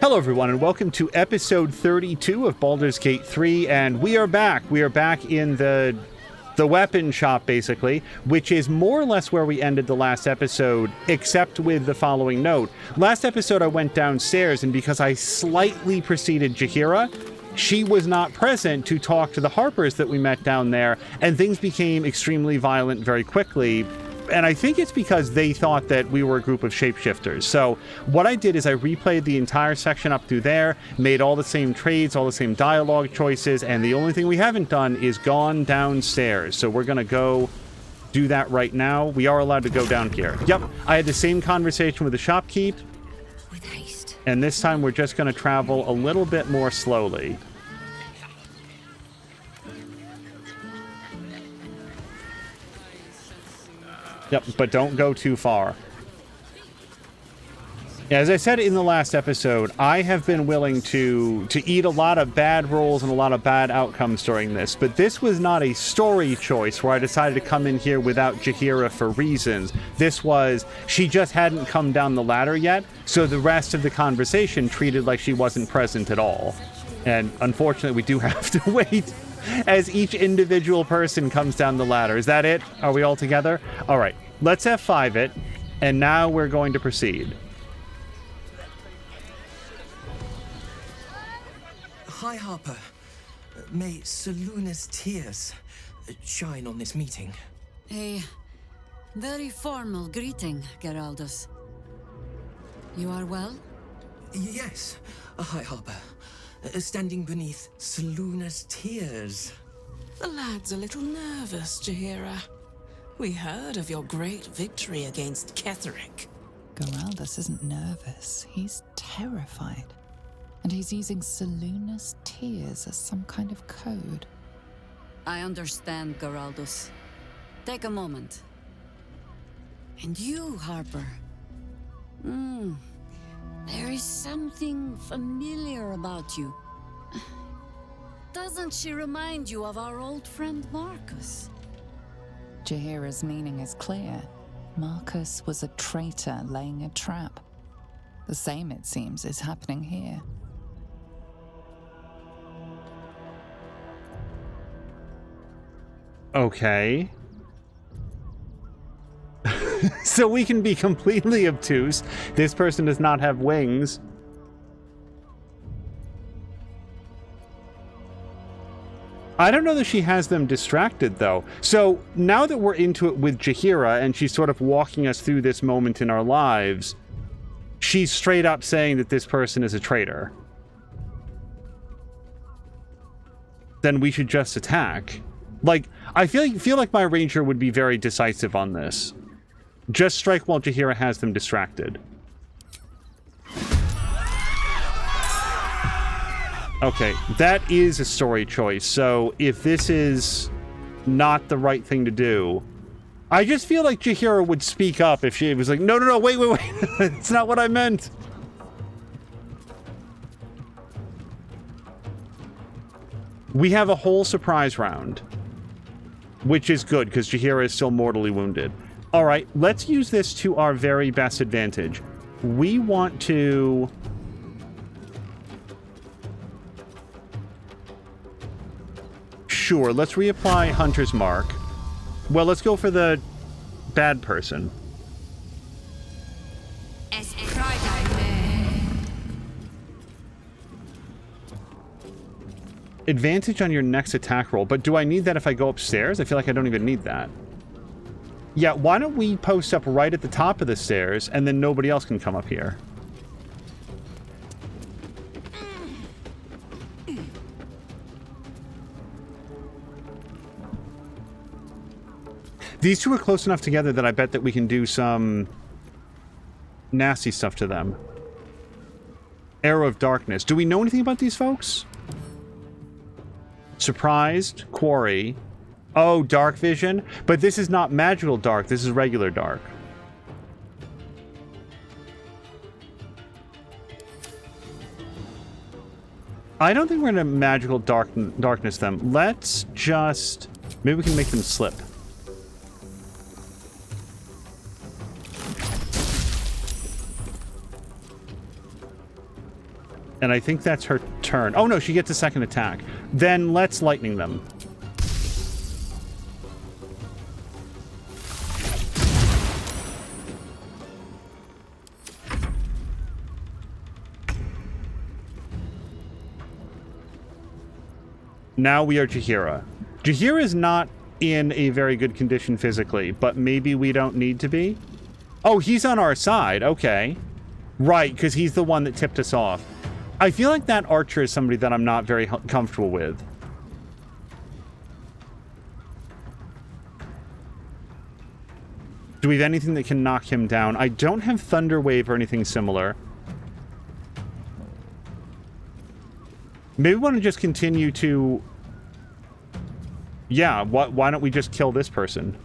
Hello everyone and welcome to episode 32 of Baldur's Gate 3, and we are back. We are back in the weapon shop, basically, which is more or less where we ended the last episode, except with the following note. Last episode I went downstairs, and because I slightly preceded Jaheira, she was not present to talk to the Harpers that we met down there, and things became extremely violent very quickly. And I think it's because they thought that we were a group of shapeshifters. So what I did is I replayed the entire section up through there, made all the same trades, all the same dialogue choices, and the only thing we haven't done is gone downstairs. So we're going to go do that right now. We are allowed to go down here. Yep, I had the same conversation with the shopkeep. With haste. And this time we're just going to travel a little bit more slowly. Yep, but don't go too far. As I said in the last episode, I have been willing to eat a lot of bad rolls and a lot of bad outcomes during this, but this was not a story choice where I decided to come in here without Jaheira for reasons. This was, she just hadn't come down the ladder yet, so the rest of the conversation treated like she wasn't present at all. And unfortunately, we do have to wait as each individual person comes down the ladder. Is that it? Are we all together? All right, let's F5 it, and now we're going to proceed. Hi, Harper. May Seluna's tears shine on this meeting. A very formal greeting, Geraldus. You are well? Yes. Hi, Harper. Standing beneath Seluna's tears. The lad's a little nervous, Jaheira. We heard of your great victory against Ketheric. Geraldus isn't nervous. He's terrified. And he's using Seluna's tears as some kind of code. I understand, Geraldus. Take a moment. And you, Harper. There is something familiar about you. Doesn't she remind you of our old friend Marcus? Jaheira's meaning is clear. Marcus was a traitor laying a trap. The same, it seems, is happening here. Okay. So we can be completely obtuse. This person does not have wings. I don't know that she has them distracted, though. So now that we're into it with Jaheira, and she's sort of walking us through this moment in our lives, she's straight up saying that this person is a traitor. Then we should just attack. Like, I feel like my ranger would be very decisive on this. Just strike while Jaheira has them distracted. Okay, that is a story choice, so if this is not the right thing to do... I just feel like Jaheira would speak up if she was like, no, wait, it's not what I meant. We have a whole surprise round, which is good, because Jaheira is still mortally wounded. All right, let's use this to our very best advantage. We want to... Sure, let's reapply Hunter's Mark. Well, let's go for the bad person. Advantage on your next attack roll, but do I need that if I go upstairs? I feel like I don't even need that. Yeah, why don't we post up right at the top of the stairs, and then nobody else can come up here. These two are close enough together that I bet that we can do some nasty stuff to them. Arrow of Darkness. Do we know anything about these folks? Surprised, Quarry. Oh, Dark Vision. But this is not magical dark. This is regular dark. I don't think we're going to magical darkness them. Let's just... Maybe we can make them slip. And I think that's her turn. Oh, no, she gets a second attack. Then let's lightning them. Now we are Jaheira. Jaheira is not in a very good condition physically, but maybe we don't need to be. Oh, he's on our side. Okay. Right, because he's the one that tipped us off. I feel like that archer is somebody that I'm not very comfortable with. Do we have anything that can knock him down? I don't have Thunder Wave or anything similar. Maybe we want to just continue to... Yeah, why don't we just kill this person?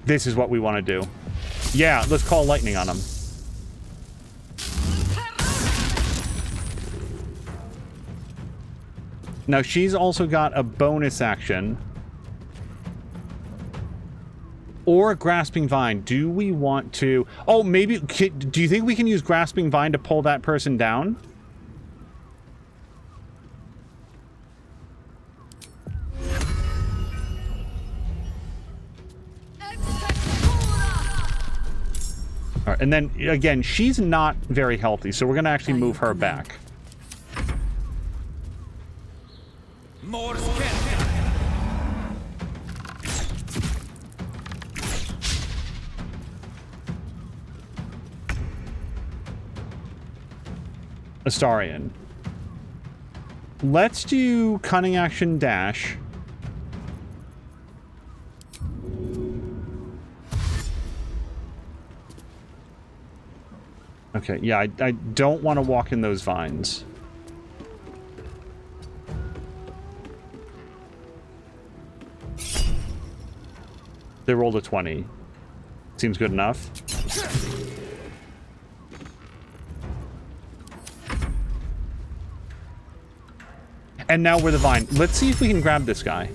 This is what we want to do. Yeah, let's call lightning on him. Now, she's also got a bonus action. Or Grasping Vine. Do we want to... Oh, maybe... Do you think we can use Grasping Vine to pull that person down? All right, and then, again, she's not very healthy, so we're going to actually move her back. Astarion. Let's do Cunning Action Dash. Okay, yeah, I don't want to walk in those vines. They rolled a 20. Seems good enough. And now we're the vine. Let's see if we can grab this guy.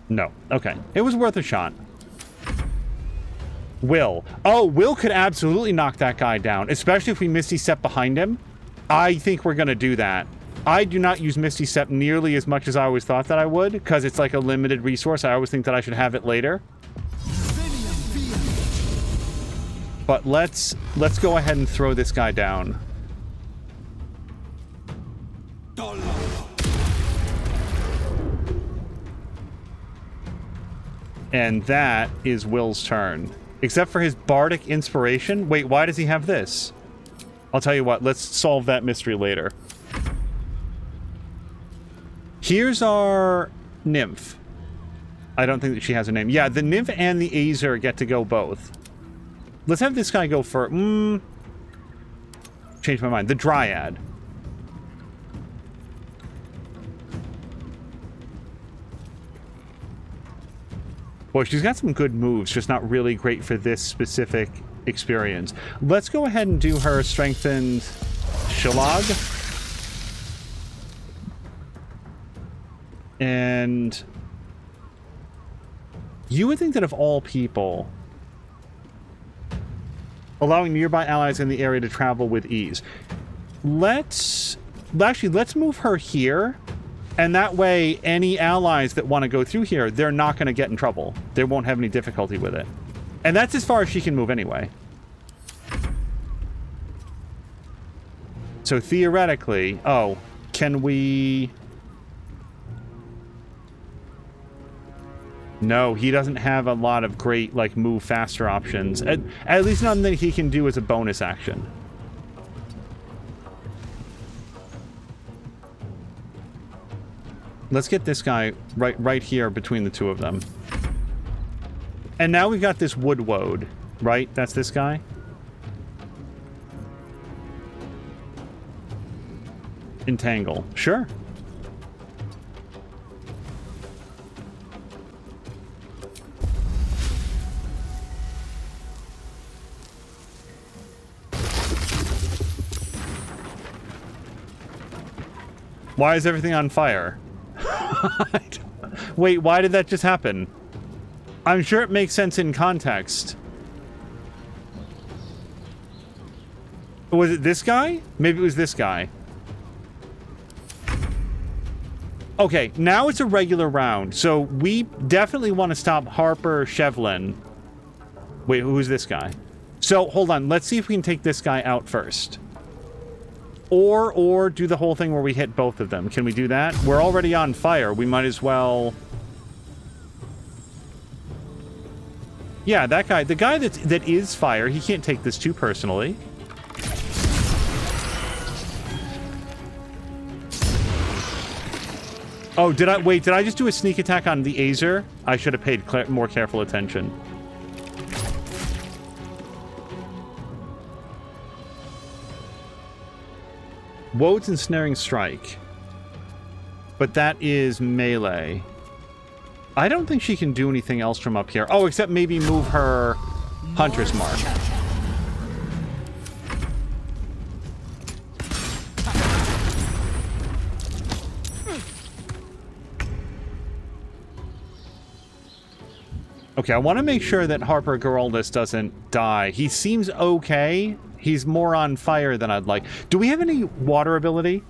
No. Okay. It was worth a shot. Will. Oh, Will could absolutely knock that guy down, especially if we Misty Step behind him. I think we're going to do that. I do not use Misty Step nearly as much as I always thought that I would, because it's like a limited resource. I always think that I should have it later. But let's go ahead and throw this guy down. And that is Will's turn. Except for his bardic inspiration. Wait, why does he have this? I'll tell you what, let's solve that mystery later. Here's our nymph. I don't think that she has a name. Yeah, the nymph and the Azer get to go both. Let's have this guy go for... Change my mind. The Dryad. Well, she's got some good moves, just not really great for this specific experience. Let's go ahead and do her strengthened Shalag. And you would think that of all people, allowing nearby allies in the area to travel with ease. Let's move her here. And that way, any allies that want to go through here, they're not going to get in trouble. They won't have any difficulty with it. And that's as far as she can move anyway. So theoretically... Oh, can we... No, he doesn't have a lot of great, like, move faster options. At least none that he can do as a bonus action. Let's get this guy right here between the two of them. And now we've got this wood woad, right? That's this guy? Entangle. Sure. Why is everything on fire? Wait, why did that just happen? I'm sure it makes sense in context. Was it this guy? Maybe it was this guy. Okay, now it's a regular round, so we definitely want to stop Harper Shevlin. Wait, who's this guy? So, hold on, let's see if we can take this guy out first. Or do the whole thing where we hit both of them. Can we do that? We're already on fire. We might as well... Yeah, that guy. The guy that is fire, he can't take this too personally. Oh, did I just do a sneak attack on the Azer? I should have paid more careful attention. Wode's Ensnaring Strike. But that is melee. I don't think she can do anything else from up here. Oh, except maybe move her Hunter's Mark. Okay, I want to make sure that Harper Geraldus doesn't die. He seems okay. He's more on fire than I'd like. Do we have any water ability?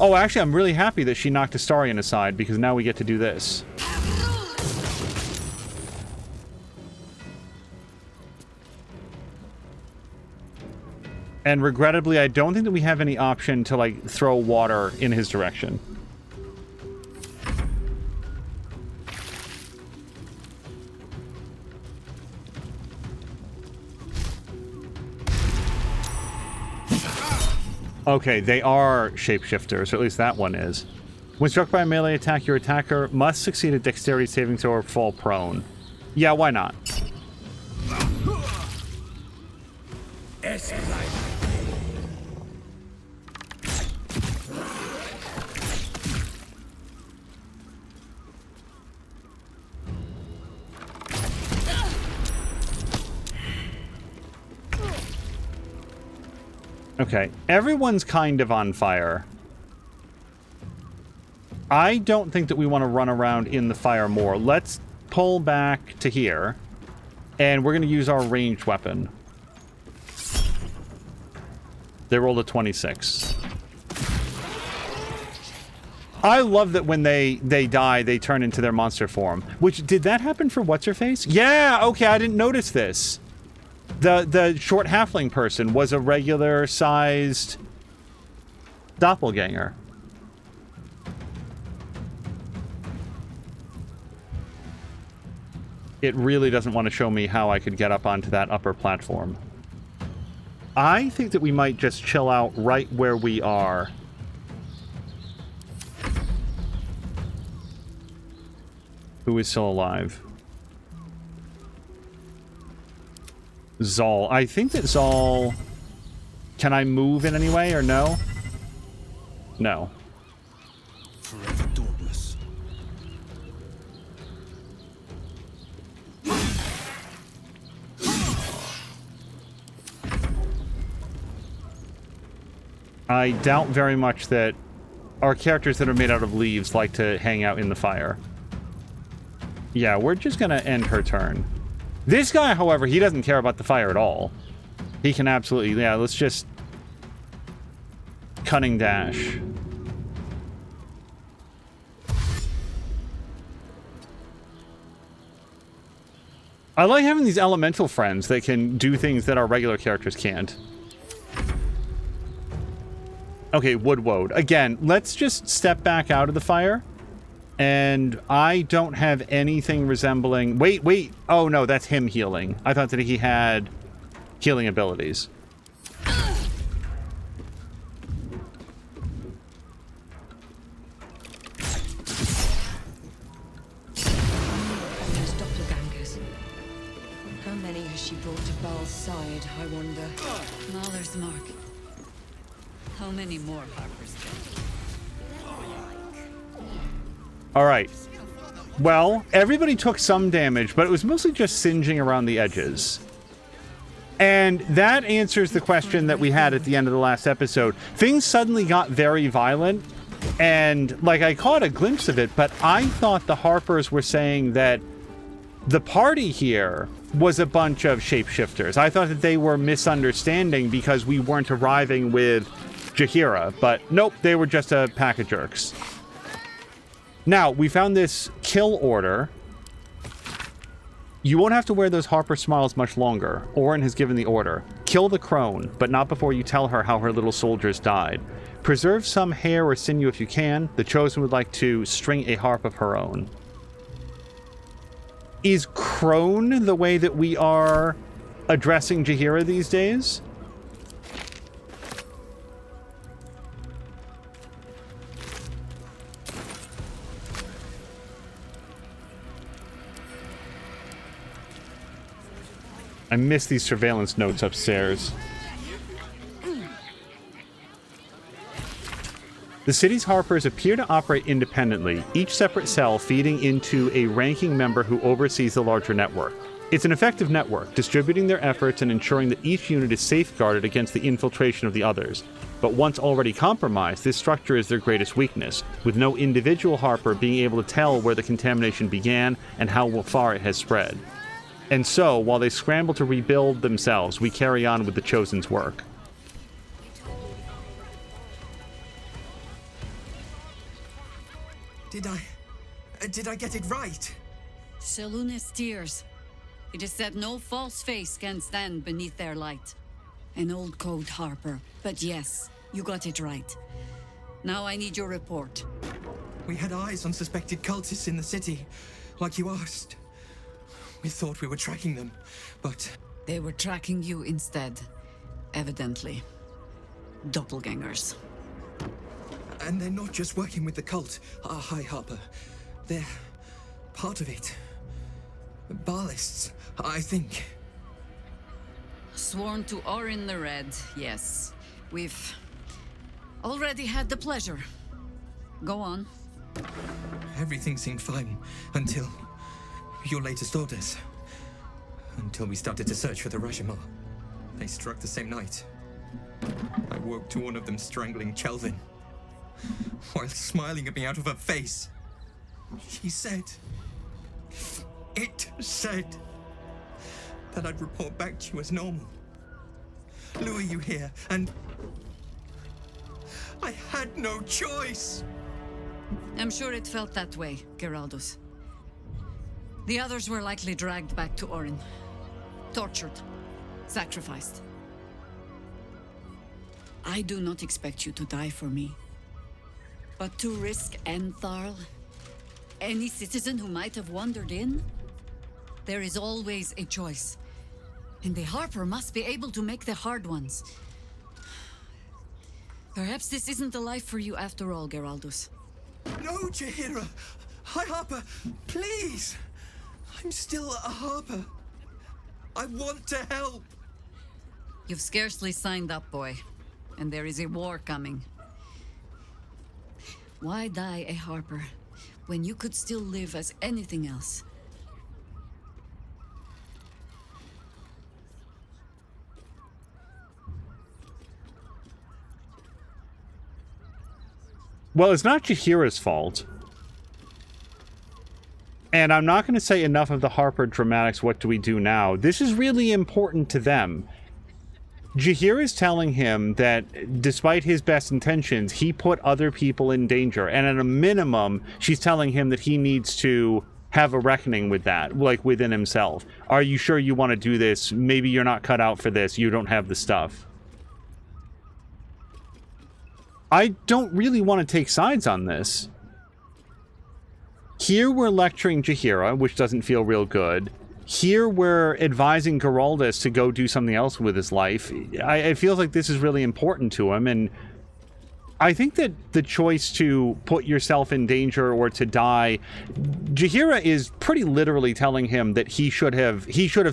Oh, actually, I'm really happy that she knocked Astarion aside, because now we get to do this. And regrettably, I don't think that we have any option to, like, throw water in his direction. Okay, they are shapeshifters, or at least that one is. When struck by a melee attack, your attacker must succeed a dexterity saving throw or fall prone. Yeah, why not? Okay, everyone's kind of on fire. I don't think that we want to run around in the fire more. Let's pull back to here, and we're going to use our ranged weapon. They rolled a 26. I love that when they die, they turn into their monster form. Which, did that happen for What's-Her-Face? Yeah, okay, I didn't notice this. The short halfling person was a regular-sized doppelganger. It really doesn't want to show me how I could get up onto that upper platform. I think that we might just chill out right where we are. Who is still alive? Zal. I think that Zal... Can I move in any way or no? No. Forever dauntless. I doubt very much that our characters that are made out of leaves like to hang out in the fire. Yeah, we're just gonna end her turn. This guy, however, he doesn't care about the fire at all. He can absolutely... Yeah, let's just... Cunning dash. I like having these elemental friends that can do things that our regular characters can't. Okay, Wood. Again, let's just step back out of the fire. And I don't have anything resembling... Wait. Oh, no, that's him healing. I thought that he had healing abilities. Those doppelgangers. How many has she brought to Baal's side, I wonder? Mahler's mark. How many more Harpers? All right. Well, everybody took some damage, but it was mostly just singeing around the edges. And that answers the question that we had at the end of the last episode. Things suddenly got very violent, and, like, I caught a glimpse of it, but I thought the Harpers were saying that the party here was a bunch of shapeshifters. I thought that they were misunderstanding because we weren't arriving with Jaheira, but nope, they were just a pack of jerks. Now, we found this kill order. You won't have to wear those Harper smiles much longer. Orin has given the order. Kill the crone, but not before you tell her how her little soldiers died. Preserve some hair or sinew if you can. The Chosen would like to string a harp of her own. Is crone the way that we are addressing Jaheira these days? I miss these surveillance notes upstairs. The city's Harpers appear to operate independently, each separate cell feeding into a ranking member who oversees the larger network. It's an effective network, distributing their efforts and ensuring that each unit is safeguarded against the infiltration of the others. But once already compromised, this structure is their greatest weakness, with no individual Harper being able to tell where the contamination began and how far it has spread. And so, while they scramble to rebuild themselves, we carry on with the Chosen's work. Did I get it right? Selûne's tears. It is said no false face can stand beneath their light. An old code, Harper. But yes, you got it right. Now I need your report. We had eyes on suspected cultists in the city, like you asked. We thought we were tracking them, but... They were tracking you instead. Evidently. Doppelgangers. And they're not just working with the cult, High Harper. They're part of it. Ballists, I think. Sworn to Orin the Red, yes. We've already had the pleasure. Go on. Everything seemed fine until your latest orders. Until we started to search for the Rashomon. They struck the same night. I woke to one of them strangling Chelvin, while smiling at me out of her face. She said... It said... that I'd report back to you as normal. Lure you here, and... I had no choice! I'm sure it felt that way, Geraldus. The others were likely dragged back to Orin. Tortured. Sacrificed. I do not expect you to die for me. But to risk Entharl, any citizen who might have wandered in, there is always a choice. And the Harper must be able to make the hard ones. Perhaps this isn't the life for you after all, Geraldus. No, Jaheira! High Harper, please! I'm still a Harper. I want to help! You've scarcely signed up, boy. And there is a war coming. Why die a Harper when you could still live as anything else? Well, it's not Jaheira's fault. And I'm not going to say enough of the Harper dramatics, what do we do now? This is really important to them. Jaheira is telling him that despite his best intentions, he put other people in danger. And at a minimum, she's telling him that he needs to have a reckoning with that, like within himself. Are you sure you want to do this? Maybe you're not cut out for this. You don't have the stuff. I don't really want to take sides on this. Here we're lecturing Jaheira, which doesn't feel real good. Here we're advising Geraldus to go do something else with his life. It feels like this is really important to him, and I think that the choice to put yourself in danger or to die, Jaheira is pretty literally telling him that he should have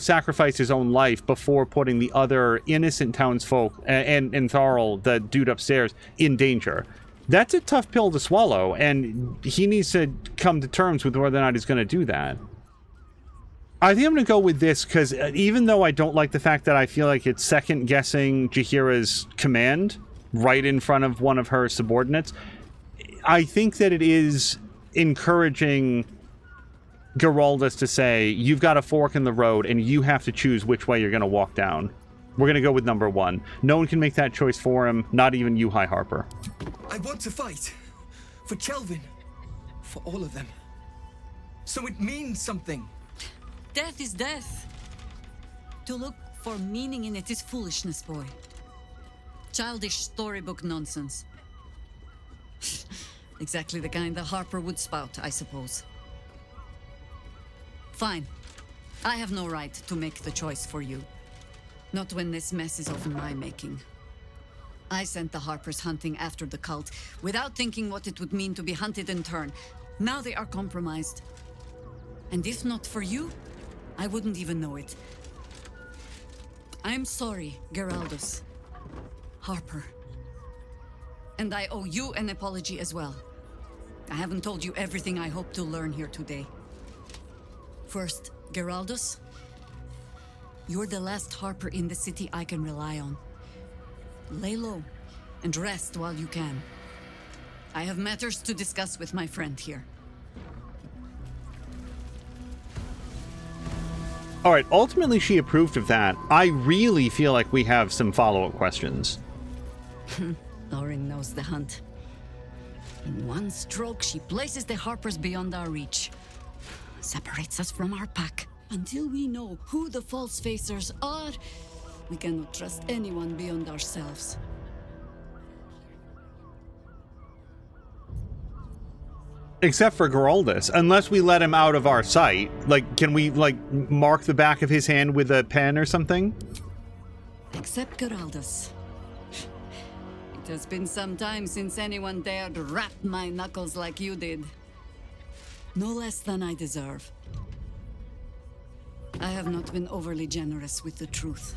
sacrificed his own life before putting the other innocent townsfolk and Tharl, the dude upstairs, in danger. That's a tough pill to swallow, and he needs to come to terms with whether or not he's going to do that. I think I'm going to go with this because even though I don't like the fact that I feel like it's second-guessing Jaheira's command right in front of one of her subordinates, I think that it is encouraging Geraldus to say, you've got a fork in the road and you have to choose which way you're going to walk down. We're going to go with number one. No one can make that choice for him, not even you, High Harper. I want to fight. For Kelvin. For all of them. So it means something. Death is death. To look for meaning in it is foolishness, boy. Childish storybook nonsense. Exactly the kind the Harper would spout, I suppose. Fine. I have no right to make the choice for you. Not when this mess is of my making. I sent the Harpers hunting after the cult, without thinking what it would mean to be hunted in turn. Now they are compromised. And if not for you, I wouldn't even know it. I'm sorry, Geraldus. Harper. And I owe you an apology as well. I haven't told you everything I hope to learn here today. First, Geraldus, you're the last Harper in the city I can rely on. Lay low and rest while you can. I have matters to discuss with my friend here. All right, ultimately she approved of that. I really feel like we have some follow-up questions. Lauren knows the hunt. In one stroke, she places the Harpers beyond our reach. Separates us from our pack. Until we know who the false facers are, we cannot trust anyone beyond ourselves. Except for Geraldus. Unless we let him out of our sight. Like, can we, like, mark the back of his hand with a pen or something? Except Geraldus. It has been some time since anyone dared rap my knuckles like you did. No less than I deserve. I have not been overly generous with the truth.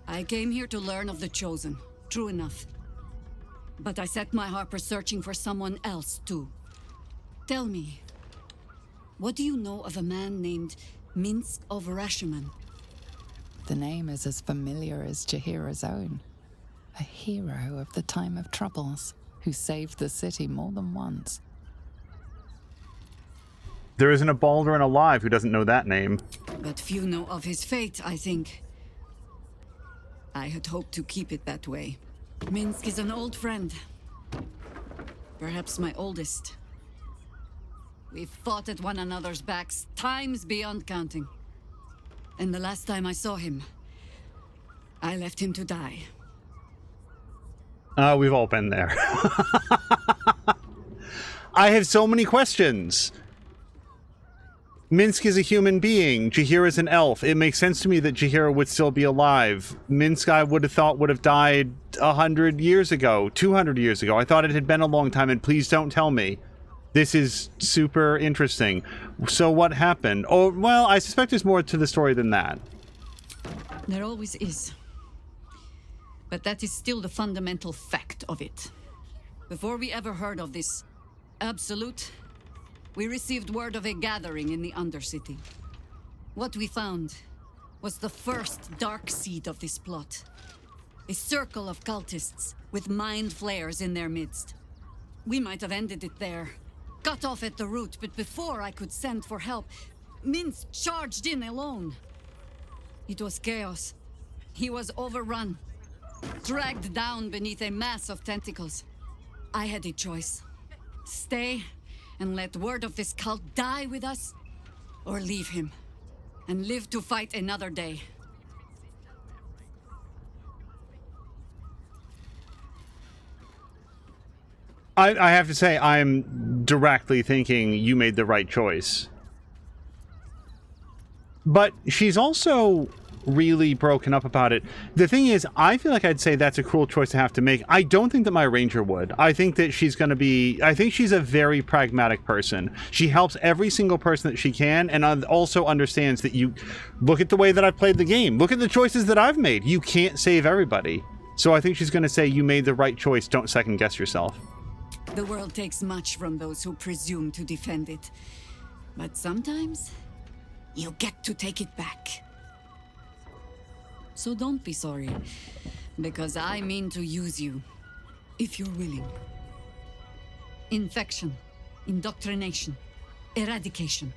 I came here to learn of the Chosen. True enough. But I set my Harper searching for someone else, too. Tell me, what do you know of a man named Minsk of Rashomon? The name is as familiar as Jaheira's own. A hero of the time of troubles, who saved the city more than once. There isn't a Baldur alive who doesn't know that name. But few know of his fate, I think. I had hoped to keep it that way. Minsk is an old friend. Perhaps my oldest. We've fought at one another's backs times beyond counting. And the last time I saw him, I left him to die. We've all been there. I have so many questions. Minsk is a human being. Jaheira is an elf. It makes sense to me that Jaheira would still be alive. Minsk, I would have thought, would have died 100 years ago, 200 years ago. I thought it had been a long time, and please don't tell me. This is super interesting. So what happened? Oh, well, I suspect there's more to the story than that. There always is. But that is still the fundamental fact of it. Before we ever heard of this absolute, we received word of a gathering in the Undercity. What we found was the first dark seed of this plot. A circle of cultists with mind flayers in their midst. We might have ended it there, cut off at the root, but before I could send for help, Minsk charged in alone. It was chaos. He was overrun, dragged down beneath a mass of tentacles. I had a choice. Stay and let word of this cult die with us, or leave him and live to fight another day. I have to say, I'm directly thinking you made the right choice. But she's also really broken up about it. The thing is, I feel like I'd say that's a cruel choice to have to make. I don't think that my ranger would. I think that she's going to be... I think she's a very pragmatic person. She helps every single person that she can, and also understands that you... Look at the way that I've played the game. Look at the choices that I've made. You can't save everybody. So I think she's going to say, you made the right choice. Don't second guess yourself. The world takes much from those who presume to defend it. But sometimes, you get to take it back. So don't be sorry, because I mean to use you, if you're willing. Infection, indoctrination, eradication.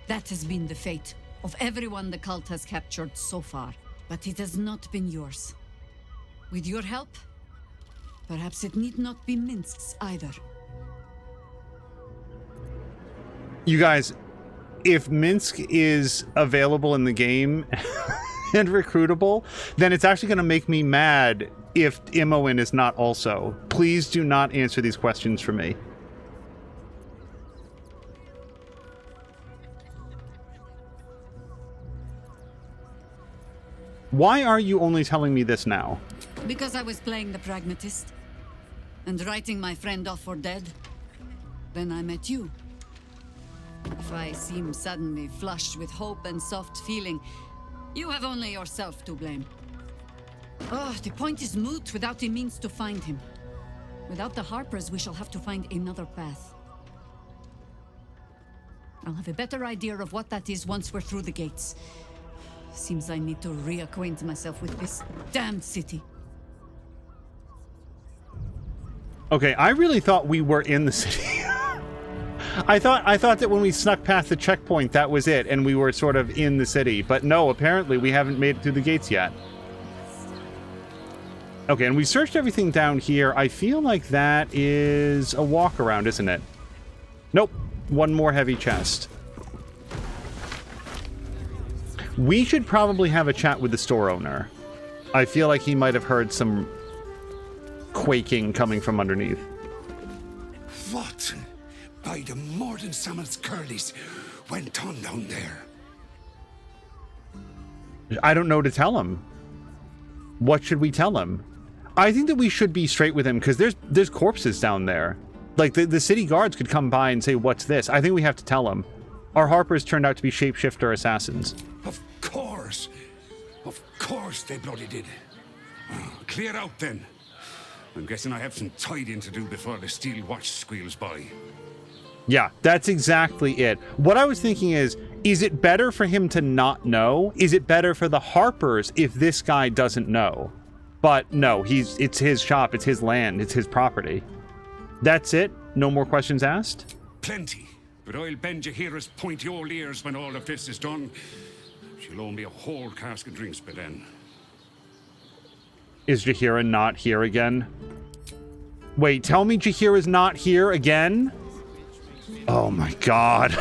That has been the fate of everyone the cult has captured so far, but it has not been yours. With your help, perhaps it need not be Minsk's either. You guys, if Minsk is available in the game and recruitable, then it's actually going to make me mad if Imoen is not also. Please do not answer these questions for me. Why are you only telling me this now? Because I was playing the pragmatist and writing my friend off for dead. Then I met you. If I seem suddenly flushed with hope and soft feeling, you have only yourself to blame. Oh, the point is moot without a means to find him. Without the Harpers, we shall have to find another path. I'll have a better idea of what that is once we're through the gates. Seems I need to reacquaint myself with this damned city. Okay, I really thought we were in the city. I thought that when we snuck past the checkpoint, that was it, and we were sort of in the city. But no, apparently we haven't made it through the gates yet. Okay, and we searched everything down here. I feel like that is a walk around, isn't it? Nope. One more heavy chest. We should probably have a chat with the store owner. I feel like he might have heard some quaking coming from underneath. What? By the Morden Sammel's curlies went on down there? I don't know to tell him. What should we tell him? I think that we should be straight with him, because there's corpses down there. Like, the city guards could come by and say, what's this? I think we have to tell him. Our Harpers turned out to be shapeshifter assassins. Of course. Of course they bloody did. Clear out, then. I'm guessing I have some tidying to do before the steel watch squeals by. Yeah, that's exactly it. What I was thinking is it better for him to not know? Is it better for the Harpers if this guy doesn't know? But no, it's his shop, it's his land, it's his property. That's it? No more questions asked? Plenty. But I'll bend Jaheira's pointy old ears when all of this is done. She'll owe me a whole cask of drinks by then. Is Jaheira not here again? Wait, tell me Jaheira's not here again? Oh my god.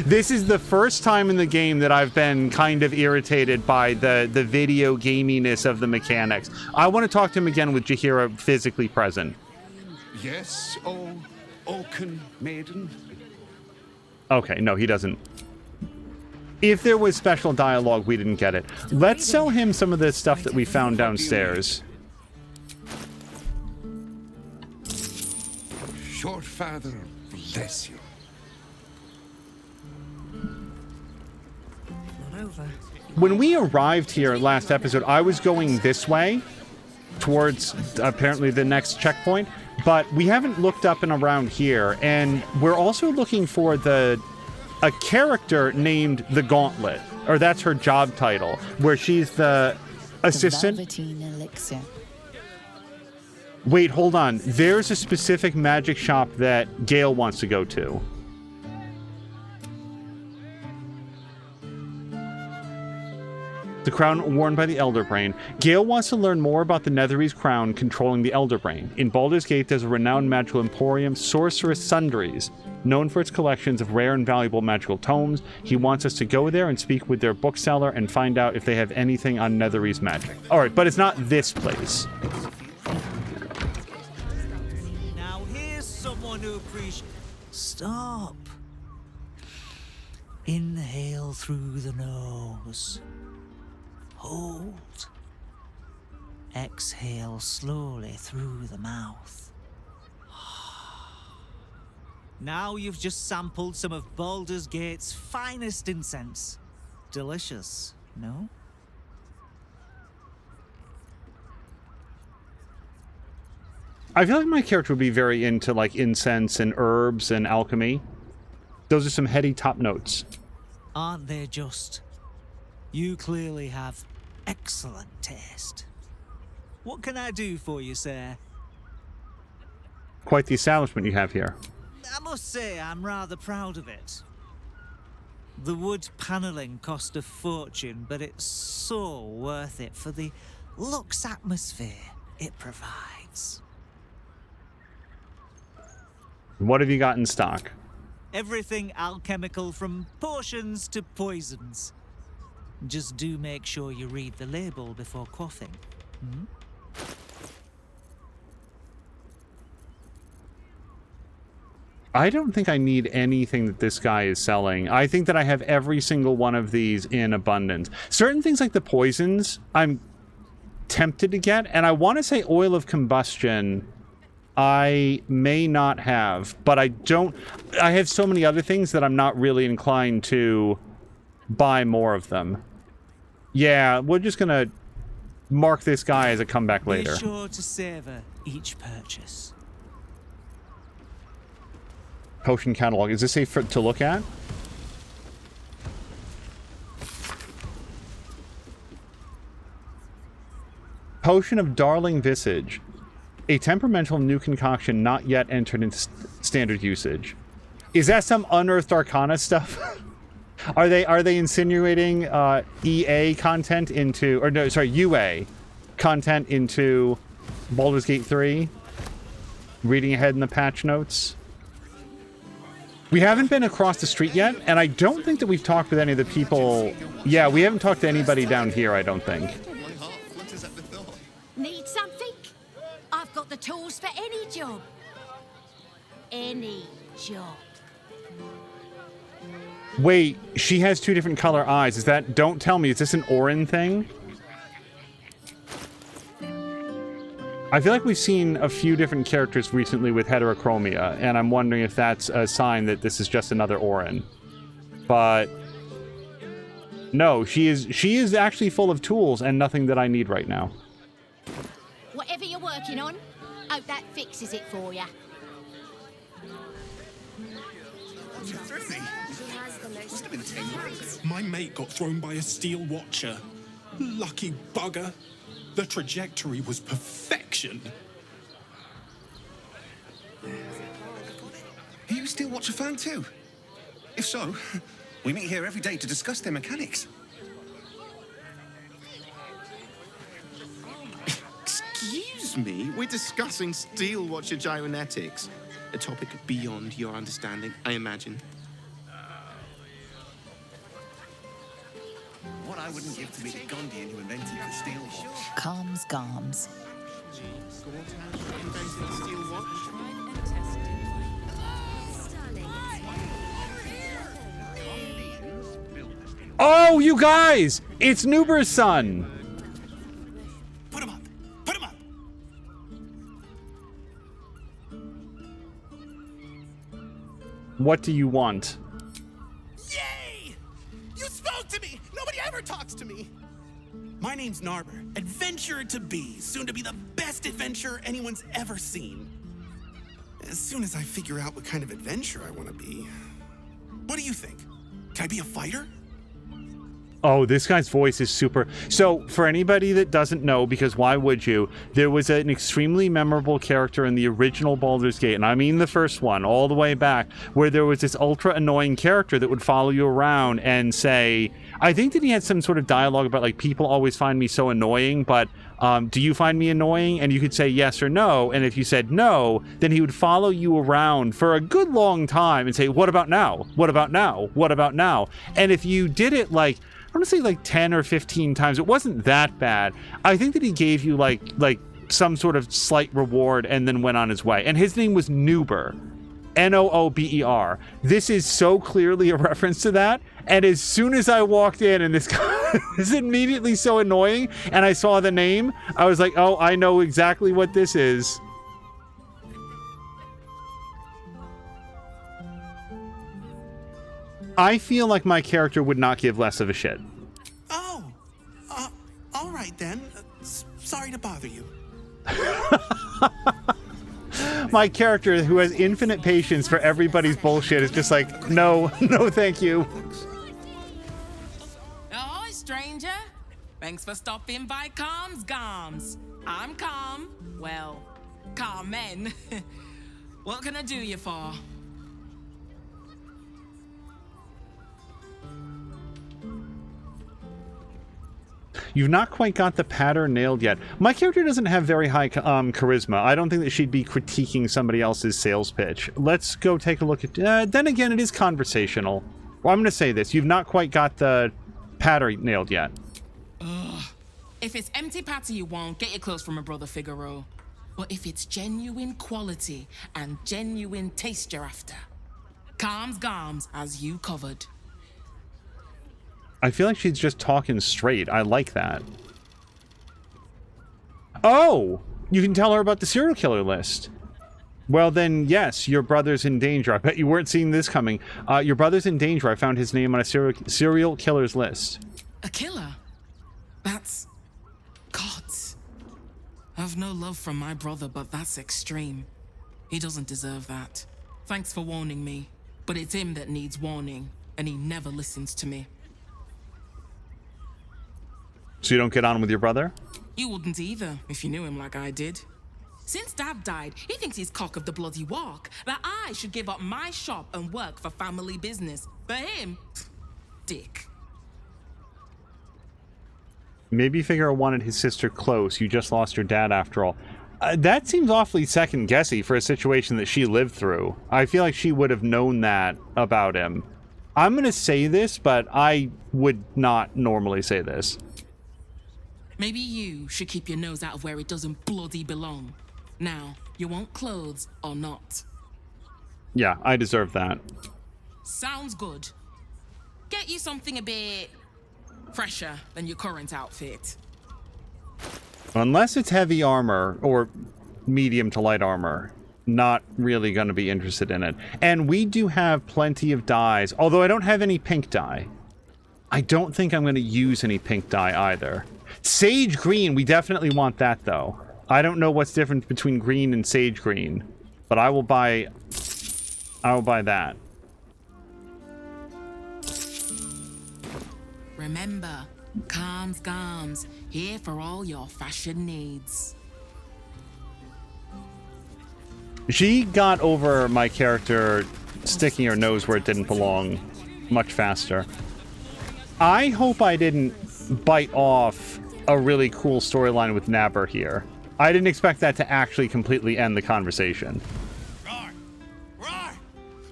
This is the first time in the game that I've been kind of irritated by the video gaminess of the mechanics. I want to talk to him again with Jaheira physically present. Yes, oh, Oaken Maiden? Okay, no, he doesn't. If there was special dialogue, we didn't get it. Let's sell him some of the stuff that we found downstairs. Short father, bless you. Not over. When we arrived here last episode, I was going this way towards apparently the next checkpoint, but we haven't looked up and around here, and we're also looking for a character named the Gauntlet, or that's her job title, where she's the assistant. The Velveteen Elixir. Wait, hold on. There's a specific magic shop that Gale wants to go to. The crown worn by the Elder Brain. Gale wants to learn more about the Netherese crown controlling the Elder Brain. In Baldur's Gate, there's a renowned magical emporium, Sorceress Sundries, known for its collections of rare and valuable magical tomes. He wants us to go there and speak with their bookseller and find out if they have anything on Netherese magic. Alright, but it's not this place. Now here's someone who appreciates... Stop. Inhale through the nose. Hold. Exhale slowly through the mouth. Now you've just sampled some of Baldur's Gate's finest incense. Delicious, no? I feel like my character would be very into, like, incense and herbs and alchemy. Those are some heady top notes. Aren't they just? You clearly have excellent taste. What can I do for you, sir? Quite the establishment you have here. I must say I'm rather proud of it. The wood panelling cost a fortune, but it's so worth it for the luxe atmosphere it provides. What have you got in stock? Everything alchemical from potions to poisons. Just do make sure you read the label before quaffing. I don't think I need anything that this guy is selling. I think that I have every single one of these in abundance. Certain things like the poisons, I'm tempted to get, and I want to say oil of combustion I may not have, but I have so many other things that I'm not really inclined to buy more of them. Yeah, we're just gonna mark this guy as a comeback later. Be sure to savor each purchase. Potion catalog. Is this safe to look at? Potion of Darling Visage. A temperamental new concoction not yet entered into standard usage. Is that some unearthed arcana stuff? Are they insinuating EA content into, or no, sorry, UA content into Baldur's Gate 3? Reading ahead in the patch notes. We haven't been across the street yet, and I don't think that we've talked with any of the people. Yeah, we haven't talked to anybody down here, I don't think. Need something? I've got the tools for any job. Any job. Wait, she has two different color eyes. Is that... Don't tell me. Is this an Orin thing? I feel like we've seen a few different characters recently with heterochromia, and I'm wondering if that's a sign that this is just another Orin. But... no, she is actually full of tools and nothing that I need right now. Whatever you're working on, hope that fixes it for you. My mate got thrown by a steel watcher. Lucky bugger. The trajectory was perfection. Are you a steel watcher fan too? If so, we meet here every day to discuss their mechanics. Excuse me? We're discussing steel watcher gyromatics. A topic beyond your understanding, I imagine. What I wouldn't give to meet the Gondian who invented the steel watch. Calms Garms. Oh, you guys! It's Naaber's son! Put him up! Put him up! What do you want? Yay! You spoke to me! Nobody ever talks to me! My name's Naaber, adventurer to be, soon to be the best adventurer anyone's ever seen. As soon as I figure out what kind of adventurer I want to be. What do you think? Can I be a fighter? Oh, this guy's voice is super... So, for anybody that doesn't know, because why would you, there was an extremely memorable character in the original Baldur's Gate, and I mean the first one, all the way back, where there was this ultra-annoying character that would follow you around and say... I think that he had some sort of dialogue about, like, people always find me so annoying, but do you find me annoying? And you could say yes or no, and if you said no, then he would follow you around for a good long time and say, what about now? What about now? What about now? And if you did it, like... I want to say like 10 or 15 times. It wasn't that bad. I think that he gave you like some sort of slight reward and then went on his way. And his name was Naaber. Noober. This is so clearly a reference to that. And as soon as I walked in and this guy is immediately so annoying and I saw the name, I was like, oh, I know exactly what this is. I feel like my character would not give less of a shit. Oh, all right then. Sorry to bother you. My character, who has infinite patience for everybody's bullshit, is just like, no, no, thank you. Thanks for stopping by Calm's Garms. I'm Calm. Well, Carmen. What can I do you for? You've not quite got the pattern nailed yet. My character doesn't have very high charisma. I don't think that she'd be critiquing somebody else's sales pitch. Let's go take a look at... then again, it is conversational. Well, I'm going to say this. You've not quite got the pattern nailed yet. Ugh. If it's empty patter you want, get your clothes from my brother Figaro. But if it's genuine quality and genuine taste you're after, Calm's Garms has you covered. I feel like she's just talking straight. I like that. Oh! You can tell her about the serial killer list. Well then, yes, your brother's in danger. I bet you weren't seeing this coming. Your brother's in danger. I found his name on a serial killer's list. A killer? That's... God. I've no love from my brother, but that's extreme. He doesn't deserve that. Thanks for warning me. But it's him that needs warning, and he never listens to me. So you don't get on with your brother? You wouldn't either, if you knew him like I did. Since Dad died, he thinks he's cock of the bloody walk, that I should give up my shop and work for family business. For him, dick. Maybe Figaro wanted his sister close. You just lost your dad after all. That seems awfully second-guessy for a situation that she lived through. I feel like she would have known that about him. I'm going to say this, but I would not normally say this. Maybe you should keep your nose out of where it doesn't bloody belong. Now, you want clothes or not? Yeah, I deserve that. Sounds good. Get you something a bit fresher than your current outfit. Unless it's heavy armor or medium to light armor, not really going to be interested in it. And we do have plenty of dyes, although I don't have any pink dye. I don't think I'm going to use any pink dye either. Sage green, we definitely want that though. I don't know what's different between green and sage green, but I will buy that. Remember, Calm's Garms, here for all your fashion needs. She got over my character sticking her nose where it didn't belong much faster. I hope I didn't bite off a really cool storyline with Naaber here. I didn't expect that to actually completely end the conversation. Roar! Roar!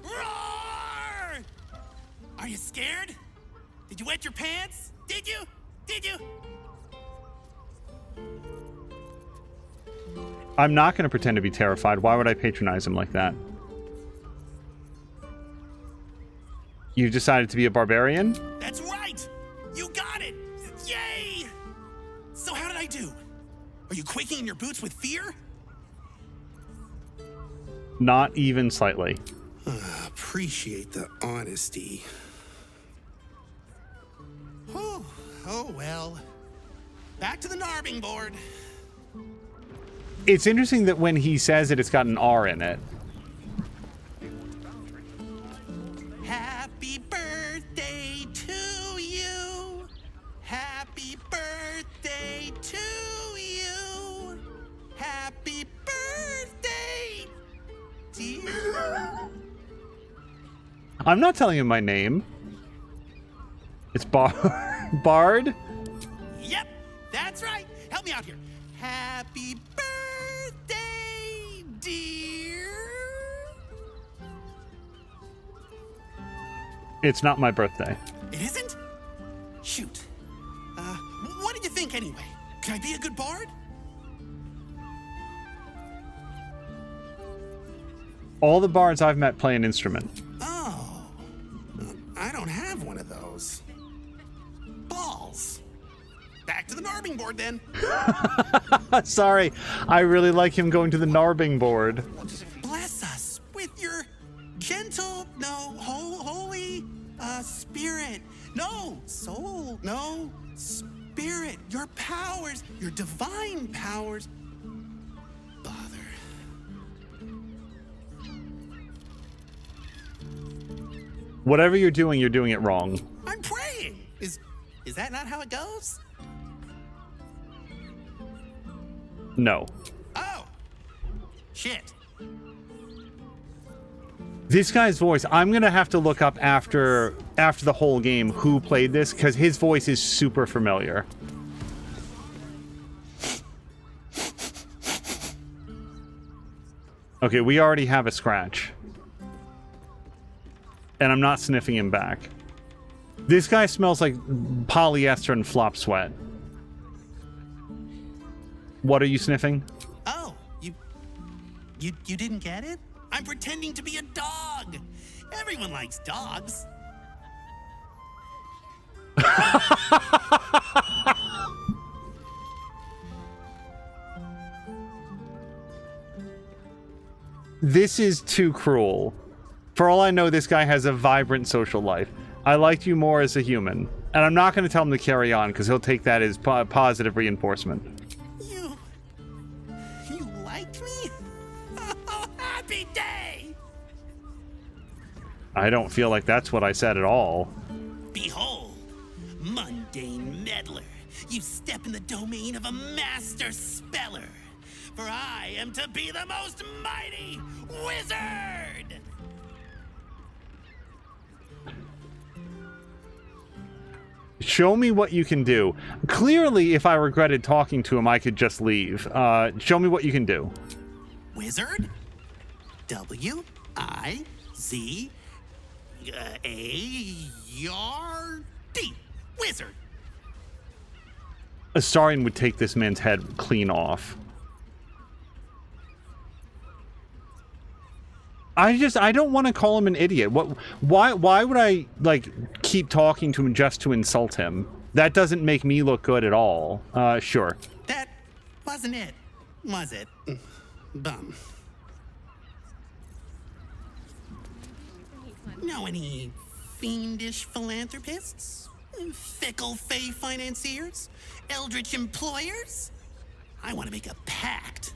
Roar! Are you scared? Did you wet your pants? Did you? Did you? I'm not going to pretend to be terrified. Why would I patronize him like that? You decided to be a barbarian? That's right! You got it! Yay! So how did I do? Are you quaking in your boots with fear? Not even slightly. Appreciate the honesty. Oh well. Back to the Narbing board. It's interesting that when he says it, it's got an R in it. Happy birthday to you. Happy birthday to you. Happy birthday, dear. I'm not telling him my name. It's Bard? Yep, that's right. Help me out here. Happy birthday, dear. It's not my birthday. It isn't? Shoot. What did you think anyway? Can I be a good bard? All the bards I've met play an instrument. Oh. I don't have one of those. Balls. Back to the Narbing board then. Sorry, I really like him going to the Narbing board. Bless us with your gentle, holy, spirit. No, soul, no, spirit. Your powers, your divine powers. Bother. Whatever you're doing it wrong. I'm praying. Is that not how it goes? No. Oh! Shit. This guy's voice, I'm going to have to look up after the whole game who played this, because his voice is super familiar. Okay, we already have a scratch. And I'm not sniffing him back. This guy smells like polyester and flop sweat. What are you sniffing? Oh, you didn't get it? I'm pretending to be a dog. Everyone likes dogs. This is too cruel. For all I know, this guy has a vibrant social life. I liked you more as a human. And I'm not going to tell him to carry on, because he'll take that as positive reinforcement. You liked me? Oh, happy day! I don't feel like that's what I said at all. Behold, mundane meddler, you step in the domain of a master speller. For I am to be the most mighty wizard! Show me what you can do. Clearly, if I regretted talking to him, I could just leave. Show me what you can do. Wizard? W-I-Z-A-R-D. Wizard. Astarion would take this man's head clean off. I don't want to call him an idiot. Why would I, like, keep talking to him just to insult him? That doesn't make me look good at all. Sure. That wasn't it, was it? Bum. Know any fiendish philanthropists? Fickle fey financiers? Eldritch employers? I want to make a pact.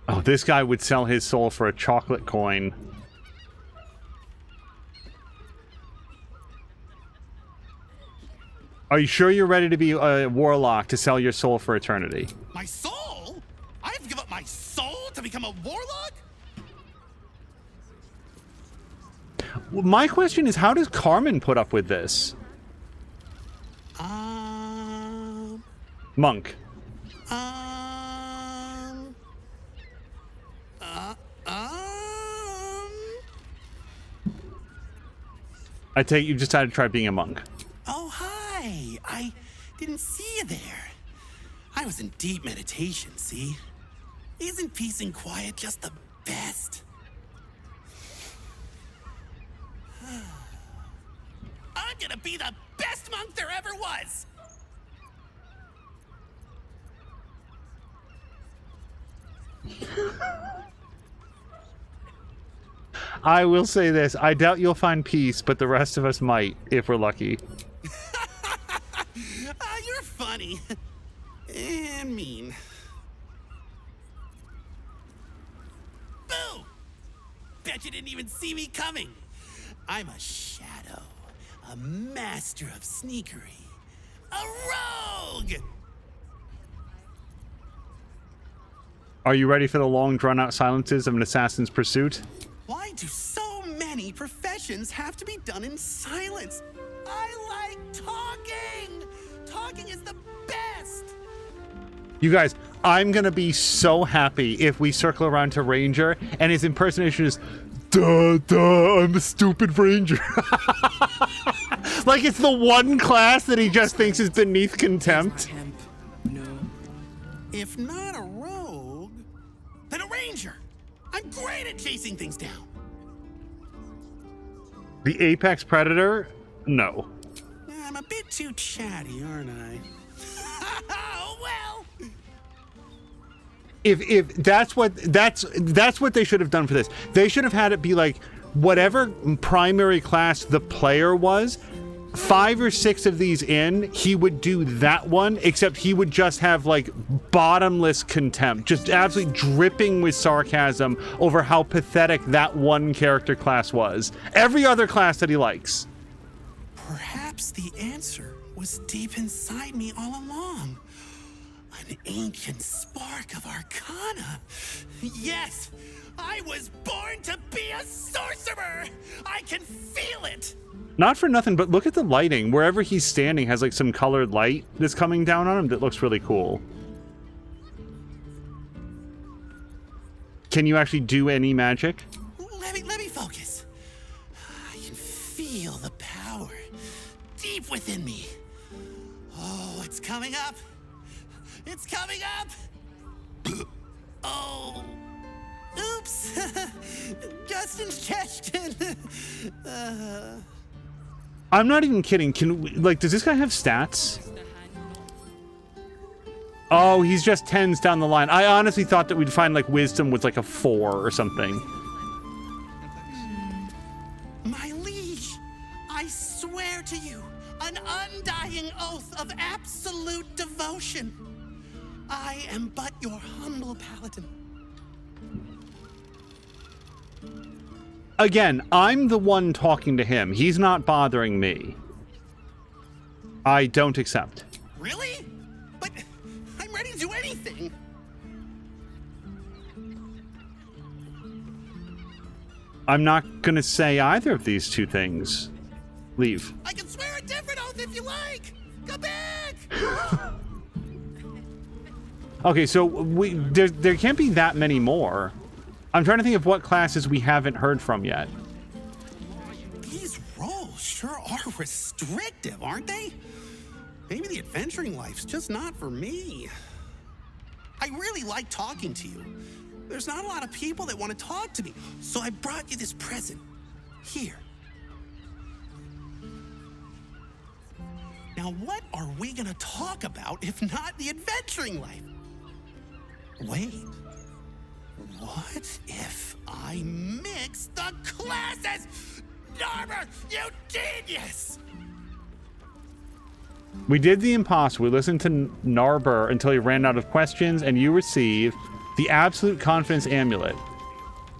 Oh, this guy would sell his soul for a chocolate coin. Are you sure you're ready to be a warlock to sell your soul for eternity? My soul? I have to give up my soul to become a warlock? Well, my question is, how does Carmen put up with this? Monk. I take you decided to try being a monk. Oh, hi. I didn't see you there. I was in deep meditation, see? Isn't peace and quiet just the best? I'm gonna be the best monk there ever was! I will say this. I doubt you'll find peace, but the rest of us might, if we're lucky. You're funny. And mean. Boo! Bet you didn't even see me coming. I'm a shadow. A master of sneakery. A rogue! Are you ready for the long, drawn-out silences of an assassin's pursuit? Why do so many professions have to be done in silence? I like talking! Talking is the best! You guys, I'm gonna be so happy if we circle around to Ranger and his impersonation is, duh, I'm a stupid Ranger. Like it's the one class that he just thinks is beneath contempt. No. If not a rogue, then a ranger. I'm great at chasing things down. The apex predator? No. I'm a bit too chatty, aren't I? Oh, well. If that's what they should have done for this. They should have had it be like whatever primary class the player was, 5 or 6 of these in, he would do that one, except he would just have like bottomless contempt, just absolutely dripping with sarcasm over how pathetic that one character class was. Every other class that he likes. Perhaps the answer was deep inside me all along. An ancient spark of arcana. Yes, I was born to be a sorcerer. I can feel it. Not for nothing, but look at the lighting. Wherever he's standing has like some colored light that's coming down on him that looks really cool. Can you actually do any magic? Let me focus. I can feel the power deep within me. Oh, it's coming up. It's coming up. Oh, oops. Just ingestion. I'm not even kidding. Does this guy have stats? Oh, he's just 10s down the line. I honestly thought that we'd find like wisdom with like a 4 or something. My liege, I swear to you an undying oath of absolute devotion. I am but your humble paladin. Again, I'm the one talking to him. He's not bothering me. I don't accept. Really? But I'm ready to do anything. I'm not gonna say either of these two things. Leave. I can swear a different oath if you like. Come back. Okay, so there can't be that many more. I'm trying to think of what classes we haven't heard from yet. These roles sure are restrictive, aren't they? Maybe the adventuring life's just not for me. I really like talking to you. There's not a lot of people that want to talk to me, so I brought you this present. Here. Now, what are we gonna talk about if not the adventuring life? Wait. What if I mix the classes? Naaber, you genius! We did the impossible. We listened to Naaber until he ran out of questions, and you receive the Absolute Confidence Amulet.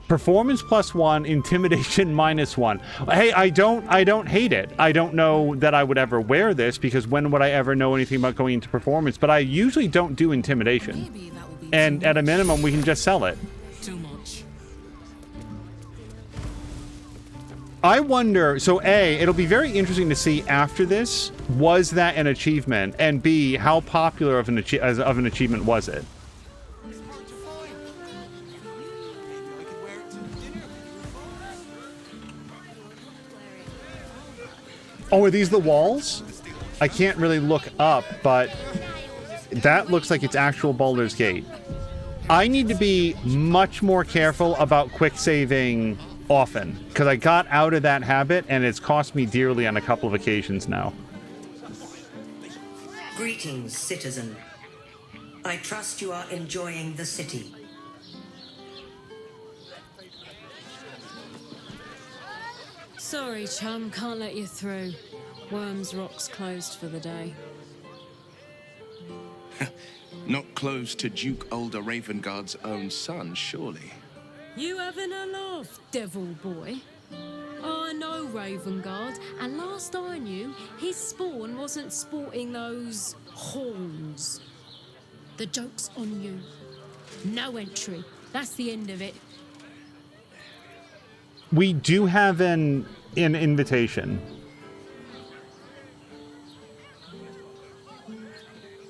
Performance +1, Intimidation -1. Hey, I don't hate it. I don't know that I would ever wear this, because when would I ever know anything about going into performance? But I usually don't do Intimidation. And at a minimum, we can just sell it. Too much. I wonder, so A, it'll be very interesting to see after this, was that an achievement? And B, how popular of an achievement was it? Oh, are these the walls? I can't really look up, but that looks like it's actual Baldur's Gate. I need to be much more careful about quick saving often, because I got out of that habit and it's cost me dearly on a couple of occasions now. Greetings, citizen. I trust you are enjoying the city. Sorry, chum, can't let you through. Wyrm's Rock's closed for the day. Not close to Duke Older Ravengard's own son, surely. You having a laugh, devil boy? I know Ravengard, and last I knew, his spawn wasn't sporting those horns. The joke's on you. No entry. That's the end of it. We do have an invitation.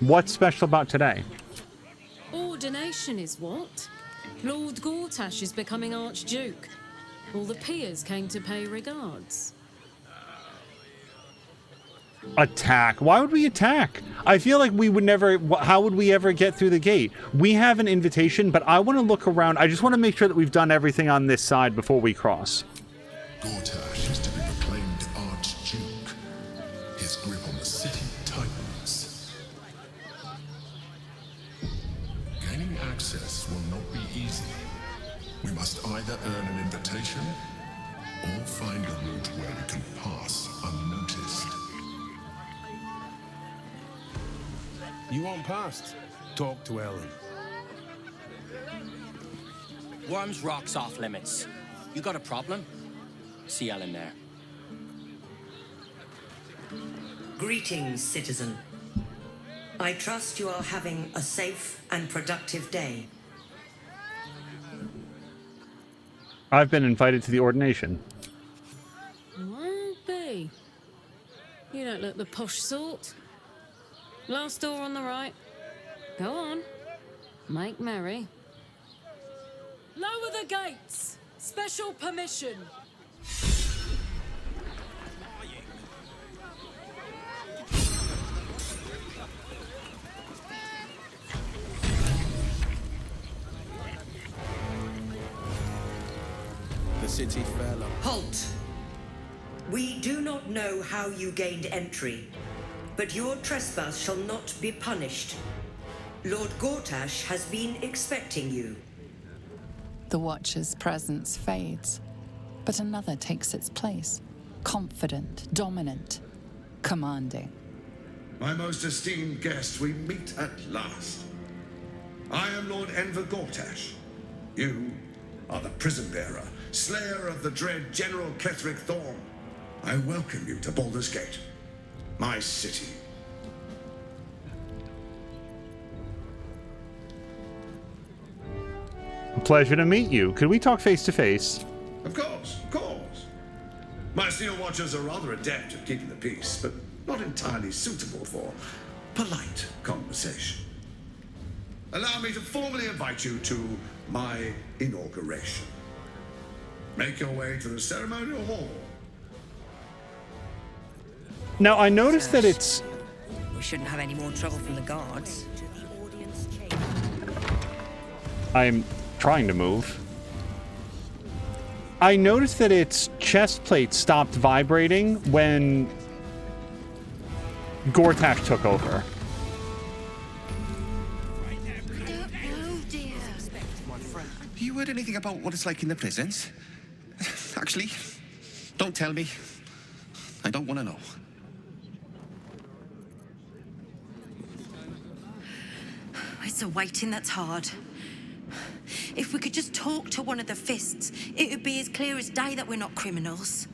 What's special about today? Ordination is what? Lord Gortash is becoming Archduke. All the peers came to pay regards. Attack? Why would we attack? I feel like we would never... How would we ever get through the gate? We have an invitation, but I want to look around. I just want to make sure that we've done everything on this side before we cross. Gortash is to be proclaimed Archduke. His grip on the city tightens. Gaining access will not be easy. We must either earn an invitation or find a route where we can pass unnoticed. You want past? Talk to Ellen. Wyrm's Rock's off limits. You got a problem? See Ellen there. Greetings, citizen. I trust you are having a safe and productive day. I've been invited to the ordination. Won't be. You don't look the posh sort. Last door on the right. Go on. Make merry. Lower the gates. Special permission. The city fell up. Halt! We do not know how you gained entry, but your trespass shall not be punished. Lord Gortash has been expecting you. The Watcher's presence fades, but another takes its place. Confident, dominant, commanding. My most esteemed guest, we meet at last. I am Lord Enver Gortash. You are the prison bearer, slayer of the dread General Ketheric Thorn. I welcome you to Baldur's Gate, my city. A pleasure to meet you. Could we talk face to face? Of course, of course. My Steel Watchers are rather adept at keeping the peace, but not entirely suitable for polite conversation. Allow me to formally invite you to my inauguration. Make your way to the ceremonial hall. Now, I noticed that it's... We shouldn't have any more trouble from the guards. I'm trying to move. I noticed that its chest plate stopped vibrating when Gortash took over. You heard anything about what it's like in the prisons? Actually, don't tell me. I don't want to know. It's a waiting that's hard. If we could just talk to one of the fists, it would be as clear as day that we're not criminals.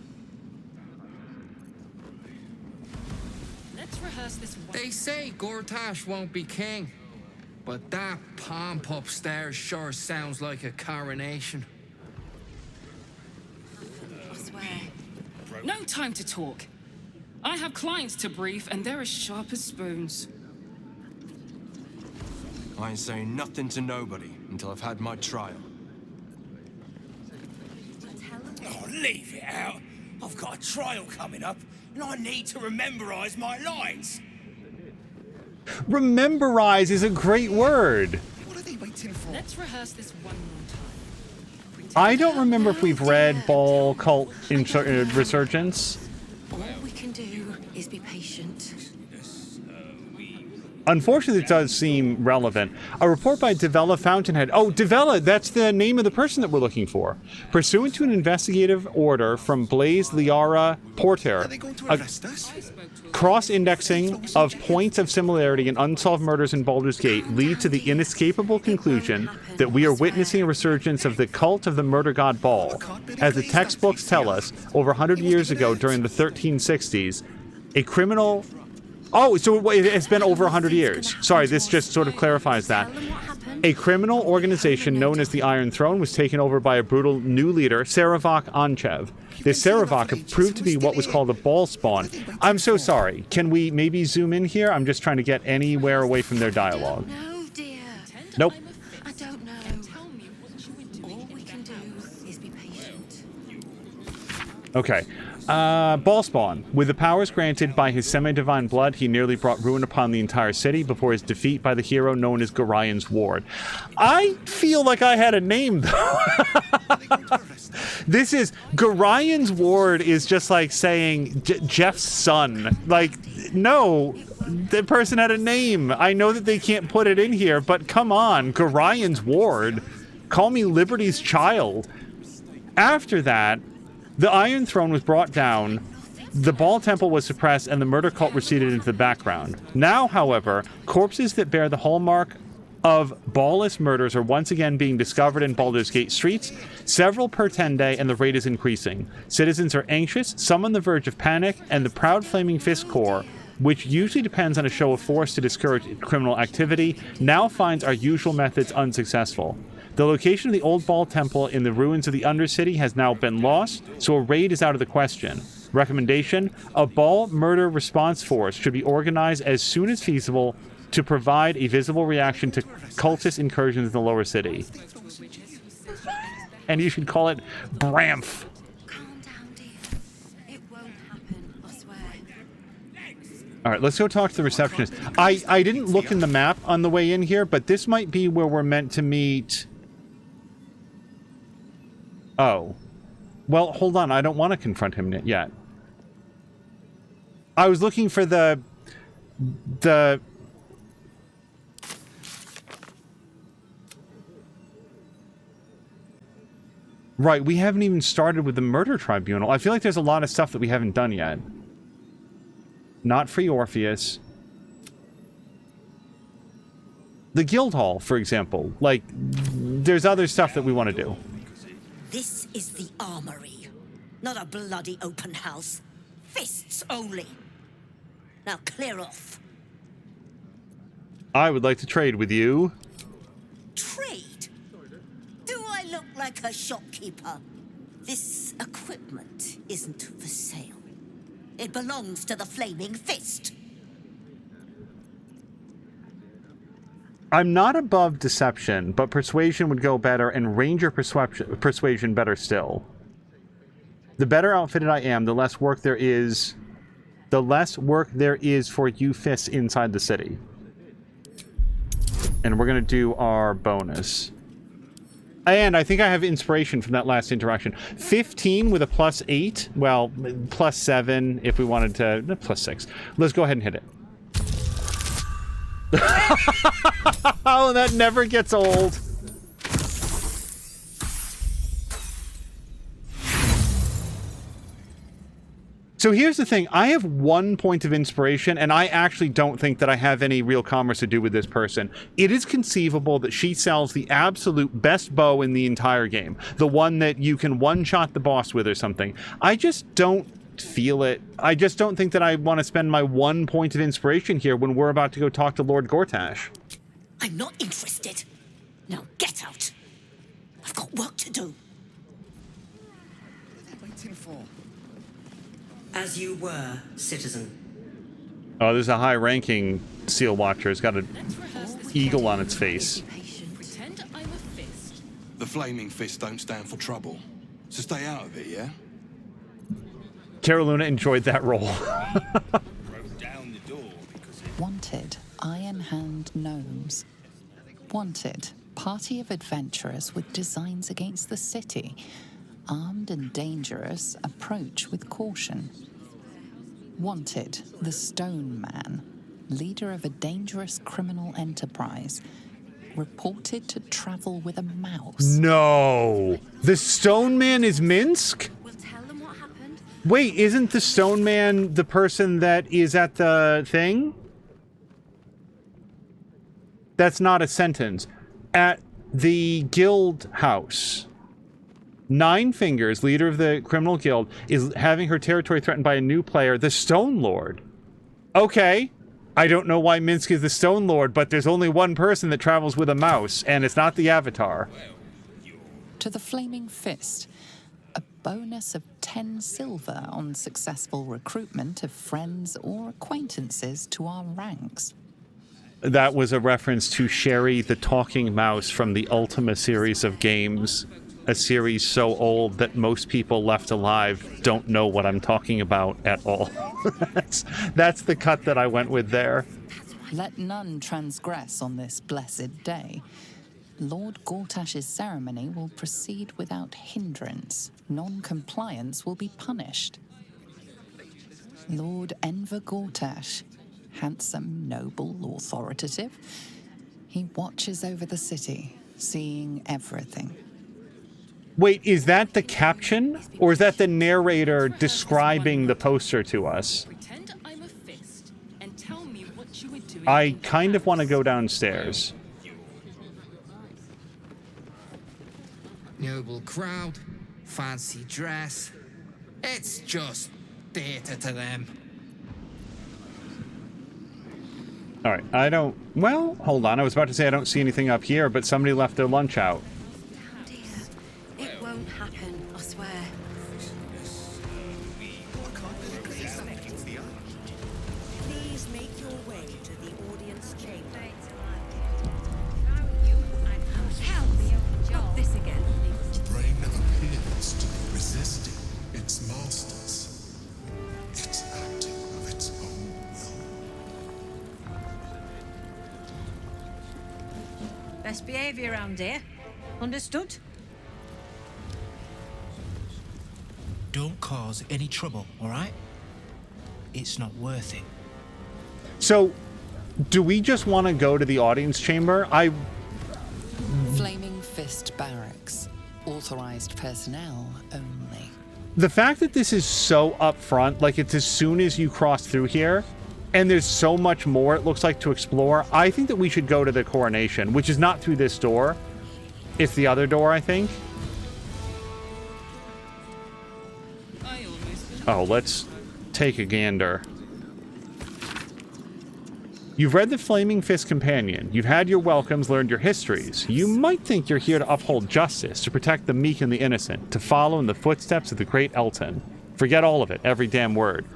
Let's rehearse this one. They say Gortash won't be king, but that pomp upstairs sure sounds like a coronation. I swear. No time to talk. I have clients to brief, and they're as sharp as spoons. I ain't saying nothing to nobody until I've had my trial. Oh, leave it out. I've got a trial coming up, and I need to rememberize my lines. Rememberize is a great word. What are they waiting for? Let's rehearse this one more time. I don't remember if we've read Ball Cult Resurgence. All we can do is be patient. Unfortunately, it does seem relevant. A report by Devella Fountainhead. Oh, Devella, that's the name of the person that we're looking for. Pursuant to an investigative order from Blaze Liara Porter, a cross-indexing of points of similarity in unsolved murders in Baldur's Gate lead to the inescapable conclusion that we are witnessing a resurgence of the cult of the murder god Baal. As the textbooks tell us, over 100 years ago during the 1360s, a criminal... Oh, so it's been over 100 years. Sorry, this just sort of clarifies that. A criminal organization known as the Iron Throne was taken over by a brutal new leader, Saravok Anchev. This Saravok proved to be what was called a ball spawn. I'm so sorry. Can we maybe zoom in here? I'm just trying to get anywhere away from their dialogue. No, dear. Nope. I don't know. All we can do is be patient. Okay. Ballspawn. With the powers granted by his semi-divine blood, he nearly brought ruin upon the entire city before his defeat by the hero known as Gorian's Ward. I feel like I had a name, though. This is... Gorian's Ward is just like saying Jeff's son. Like, no, the person had a name. I know that they can't put it in here, but come on, Gorian's Ward. Call me Liberty's child. After that... The Iron Throne was brought down, the Baal Temple was suppressed, and the murder cult receded into the background. Now, however, corpses that bear the hallmark of Baalis murders are once again being discovered in Baldur's Gate streets, several per 10 day, and the rate is increasing. Citizens are anxious, some on the verge of panic, and the proud Flaming Fist Corps which usually depends on a show of force to discourage criminal activity, now finds our usual methods unsuccessful. The location of the old Ball Temple in the ruins of the Undercity has now been lost, so a raid is out of the question. Recommendation: a Ball murder response force should be organized as soon as feasible to provide a visible reaction to cultist incursions in the lower city. And you should call it Bramf. All right, let's go talk to the receptionist. I didn't look in the map on the way in here, but this might be where we're meant to meet. Oh. Well, hold on. I don't want to confront him yet. I was looking for the... Right, we haven't even started with the murder tribunal. I feel like there's a lot of stuff that we haven't done yet. Not free Orpheus. The guild hall, for example. Like, there's other stuff that we want to do. This is the armory, not a bloody open house. Fists only. Now clear off. I would like to trade with you. Trade? Do I look like a shopkeeper? This equipment isn't for sale. It belongs to the Flaming Fist. I'm not above deception, but persuasion would go better, and ranger persuasion better still. The better outfitted I am, the less work there is. The less work there is for you fists inside the city. And we're gonna do our bonus. And I think I have inspiration from that last interaction. 15 with a +8. Well, +7 if we wanted to. No, +6. Let's go ahead and hit it. Oh, that never gets old. So here's the thing. I have 1 point of inspiration, and I actually don't think that I have any real commerce to do with this person. It is conceivable that she sells the absolute best bow in the entire game. The one that you can one-shot the boss with or something. I just don't feel it. I just don't think that I want to spend my 1 point of inspiration here when we're about to go talk to Lord Gortash. I'm not interested. Now get out. I've got work to do. Waiting for. As you were, citizen. Oh, there's a high-ranking seal watcher. It's got an eagle on its face. Pretend I'm a fist. The Flaming Fist don't stand for trouble, so stay out of it, yeah? Caroluna enjoyed that role. Wanted, Iron Hand Gnomes. Wanted, party of adventurers with designs against the city. Armed and dangerous, approach with caution. Wanted, the Stone Man, leader of a dangerous criminal enterprise. Reported to travel with a mouse. No! The Stone Man is Minsk? Wait, isn't the Stone Man the person that is at the thing? That's not a sentence. At the guild house. Nine Fingers, leader of the criminal guild, is having her territory threatened by a new player, the Stone Lord. Okay. I don't know why Minsk is the Stone Lord, but there's only one person that travels with a mouse, and it's not the Avatar. To the Flaming Fist. A bonus of 10 silver on successful recruitment of friends or acquaintances to our ranks. That was a reference to Sherry the Talking Mouse from the Ultima series of games. A series so old that most people left alive don't know what I'm talking about at all. That's the cut that I went with there. Let none transgress on this blessed day. Lord Gortash's ceremony will proceed without hindrance. Non-compliance will be punished. Lord Enver Gortash, handsome, noble, authoritative. He watches over the city, seeing everything. Wait, is that the caption? Or is that the narrator describing the poster to us? Pretend I'm a fist and tell me what you were doing. I kind of want to go downstairs. Noble crowd, fancy dress. It's just theatre to them. All right, I don't... Well, hold on. I was about to say I don't see anything up here, but somebody left their lunch out. It won't happen, I swear. Please make your way to the audience chamber. Not this again. The brain appears to be resisting its masters. It's acting of its own will. Best behavior around here. Understood? Don't cause any trouble, all right? It's not worth it. So, do we just want to go to the audience chamber? Flaming Fist Barracks. Authorized personnel only. The fact that this is so upfront, like it's as soon as you cross through here, and there's so much more it looks like to explore, I think that we should go to the coronation, which is not through this door. It's the other door, I think. Oh, let's take a gander. You've read the Flaming Fist Companion. You've had your welcomes, learned your histories. You might think you're here to uphold justice, to protect the meek and the innocent, to follow in the footsteps of the great Elton. Forget all of it, every damn word.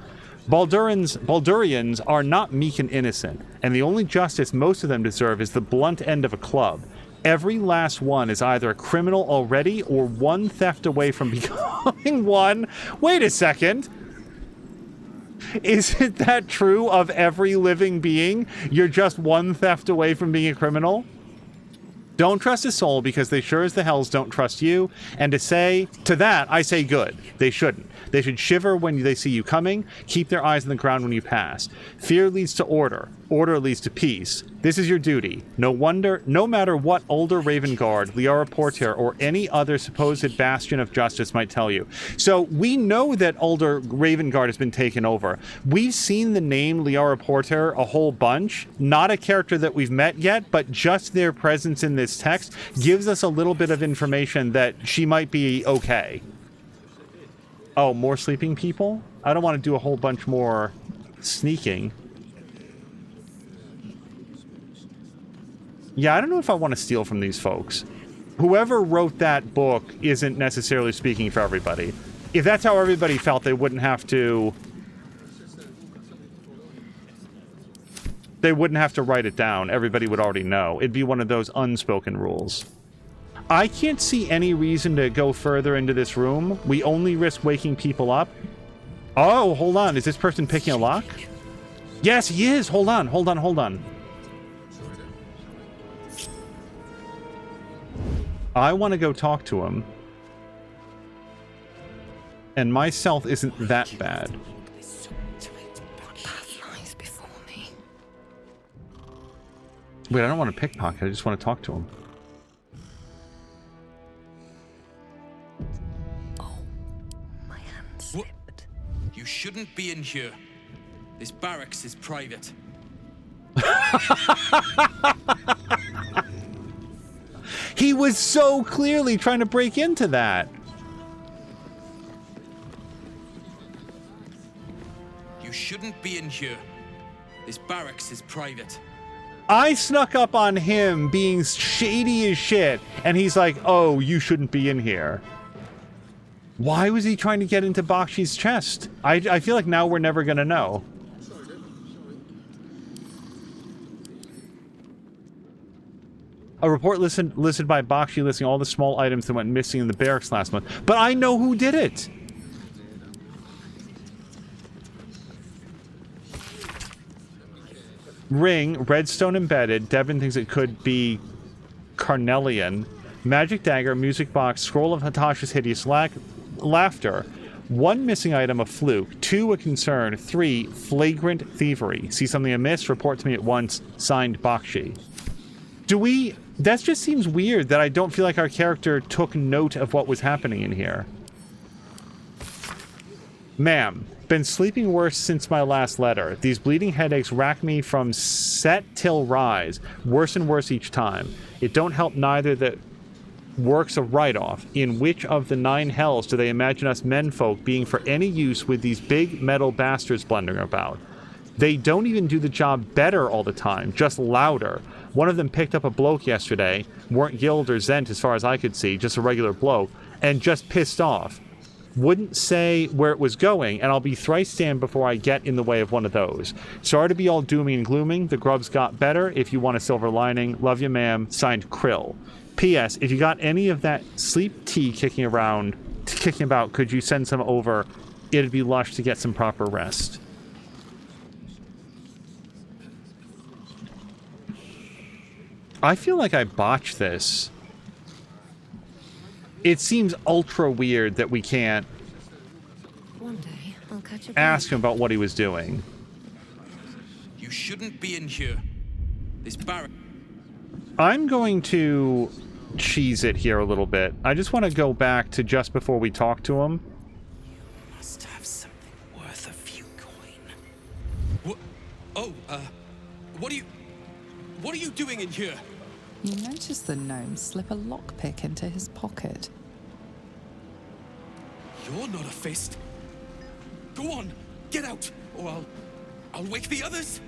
Baldurians are not meek and innocent, and the only justice most of them deserve is the blunt end of a club. Every last one is either a criminal already or one theft away from becoming one. Wait a second. Isn't that true of every living being? You're just one theft away from being a criminal? Don't trust a soul because they sure as the hells don't trust you. And to that, I say good. They shouldn't. They should shiver when they see you coming, keep their eyes on the ground when you pass. Fear leads to order. Order leads to peace. This is your duty. No matter what older Ravengard, Liara Porter, or any other supposed bastion of justice might tell you. So we know that older Ravengard has been taken over. We've seen the name Liara Porter a whole bunch. Not a character that we've met yet, but just their presence in this text gives us a little bit of information that she might be okay. Oh, more sleeping people? I don't want to do a whole bunch more sneaking. Yeah, I don't know if I want to steal from these folks. Whoever wrote that book isn't necessarily speaking for everybody. If that's how everybody felt, they wouldn't have to... They wouldn't have to write it down. Everybody would already know. It'd be one of those unspoken rules. I can't see any reason to go further into this room. We only risk waking people up. Oh, hold on. Is this person picking a lock? Yes, he is. Hold on. I want to go talk to him. And my stealth isn't that bad. Wait, I don't want to pickpocket. I just want to talk to him. You shouldn't be in here. This barracks is private. He was so clearly trying to break into that. You shouldn't be in here. This barracks is private. I snuck up on him being shady as shit, and he's like, oh, you shouldn't be in here. Why was he trying to get into Bakshi's chest? I feel like now we're never going to know. A report listed by Bakshi listing all the small items that went missing in the barracks last month. But I know who did it! Ring, redstone embedded. Devin thinks it could be carnelian. Magic dagger, music box, scroll of Hatasha's hideous laughter. 1 missing item, a fluke. 2, a concern. 3, flagrant thievery. See something amiss? Report to me at once. Signed, Bakshi. That just seems weird that I don't feel like our character took note of what was happening in here. Ma'am, been sleeping worse since my last letter. These bleeding headaches rack me from set till rise. Worse and worse each time. It don't help neither that works a write-off. In which of the 9 hells do they imagine us menfolk being for any use with these big metal bastards blundering about? They don't even do the job better all the time, just louder. One of them picked up a bloke yesterday, weren't Guild or Zent as far as I could see, just a regular bloke, and just pissed off. Wouldn't say where it was going, and I'll be thrice damned before I get in the way of one of those. Sorry to be all dooming and glooming. The grubs got better. If you want a silver lining, love you, ma'am. Signed, Krill. P.S. If you got any of that sleep tea kicking about, could you send some over? It'd be lush to get some proper rest. I feel like I botched this. It seems ultra weird that we can't One day, I'll catch a ask him about what he was doing. You shouldn't be in here. This barrack. I'm going to cheese it here a little bit. I just want to go back to just before we talk to him. Must have something worth a few coin. What? Oh, what are you doing in here? You notice the gnome slip a lockpick into his pocket. You're not a fist. Go on, get out, or I'll wake the others.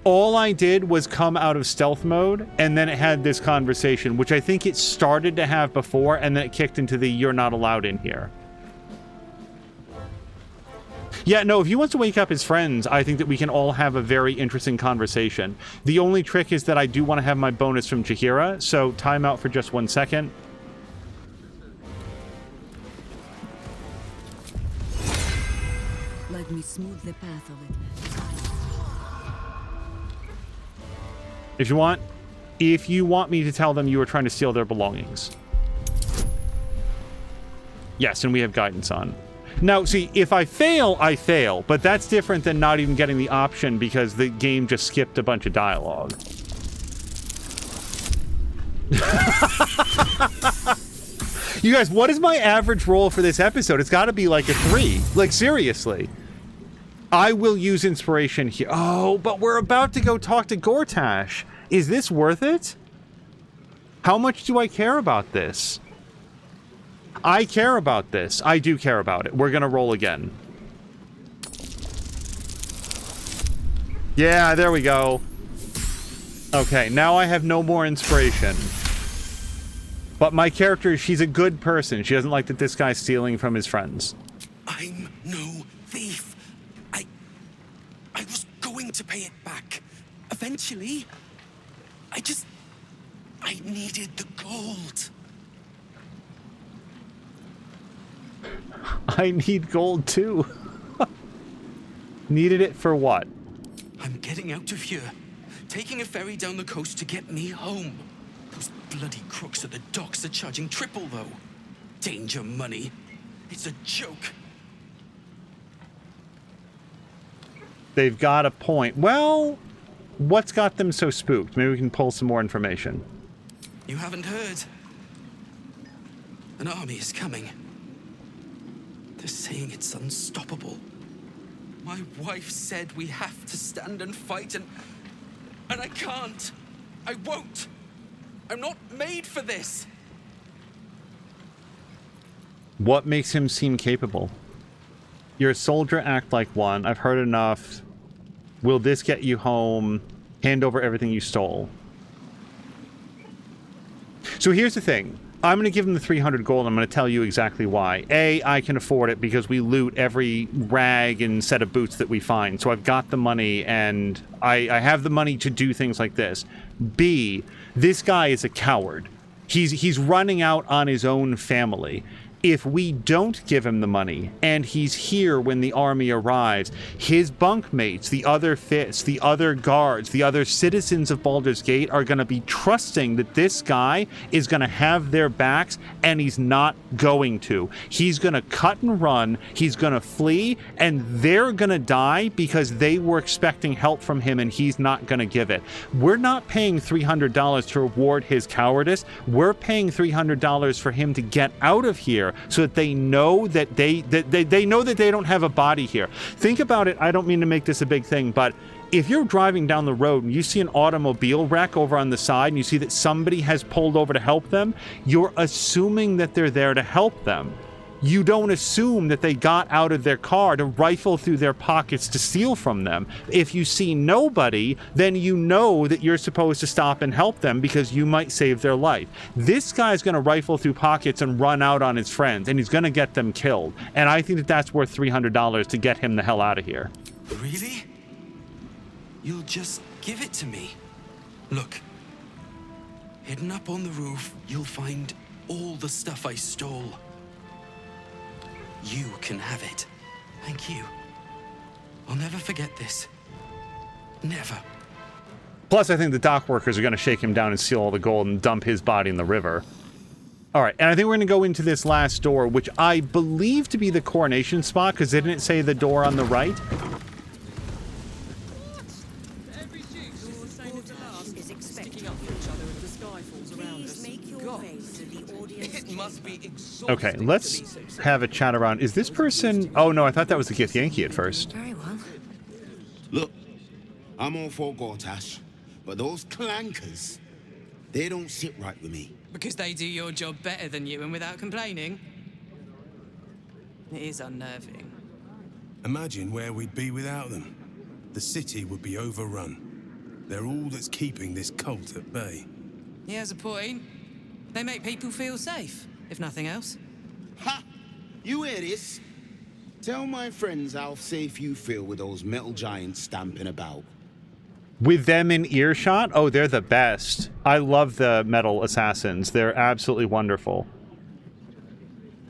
All I did was come out of stealth mode, and then it had this conversation, which I think it started to have before, and then it kicked into the "you're not allowed in here." Yeah, no, if he wants to wake up his friends, I think that we can all have a very interesting conversation. The only trick is that I do want to have my bonus from Chihira, so time out for just 1 second. Let me smooth the path a little. If you want me to tell them you were trying to steal their belongings. Yes, and we have guidance on. Now, see, if I fail, I fail, but that's different than not even getting the option because the game just skipped a bunch of dialogue. You guys, what is my average roll for this episode? It's got to be like a 3. Like, seriously. I will use inspiration here. Oh, but we're about to go talk to Gortash. Is this worth it? How much do I care about this? I care about this. I do care about it. We're going to roll again. Yeah, there we go. Okay, now I have no more inspiration. But my character, she's a good person. She doesn't like that this guy's stealing from his friends. I'm no thief. I was going to pay it back. Eventually. I needed the gold. I need gold too. Needed it for what? I'm getting out of here. Taking a ferry down the coast to get me home. Those bloody crooks at the docks are charging triple, though. Danger money. It's a joke. They've got a point. Well, what's got them so spooked? Maybe we can pull some more information. You haven't heard. An army is coming. They're saying it's unstoppable. My wife said we have to stand and fight, and I can't. I won't. I'm not made for this. What makes him seem capable? You're a soldier, act like one. I've heard enough. Will this get you home? Hand over everything you stole. So here's the thing. I'm going to give him the 300 gold. I'm going to tell you exactly why. A, I can afford it because we loot every rag and set of boots that we find. So I've got the money and I have the money to do things like this. B, this guy is a coward. He's running out on his own family. If we don't give him the money, and he's here when the army arrives, his bunkmates, the other fists, the other guards, the other citizens of Baldur's Gate are going to be trusting that this guy is going to have their backs, and he's not going to. He's going to cut and run, he's going to flee, and they're going to die because they were expecting help from him, and he's not going to give it. We're not paying $300 to reward his cowardice. We're paying $300 for him to get out of here, so that they know that they know that they don't have a body here. Think about it. I don't mean to make this a big thing, but if you're driving down the road and you see an automobile wreck over on the side and you see that somebody has pulled over to help them, you're assuming that they're there to help them. you don't assume that they got out of their car to rifle through their pockets to steal from them. If you see nobody, then you know that you're supposed to stop and help them because you might save their life. This guy's going to rifle through pockets and run out on his friends, and he's going to get them killed. And I think that that's worth $300 to get him the hell out of here. Really? You'll just give it to me? Look. Hidden up on the roof, you'll find all the stuff I stole. You can have it. Thank you. I'll never forget this. Never. Plus, I think the dock workers are going to shake him down and steal all the gold and dump his body in the river. All right, and I think we're going to go into this last door, which I believe to be the coronation spot, because didn't it say the door on the right? Okay, let's have a chat around. Is this person... Oh, no, I thought that was the Gith Yankee at first. Very well. Look, I'm all for Gortash, but those clankers, they don't sit right with me. Because they do your job better than you and without complaining. It is unnerving. Imagine where we'd be without them. The city would be overrun. They're all that's keeping this cult at bay. He has a point. They make people feel safe, if nothing else. Ha! You hear this? Tell my friends how safe you feel with those metal giants stamping about. With them in earshot? Oh, they're the best. I love the metal assassins. They're absolutely wonderful.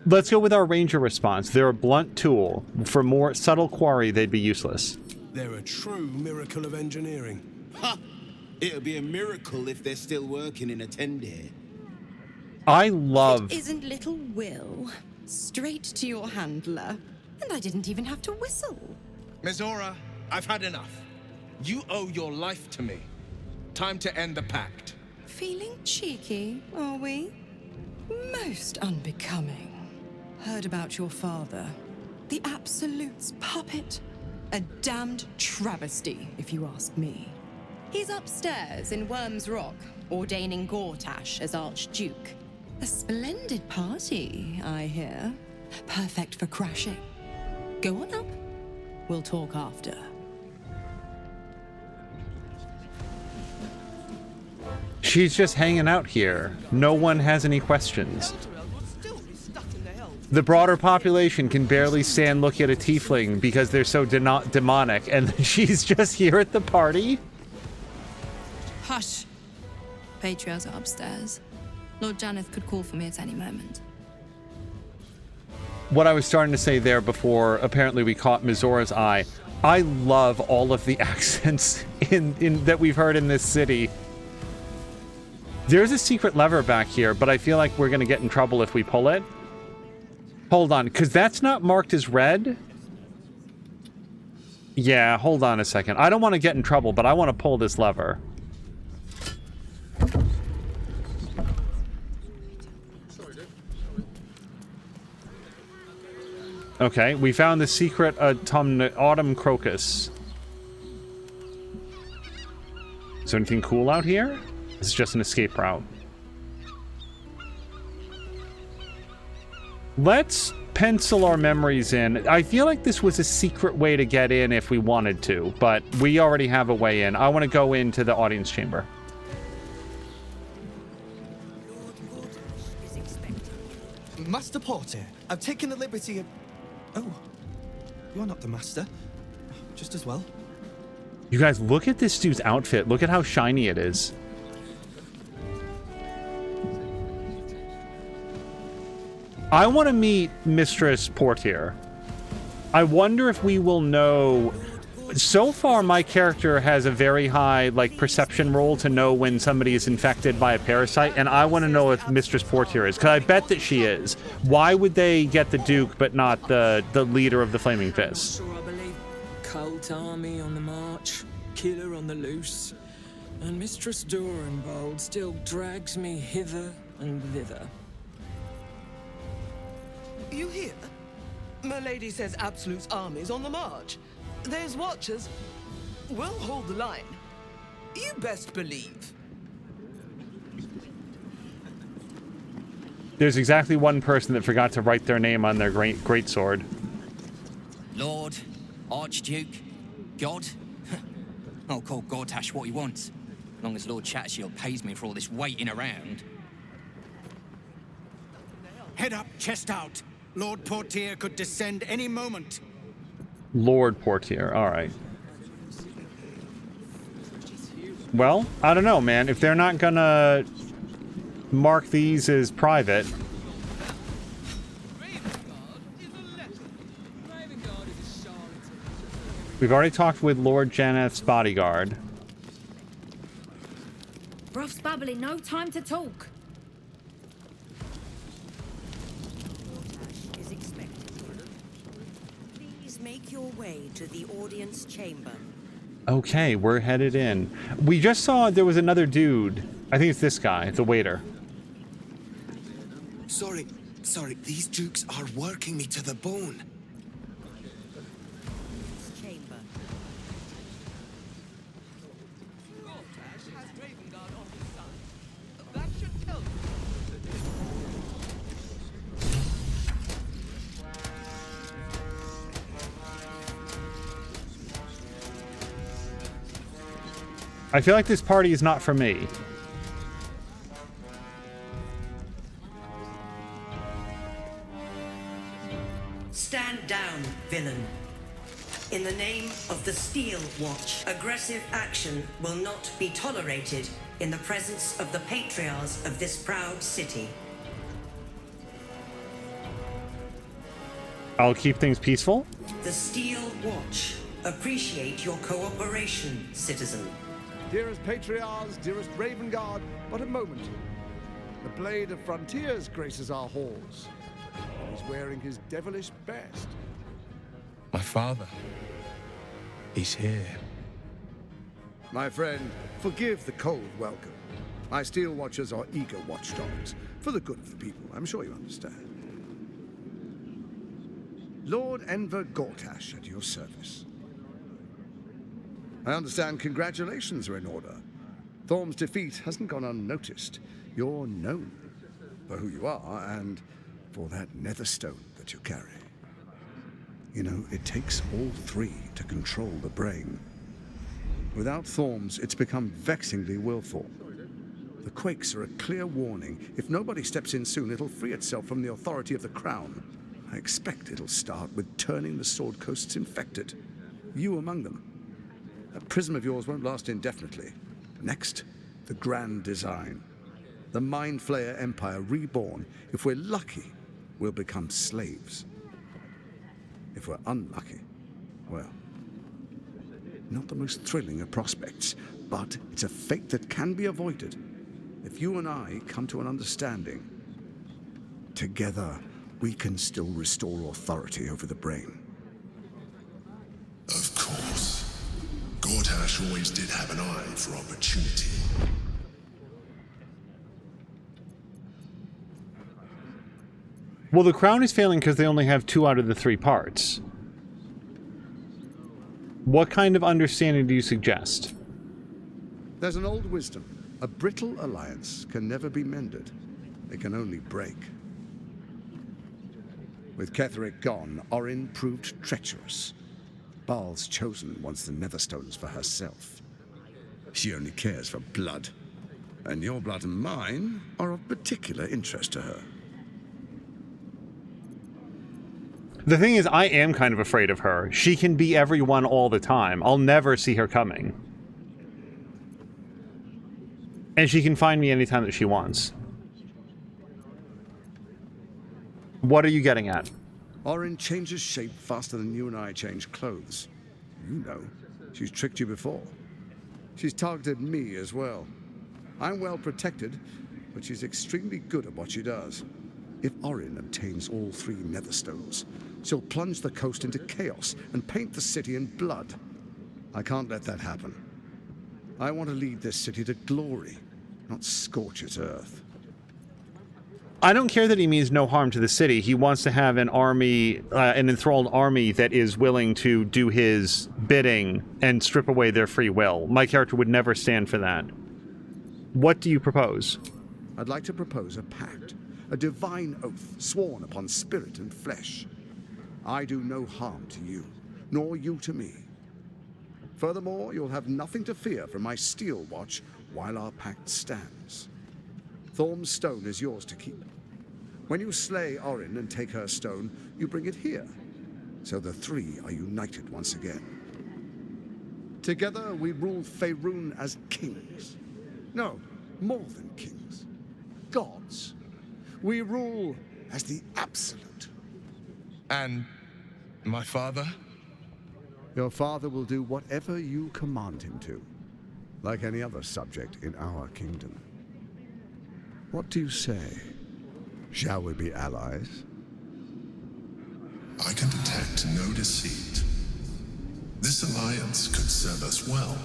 Let's go with our ranger response. They're a blunt tool. For more subtle quarry, they'd be useless. They're a true miracle of engineering. Ha! It'll be a miracle if they're still working in a tender. I love... It isn't little Will. Straight to your handler. And I didn't even have to whistle. Mizora, I've had enough. You owe your life to me. Time to end the pact. Feeling cheeky, are we? Most unbecoming. Heard about your father. The Absolute's puppet. A damned travesty, if you ask me. He's upstairs in Wyrm's Rock, ordaining Gortash as Archduke. A splendid party, I hear. Perfect for crashing. Go on up. We'll talk after. She's just hanging out here. No one has any questions. The broader population can barely stand looking at a tiefling because they're so demonic, and she's just here at the party? Hush. Patriarchs are upstairs. Lord Janeth could call for me at any moment. What I was starting to say there before, apparently we caught Mizora's eye. I love all of the accents in that we've heard in this city. There's a secret lever back here, but I feel like we're going to get in trouble if we pull it. Hold on, because that's not marked as red. Yeah, hold on a second. I don't want to get in trouble, but I want to pull this lever. Okay, we found the secret autumn crocus. Is there anything cool out here? This is just an escape route. Let's pencil our memories in. I feel like this was a secret way to get in if we wanted to, but we already have a way in. I want to go into the audience chamber. Master Porter, I've taken the liberty of... Oh, you're not the master. Just as well. You guys, look at this dude's outfit. Look at how shiny it is. I want to meet Mistress Portier. I wonder if we will know... So far, my character has a very high, perception roll to know when somebody is infected by a parasite, and I want to know if Mistress Portier is, because I bet that she is. Why would they get the Duke, but not the leader of the Flaming Fists? Sure, I believe. Cult army on the march, killer on the loose, and Mistress Dorenbold still drags me hither and thither. You hear? My lady says Absolute's army's on the march. There's watchers. We'll hold the line. You best believe. There's exactly one person that forgot to write their name on their great sword. Lord, Archduke, God. I'll call Gortash what he wants. As long as Lord Chattershield pays me for all this waiting around. Head up, chest out. Lord Portier could descend any moment. Lord Portier, alright. Well, I don't know, man. If they're not gonna mark these as private... We've already talked with Lord Janeth's bodyguard. Ruff's babbling, no time to talk. Is expected. Please make your way to the audience chamber. Okay, we're headed in. We just saw there was another dude. I think it's this guy, the waiter. Sorry, these dukes are working me to the bone. Chamber. That should tell you. I feel like this party is not for me. Stand down, villain. In the name of the Steel Watch, aggressive action will not be tolerated in the presence of the patriarchs of this proud city. I'll keep things peaceful. The Steel Watch appreciate your cooperation, citizen. Dearest Patriarchs, dearest Ravengard, but a moment. The Blade of Frontiers graces our halls. He's wearing his devilish best. My father. He's here. My friend, forgive the cold welcome. My Steel Watchers are eager watchdogs, for the good of the people, I'm sure you understand. Lord Enver Gortash at your service. I understand congratulations are in order. Thorm's defeat hasn't gone unnoticed. You're known for who you are and for that netherstone that you carry. You know, it takes all three to control the brain. Without Thorm's, it's become vexingly willful. The quakes are a clear warning. If nobody steps in soon, it'll free itself from the authority of the crown. I expect it'll start with turning the Sword Coasts infected. You among them. That prism of yours won't last indefinitely. Next, the grand design. The Mind Flayer Empire reborn. If we're lucky, we'll become slaves. If we're unlucky, well, not the most thrilling of prospects, but it's a fate that can be avoided if you and I come to an understanding. Together, we can still restore authority over the brain. Of course. Gortash always did have an eye for opportunity. Well, the crown is failing because they only have 2 out of the 3 parts. What kind of understanding do you suggest? There's an old wisdom. A brittle alliance can never be mended. It can only break. With Ketheric gone, Orin proved treacherous. Baal's chosen wants the Netherstones for herself. She only cares for blood. And your blood and mine are of particular interest to her. The thing is, I am kind of afraid of her. She can be everyone all the time. I'll never see her coming. And she can find me anytime that she wants. What are you getting at? Orin changes shape faster than you and I change clothes. You know, she's tricked you before. She's targeted me as well. I'm well protected, but she's extremely good at what she does. If Orin obtains all 3 Netherstones, she'll plunge the coast into chaos and paint the city in blood. I can't let that happen. I want to lead this city to glory, not scorch its earth. I don't care that he means no harm to the city. He wants to have an army, an enthralled army that is willing to do his bidding and strip away their free will. My character would never stand for that. What do you propose? I'd like to propose a pact. a divine oath sworn upon spirit and flesh. I do no harm to you, nor you to me. Furthermore, you'll have nothing to fear from my steel watch while our pact stands. Thorm's stone is yours to keep. When you slay Orin and take her stone, you bring it here, so the three are united once again. Together we rule Faerun as kings. No, more than kings. Gods. We rule as the absolute. And my father? Your father will do whatever you command him to, like any other subject in our kingdom. What do you say? Shall we be allies? I can detect no deceit. This alliance could serve us well.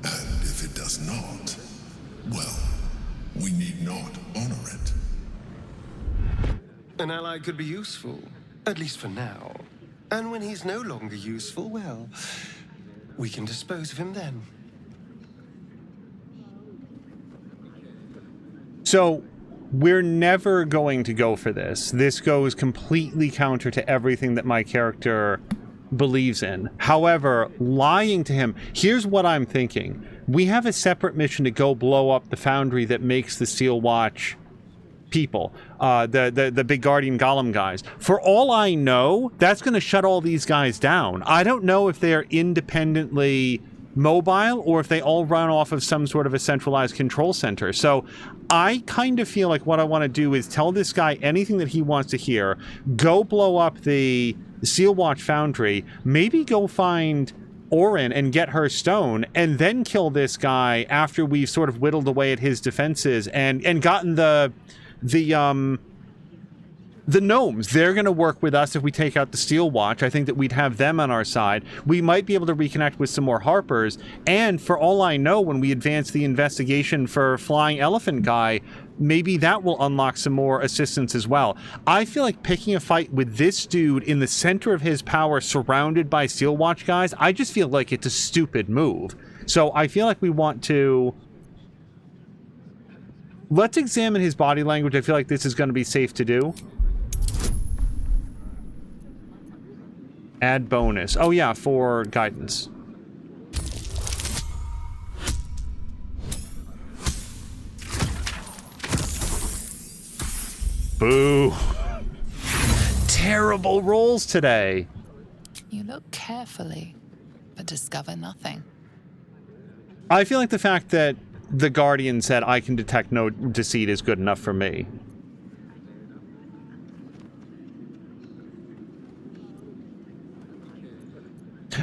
And if it does not, well, we need not honor it. An ally could be useful, at least for now. And when he's no longer useful, well, we can dispose of him then. So, we're never going to go for this. This goes completely counter to everything that my character believes in. However, lying to him, here's what I'm thinking. We have a separate mission to go blow up the foundry that makes the Steel Watch people, the big Guardian Golem guys. For all I know, that's going to shut all these guys down. I don't know if they're independently mobile or if they all run off of some sort of a centralized control center. So I kind of feel like what I want to do is tell this guy anything that he wants to hear, go blow up the Steel Watch foundry, maybe go find Orin and get her stone, and then kill this guy after we've sort of whittled away at his defenses and gotten the gnomes. They're going to work with us if we take out the Steel Watch. I think that we'd have them on our side. We might be able to reconnect with some more Harpers, and for all I know, when we advance the investigation for Flying Elephant Guy, maybe that will unlock some more assistance as well. I feel like picking a fight with this dude in the center of his power, surrounded by Steel Watch guys, I just feel like it's a stupid move. So I feel like we want to... Let's examine his body language. I feel like this is going to be safe to do. Add bonus. Oh yeah, for guidance. Boo. Terrible rolls today. You look carefully, but discover nothing. I feel like the fact that the Guardian said I can detect no deceit is good enough for me.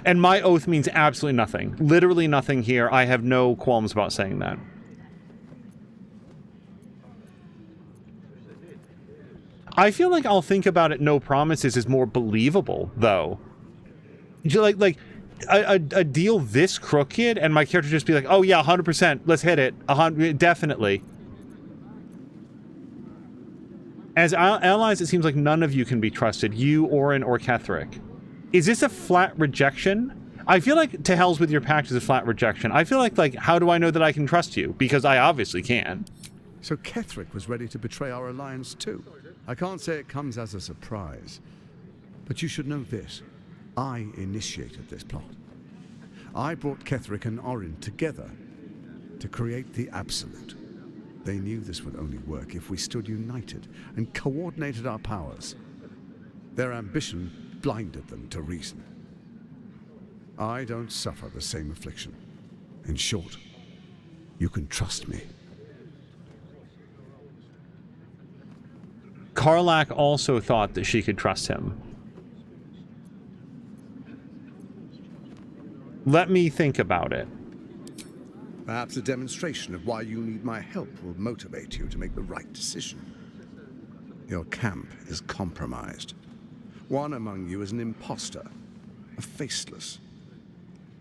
And my oath means absolutely nothing. Literally nothing here. I have no qualms about saying that. I feel like I'll think about it. No promises is more believable, though. Like a deal this crooked, and my character just be like, "Oh yeah, 100%. Let's hit it. 100, definitely." As allies, it seems like none of you can be trusted. You, Orin, or Ketheric. Is this a flat rejection? I feel like to hell's with your pact is a flat rejection. I feel like how do I know that I can trust you? Because I obviously can. So Ketheric was ready to betray our alliance too. I can't say it comes as a surprise, but you should know this. I initiated this plot. I brought Ketheric and Orin together to create the Absolute. They knew this would only work if we stood united and coordinated our powers. Their ambition blinded them to reason. I don't suffer the same affliction. In short, you can trust me. Karlach also thought that she could trust him. Let me think about it. Perhaps a demonstration of why you need my help will motivate you to make the right decision. Your camp is compromised. One among you is an imposter, a faceless.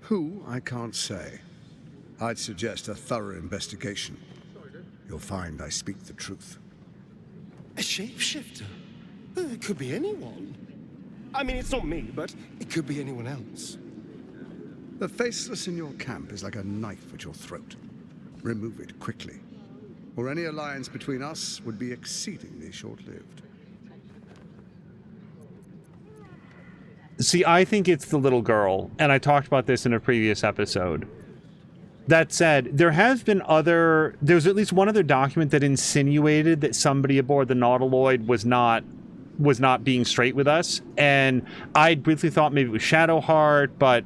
Who, I can't say. I'd suggest a thorough investigation. You'll find I speak the truth. A shapeshifter? It could be anyone. I mean, it's not me, but it could be anyone else. The faceless in your camp is like a knife at your throat. Remove it quickly. or any alliance between us would be exceedingly short-lived. See, I think it's the little girl, and I talked about this in a previous episode. That said, there's at least one other document that insinuated that somebody aboard the Nautiloid was not being straight with us, and I briefly thought maybe it was Shadowheart, but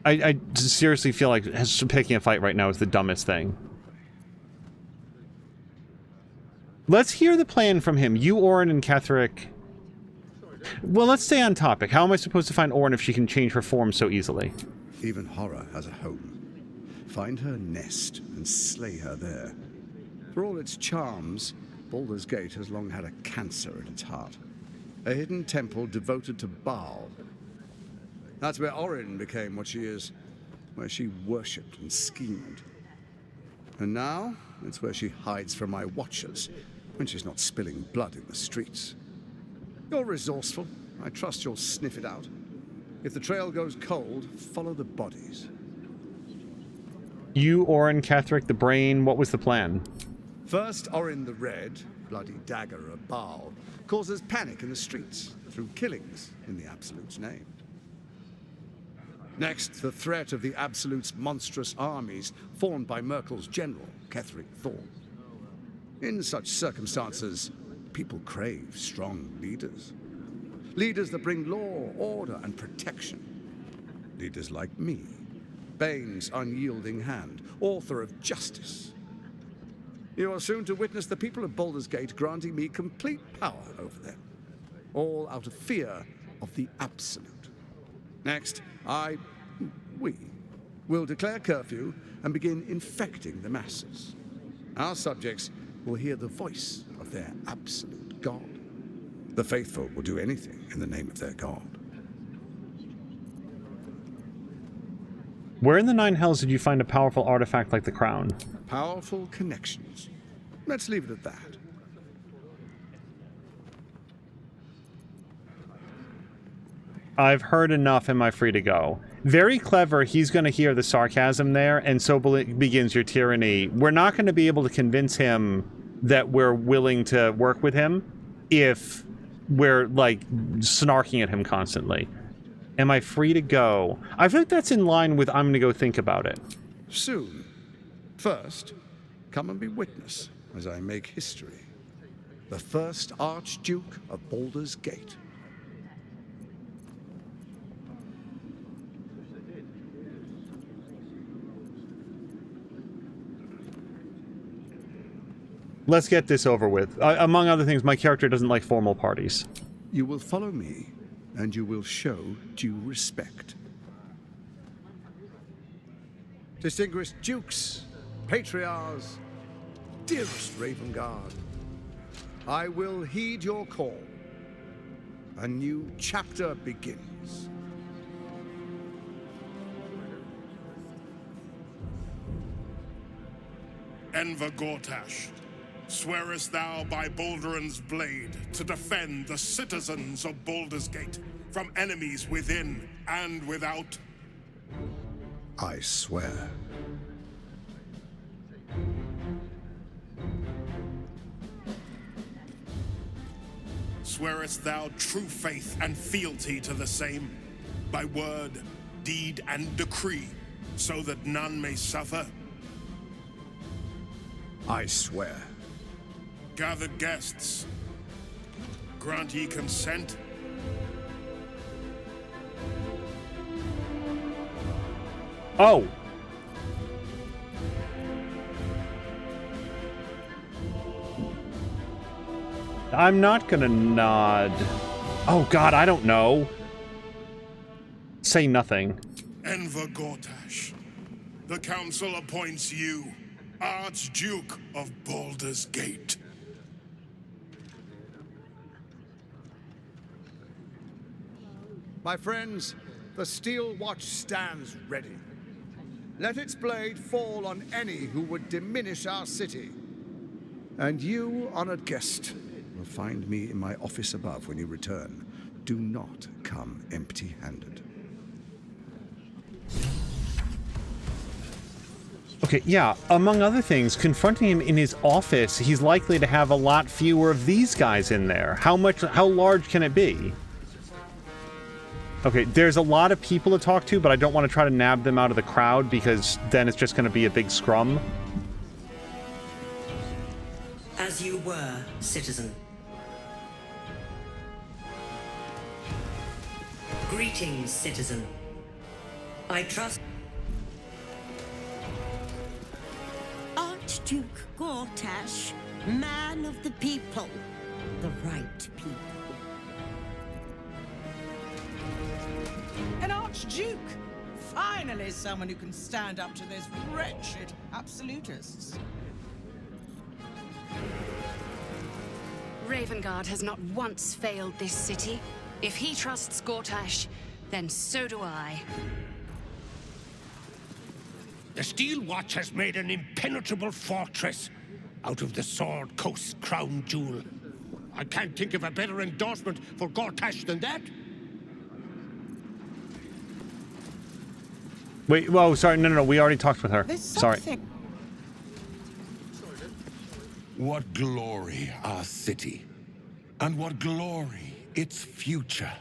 I seriously feel like picking a fight right now is the dumbest thing. Let's hear the plan from him. You, Orin, and Ketheric. Well, let's stay on topic. How am I supposed to find Orin if she can change her form so easily? Even horror has a home. Find her nest and slay her there. For all its charms, Baldur's Gate has long had a cancer at its heart. A hidden temple devoted to Baal. That's where Orin became what she is, where she worshipped and schemed. And now, it's where she hides from my watchers, when she's not spilling blood in the streets. You're resourceful. I trust you'll sniff it out. If the trail goes cold, follow the bodies. You, Orin, Ketheric, the Brain, what was the plan? First, Orin the Red, bloody dagger of Baal, causes panic in the streets through killings in the Absolute's name. Next, the threat of the Absolute's monstrous armies formed by Merkel's general, Ketheric Thorn. In such circumstances, people crave strong leaders. Leaders that bring law, order, and protection. Leaders like me, Bane's unyielding hand, author of justice. You are soon to witness the people of Baldur's Gate granting me complete power over them, all out of fear of the Absolute. Next, we will declare curfew and begin infecting the masses. Our subjects will hear the voice of their absolute God. The faithful will do anything in the name of their God. Where in the Nine Hells did you find a powerful artifact like the crown? Powerful connections. Let's leave it at that. I've heard enough. Am I free to go? Very clever. He's going to hear the sarcasm there, and so begins your tyranny. We're not going to be able to convince him that we're willing to work with him if we're, like, snarking at him constantly. Am I free to go? I feel like that's in line with I'm going to go think about it. Soon. First, come and be witness as I make history. The first Archduke of Baldur's Gate. Let's get this over with. Among other things, my character doesn't like formal parties. You will follow me, and you will show due respect. Distinguished dukes, patriarchs, dearest Ravengard, I will heed your call. A new chapter begins. Enver Gortash, swearest thou by Balduran's blade to defend the citizens of Baldur's Gate from enemies within and without? I swear. Swearest thou true faith and fealty to the same, by word, deed, and decree, so that none may suffer? I swear. Gathered guests, grant ye consent? Oh! I'm not gonna nod. Oh god, I don't know. Say nothing. Enver Gortash, the council appoints you Archduke of Baldur's Gate. My friends, the Steel Watch stands ready. Let its blade fall on any who would diminish our city. And you, honored guest, will find me in my office above when you return. Do not come empty-handed. Okay, yeah, among other things, confronting him in his office, he's likely to have a lot fewer of these guys in there. How large can it be? Okay, there's a lot of people to talk to, but I don't want to try to nab them out of the crowd because then it's just going to be a big scrum. As you were, citizen. Greetings, citizen. I trust... Archduke Gortash, man of the people. The right people. An Archduke! Finally someone who can stand up to those wretched absolutists. Ravengard has not once failed this city. If he trusts Gortash, then so do I. The Steel Watch has made an impenetrable fortress out of the Sword Coast's crown jewel. I can't think of a better endorsement for Gortash than that. Wait, whoa, sorry, no, we already talked with her. Sorry. What glory our city, and what glory its future.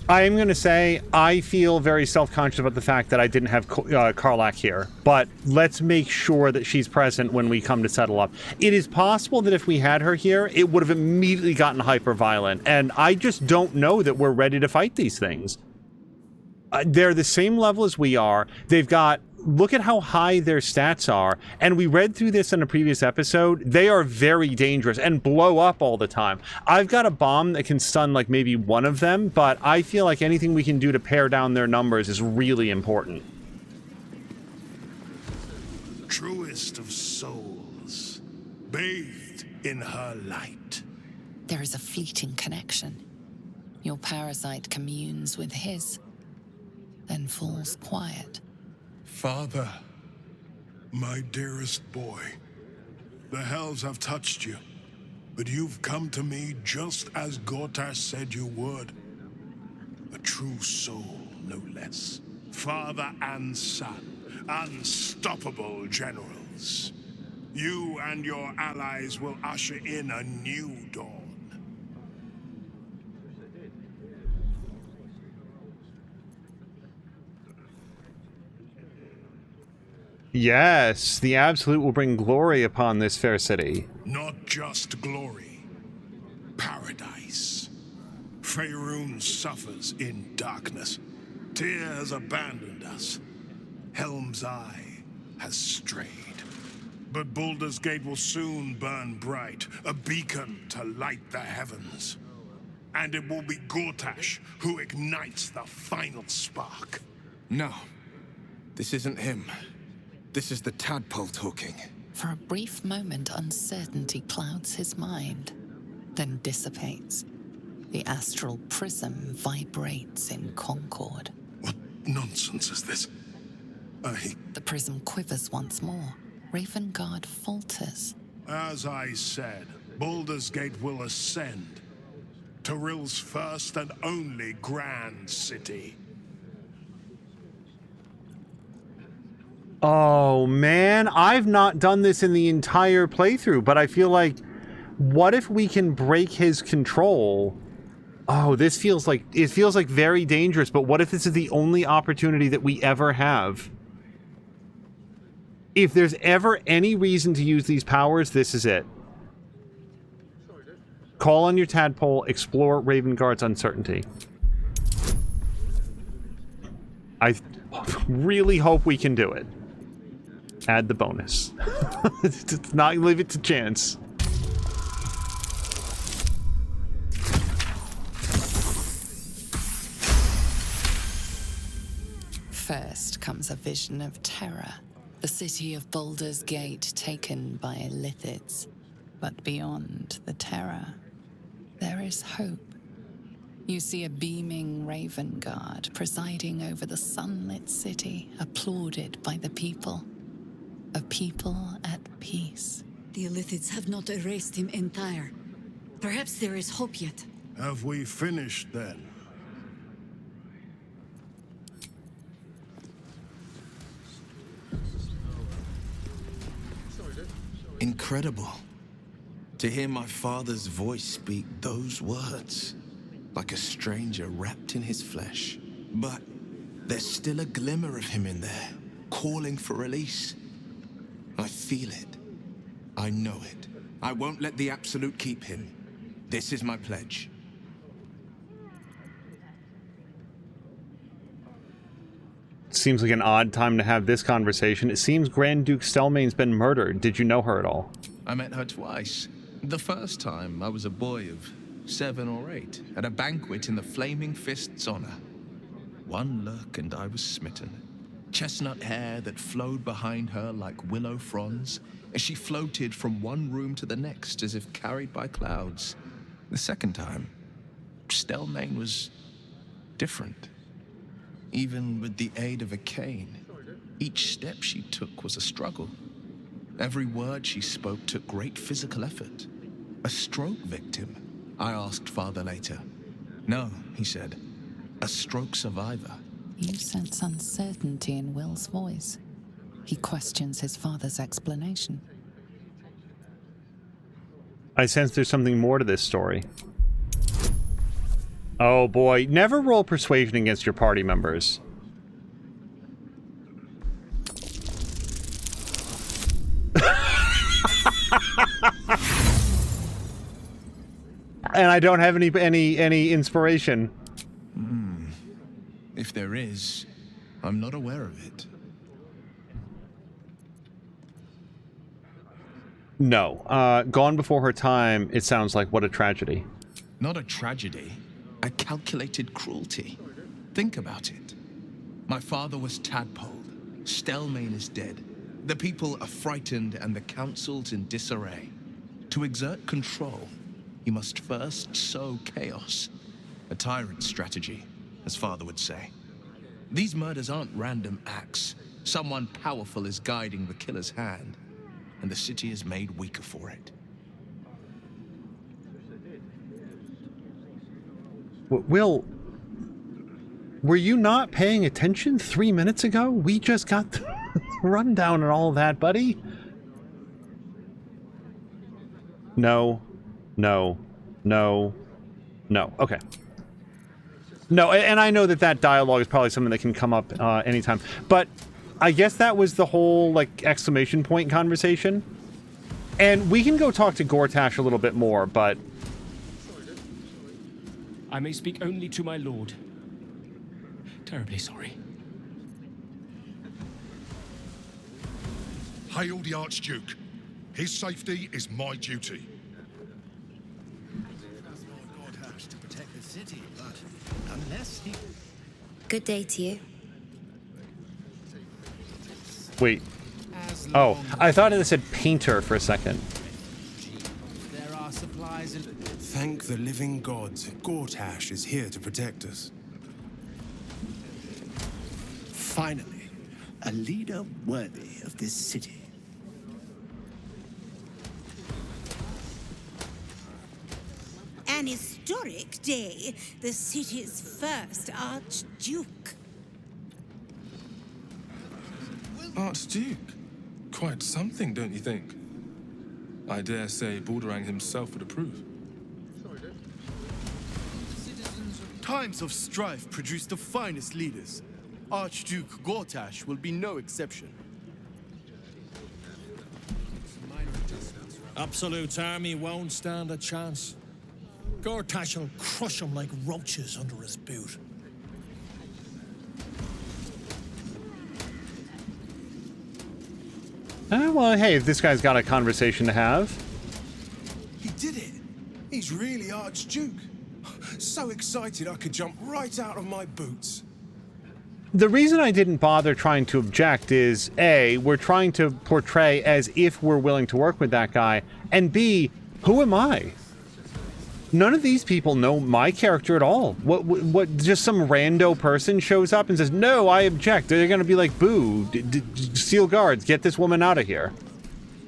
I am going to say I feel very self-conscious about the fact that I didn't have Karlach here, but let's make sure that she's present when we come to settle up. It is possible that if we had her here, it would have immediately gotten hyper-violent, and I just don't know that we're ready to fight these things. They're the same level as we are. They've got... Look at how high their stats are, and we read through this in a previous episode. They are very dangerous and blow up all the time. I've got a bomb that can stun like maybe one of them, but I feel like anything we can do to pare down their numbers is really important. Truest of souls, bathed in her light. There is a fleeting connection. Your parasite communes with his, then falls quiet. Father, my dearest boy, the hells have touched you, but you've come to me just as Gortash said you would. A true soul, no less. Father and son, unstoppable generals. You and your allies will usher in a new dawn. Yes, the Absolute will bring glory upon this fair city. Not just glory. Paradise. Faerun suffers in darkness. Tyr has abandoned us. Helm's Eye has strayed. But Baldur's Gate will soon burn bright, a beacon to light the heavens. And it will be Gortash who ignites the final spark. No, this isn't him. This is the tadpole talking. For a brief moment, uncertainty clouds his mind, then dissipates. The astral prism vibrates in concord. What nonsense is this? The prism quivers once more. Ravengard falters. As I said, Baldur's Gate will ascend. Torill's first and only grand city. Oh, man, I've not done this in the entire playthrough, but I feel like, what if we can break his control? Oh, it feels like very dangerous, but what if this is the only opportunity that we ever have? If there's ever any reason to use these powers, this is it. Call on your tadpole, explore Ravengard's uncertainty. I really hope we can do it. Add the bonus. It's not leave it to chance. First comes a vision of terror. The city of Baldur's Gate taken by Lithids. But beyond the terror, there is hope. You see a beaming Ravengard presiding over the sunlit city, applauded by the people. A people at peace. The Lithids have not erased him entire. Perhaps there is hope yet. Have we finished then? Incredible. To hear my father's voice speak those words, like a stranger wrapped in his flesh. But there's still a glimmer of him in there, calling for release. I feel it. I know it. I won't let the Absolute keep him. This is my pledge. Seems like an odd time to have this conversation. It seems Grand Duke Stelmane's been murdered. Did you know her at all? I met her twice. The first time, I was a boy of 7 or 8, at a banquet in the Flaming Fist's honor. One look and I was smitten. Chestnut hair that flowed behind her like willow fronds, as she floated from one room to the next as if carried by clouds. The second time, Stelmane was different. Even with the aid of a cane, each step she took was a struggle. Every word she spoke took great physical effort. A stroke victim, I asked Father later. No, he said, a stroke survivor. You sense uncertainty in Will's voice. He questions his father's explanation. I sense there's something more to this story. Oh boy, never roll persuasion against your party members. And I don't have any inspiration. If there is, I'm not aware of it. No. Gone before her time, it sounds like what a tragedy. Not a tragedy. A calculated cruelty. Think about it. My father was tadpoled. Stelmane is dead. The people are frightened and the council's in disarray. To exert control, you must first sow chaos. A tyrant's strategy, as Father would say. These murders aren't random acts. Someone powerful is guiding the killer's hand, and the city is made weaker for it. Will, were you not paying attention 3 minutes ago? We just got the rundown and all that, buddy. No. Okay. No, and I know that dialogue is probably something that can come up anytime. But I guess that was the whole, like, exclamation point conversation. And we can go talk to Gortash a little bit more, but... I may speak only to my lord. Terribly sorry. Hail the Archduke. His safety is my duty. To protect the city, but unless he... Good day to you. Wait. Oh, I thought it said painter for a second. There are supplies and... Thank the living gods. Gortash is here to protect us. Finally, a leader worthy of this city. An historic day, the city's first Archduke. Archduke? Quite something, don't you think? I dare say Baldur himself would approve. Times of strife produce the finest leaders. Archduke Gortash will be no exception. Absolute's army won't stand a chance. Gortash will crush them like roaches under his boot. Well, hey, this guy's got a conversation to have. He did it. He's really Archduke. So excited I could jump right out of my boots. The reason I didn't bother trying to object is, A, we're trying to portray as if we're willing to work with that guy, and B, who am I? None of these people know my character at all. What just some rando person shows up and says, no, I object. They're going to be like, boo, steel guards, get this woman out of here.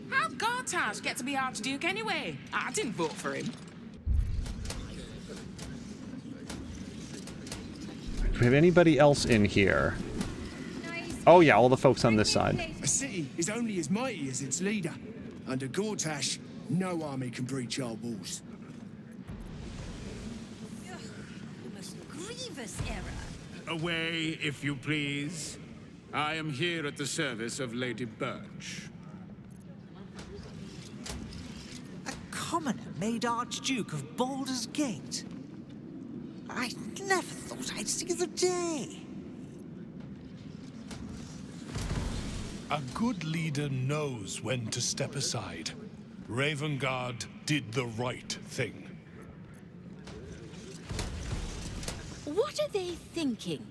How'd Gortash get to be Archduke anyway? I didn't vote for him. Do we have anybody else in here? Oh yeah, all the folks on this side. A city is only as mighty as its leader. Under Gortash, no army can breach our walls. The most grievous error. Away, if you please. I am here at the service of Lady Birch. A commoner made Archduke of Baldur's Gate. I never thought I'd see the day. A good leader knows when to step aside. Ravengard did the right thing. What are they thinking?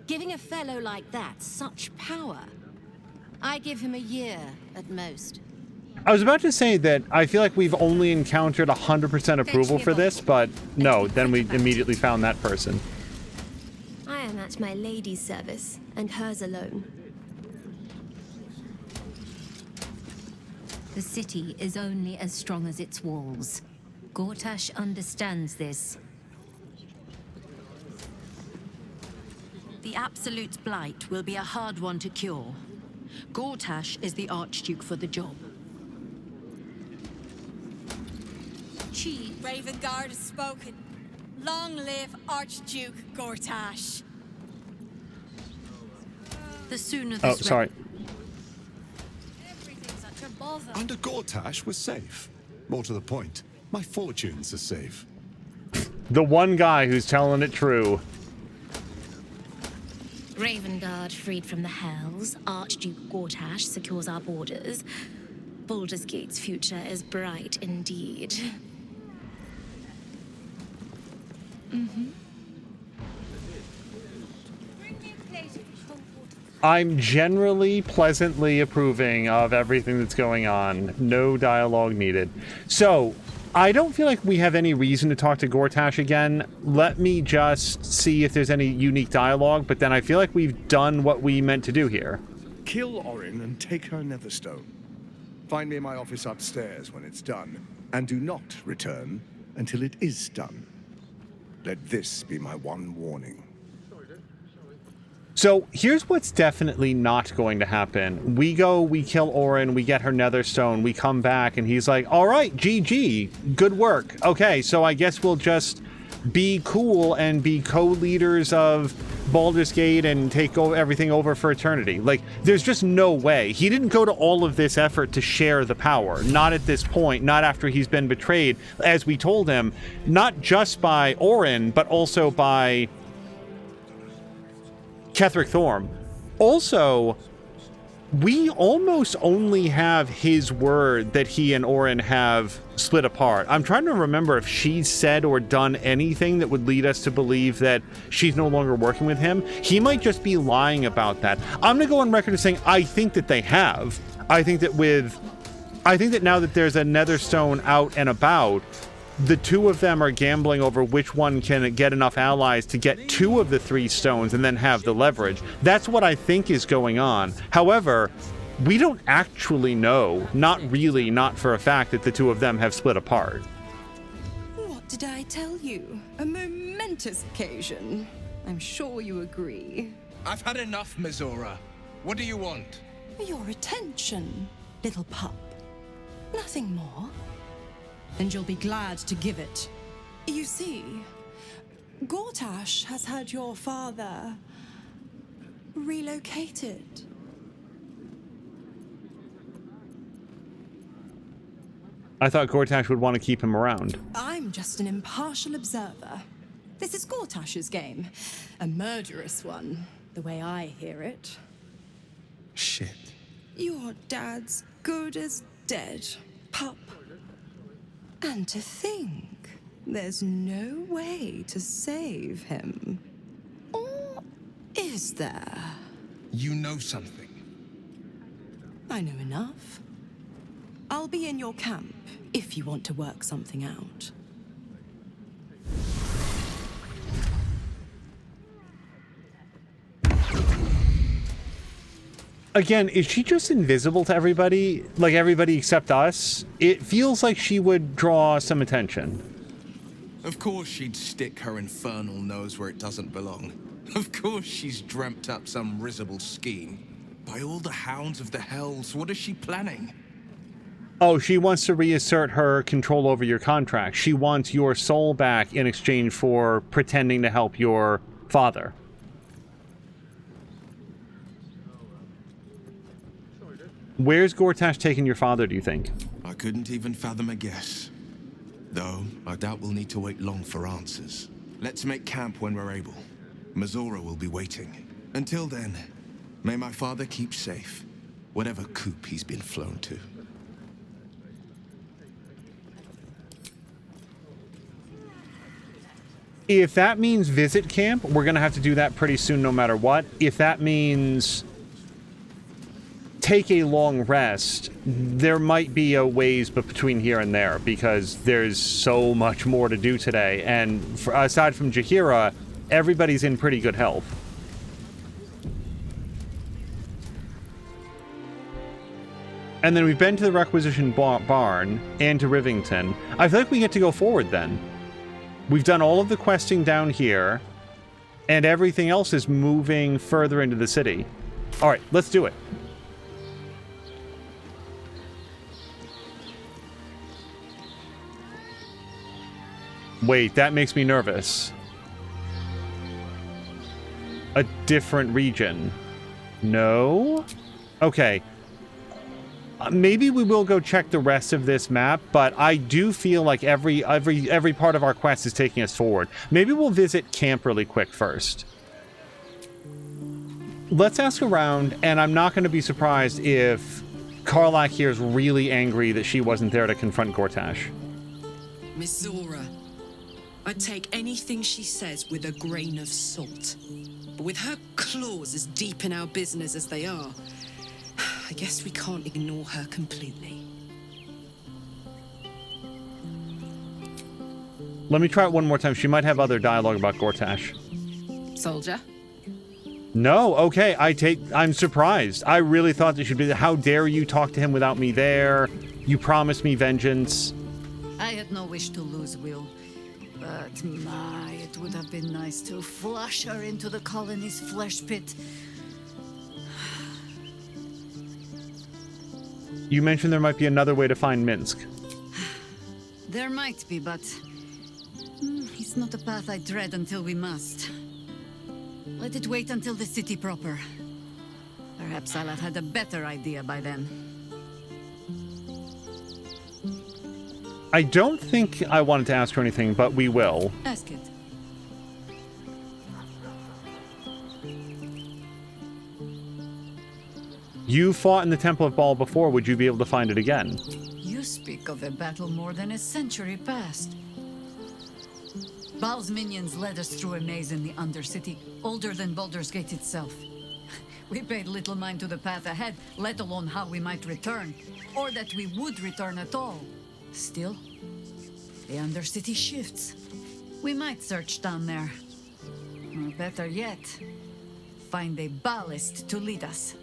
Giving a fellow like that such power? I give him a year at most. I was about to say that I feel like we've only encountered 100% approval for this, but no, then we immediately found that person. I am at my lady's service, and hers alone. The city is only as strong as its walls. Gortash understands this. The Absolute's blight will be a hard one to cure. Gortash is the Archduke for the job. Ravengard has spoken. Long live Archduke Gortash. The sooner Oh, this sorry. Everything's such a bother. Under Gortash, we're safe. More to the point, my fortunes are safe. The one guy who's telling it true. Ravengard freed from the Hells. Archduke Gortash secures our borders. Baldur's Gate's future is bright indeed. I'm generally pleasantly approving of everything that's going on. No dialogue needed. So, I don't feel like we have any reason to talk to Gortash again. Let me just see if there's any unique dialogue, but then I feel like we've done what we meant to do here. Kill Orin and take her Netherstone. Find me in my office upstairs when it's done, and do not return until it is done. Let this be my one warning. So here's what's definitely not going to happen. We go, we kill Orin, we get her Netherstone, we come back, and he's like, all right, GG, good work. Okay, so I guess we'll just be cool and be co-leaders of Baldur's Gate and take everything over for eternity. Like, there's just no way. He didn't go to all of this effort to share the power. Not at this point, not after he's been betrayed, as we told him, not just by Orin, but also by Ketheric Thorm. Also, we almost only have his word that he and Orin have split apart. I'm trying to remember if she's said or done anything that would lead us to believe that she's no longer working with him. He might just be lying about that. I'm gonna go on record as saying I think that they have. I think that now that there's a Netherstone out and about, the two of them are gambling over which one can get enough allies to get 2 of the 3 stones and then have the leverage. That's what I think is going on. However, we don't actually know, not for a fact, that the 2 of them have split apart. What did I tell you? A momentous occasion. I'm sure you agree. I've had enough, Mizora. What do you want? Your attention, little pup. Nothing more. And you'll be glad to give it. You see, Gortash has had your father relocated. I thought Gortash would want to keep him around. I'm just an impartial observer. This is Gortash's game. A murderous one, the way I hear it. Shit. Your dad's good as dead, pup. And to think, there's no way to save him. Or is there? You know something. I know enough. I'll be in your camp if you want to work something out. Again, is she just invisible to everybody? Like everybody except us? It feels like she would draw some attention. Of course she'd stick her infernal nose where it doesn't belong. Of course she's dreamt up some risible scheme. By all the hounds of the hells, what is she planning? Oh, she wants to reassert her control over your contract. She wants your soul back in exchange for pretending to help your father. Where's Gortash taking your father, do you think? I couldn't even fathom a guess. Though, I doubt we'll need to wait long for answers. Let's make camp when we're able. Mazora will be waiting. Until then, may my father keep safe, whatever coop he's been flown to. If that means visit camp, we're going to have to do that pretty soon no matter what. If that means take a long rest, there might be a ways between here and there because there's so much more to do today. And aside from Jaheira, everybody's in pretty good health. And then we've been to the Requisition Barn and to Rivington. I feel like we get to go forward then. We've done all of the questing down here, and everything else is moving further into the city. All right, let's do it. Wait, that makes me nervous. A different region. No? Okay. Maybe we will go check the rest of this map, but I do feel like every part of our quest is taking us forward. Maybe we'll visit camp really quick first. Let's ask around, and I'm not going to be surprised if Karlach here is really angry that she wasn't there to confront Gortash. Miss Zora, I take anything she says with a grain of salt. But with her claws as deep in our business as they are, I guess we can't ignore her completely. Let me try it one more time. She might have other dialogue about Gortash. Soldier? No, okay, I'm surprised. I really thought there should be, how dare you talk to him without me there? You promised me vengeance. I had no wish to lose Will, but my, it would have been nice to flush her into the colony's flesh pit. You mentioned there might be another way to find Minsk. There might be, but it's not a path I tread until we must. Let it wait until the city proper. Perhaps I'll have had a better idea by then. I don't think I wanted to ask her anything, but we will. Ask it. You fought in the Temple of Baal before. Would you be able to find it again? You speak of a battle more than a century past. Baal's minions led us through a maze in the Undercity, older than Baldur's Gate itself. We paid little mind to the path ahead, let alone how we might return, or that we would return at all. Still, the Undercity shifts. We might search down there. Or better yet, find a ballast to lead us.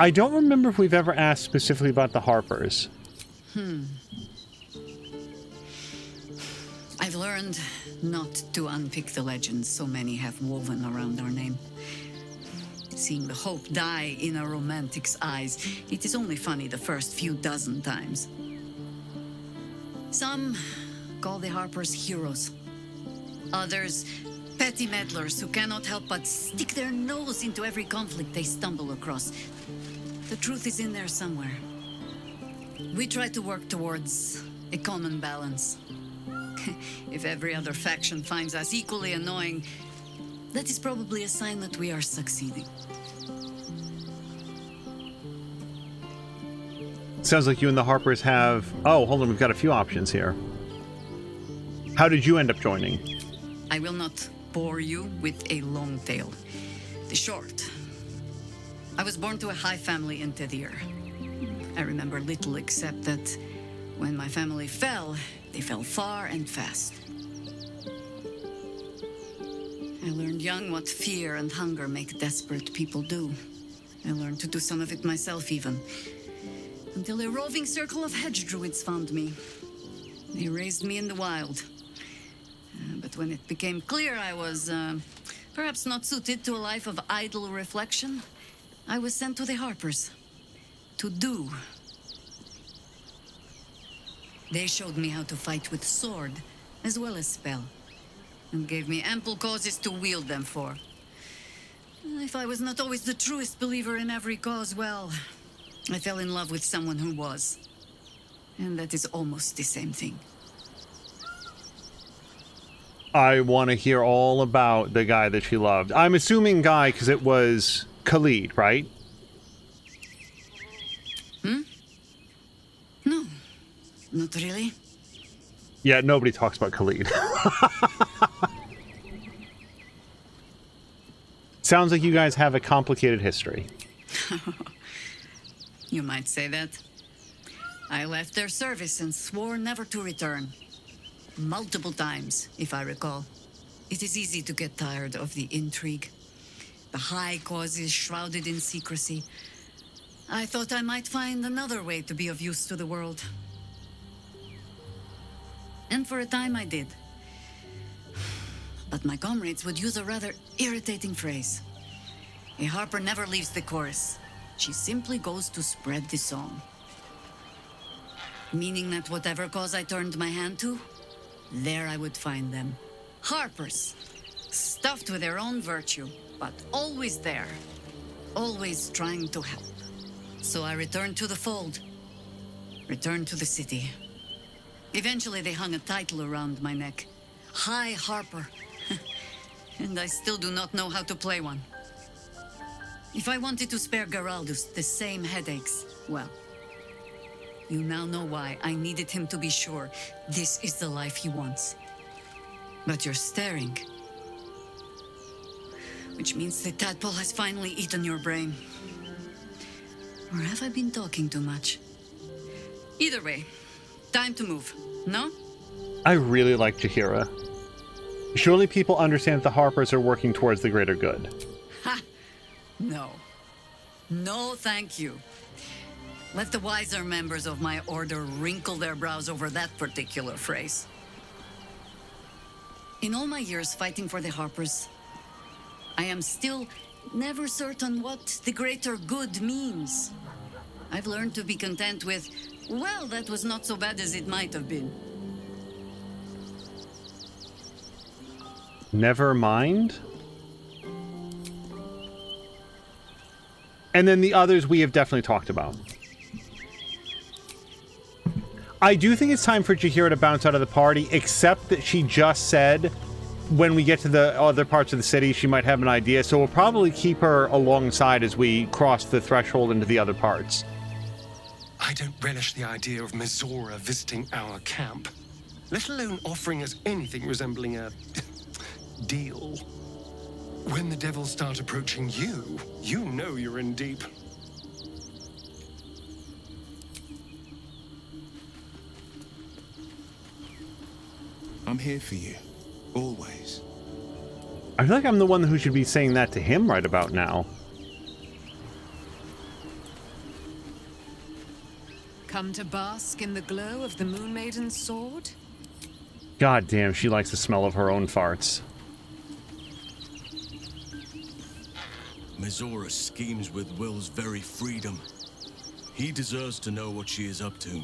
I don't remember if we've ever asked specifically about the Harpers. I've learned not to unpick the legends so many have woven around our name. Seeing the hope die in a romantic's eyes, it is only funny the first few dozen times. Some call the Harpers heroes. Others, petty meddlers who cannot help but stick their nose into every conflict they stumble across. The truth is in there somewhere. We try to work towards a common balance. If every other faction finds us equally annoying, that is probably a sign that we are succeeding. Sounds like you and the Harpers have... Oh, hold on, we've got a few options here. How did you end up joining? I will not bore you with a long tale. The short. I was born to a high family in Tedir. I remember little except that when my family fell, they fell far and fast. I learned young what fear and hunger make desperate people do. I learned to do some of it myself even. Until a roving circle of hedge druids found me. They raised me in the wild. But when it became clear I was perhaps not suited to a life of idle reflection, I was sent to the Harpers. to do. They showed me how to fight with sword, as well as spell, and gave me ample causes to wield them for. If I was not always the truest believer in every cause, well, I fell in love with someone who was. And that is almost the same thing. I want to hear all about the guy that she loved. I'm assuming guy because it was Khalid, right? No, not really. Yeah, nobody talks about Khalid. Sounds like you guys have a complicated history. You might say that. I left their service and swore never to return. Multiple times, if I recall. It is easy to get tired of the intrigue. The high causes shrouded in secrecy. I thought I might find another way to be of use to the world. And for a time I did. But my comrades would use a rather irritating phrase. A harper never leaves the chorus. She simply goes to spread the song. Meaning that whatever cause I turned my hand to, there I would find them. Harpers, stuffed with their own virtue, but always there. Always trying to help. So I returned to the fold. Returned to the city. Eventually they hung a title around my neck. High Harper. And I still do not know how to play one. If I wanted to spare Geraldus the same headaches, well, you now know why I needed him to be sure this is the life he wants. But you're staring. Which means the tadpole has finally eaten your brain. Or have I been talking too much? Either way, time to move, no? I really like Jaheira. Surely people understand that the Harpers are working towards the greater good. Ha! No. No, thank you. Let the wiser members of my order wrinkle their brows over that particular phrase. In all my years fighting for the Harpers, I am still never certain what the greater good means. I've learned to be content with, well, that was not so bad as it might have been. Never mind. And then the others we have definitely talked about. I do think it's time for Jaheira to bounce out of the party, except that she just said when we get to the other parts of the city, she might have an idea. So we'll probably keep her alongside as we cross the threshold into the other parts. I don't relish the idea of Mizora visiting our camp, let alone offering us anything resembling a deal. When the devils start approaching you, you know you're in deep. I'm here for you, always. I feel like I'm the one who should be saying that to him right about now. Come to bask in the glow of the Moon Maiden's sword? God damn, she likes the smell of her own farts. Mizora schemes with Will's very freedom. He deserves to know what she is up to.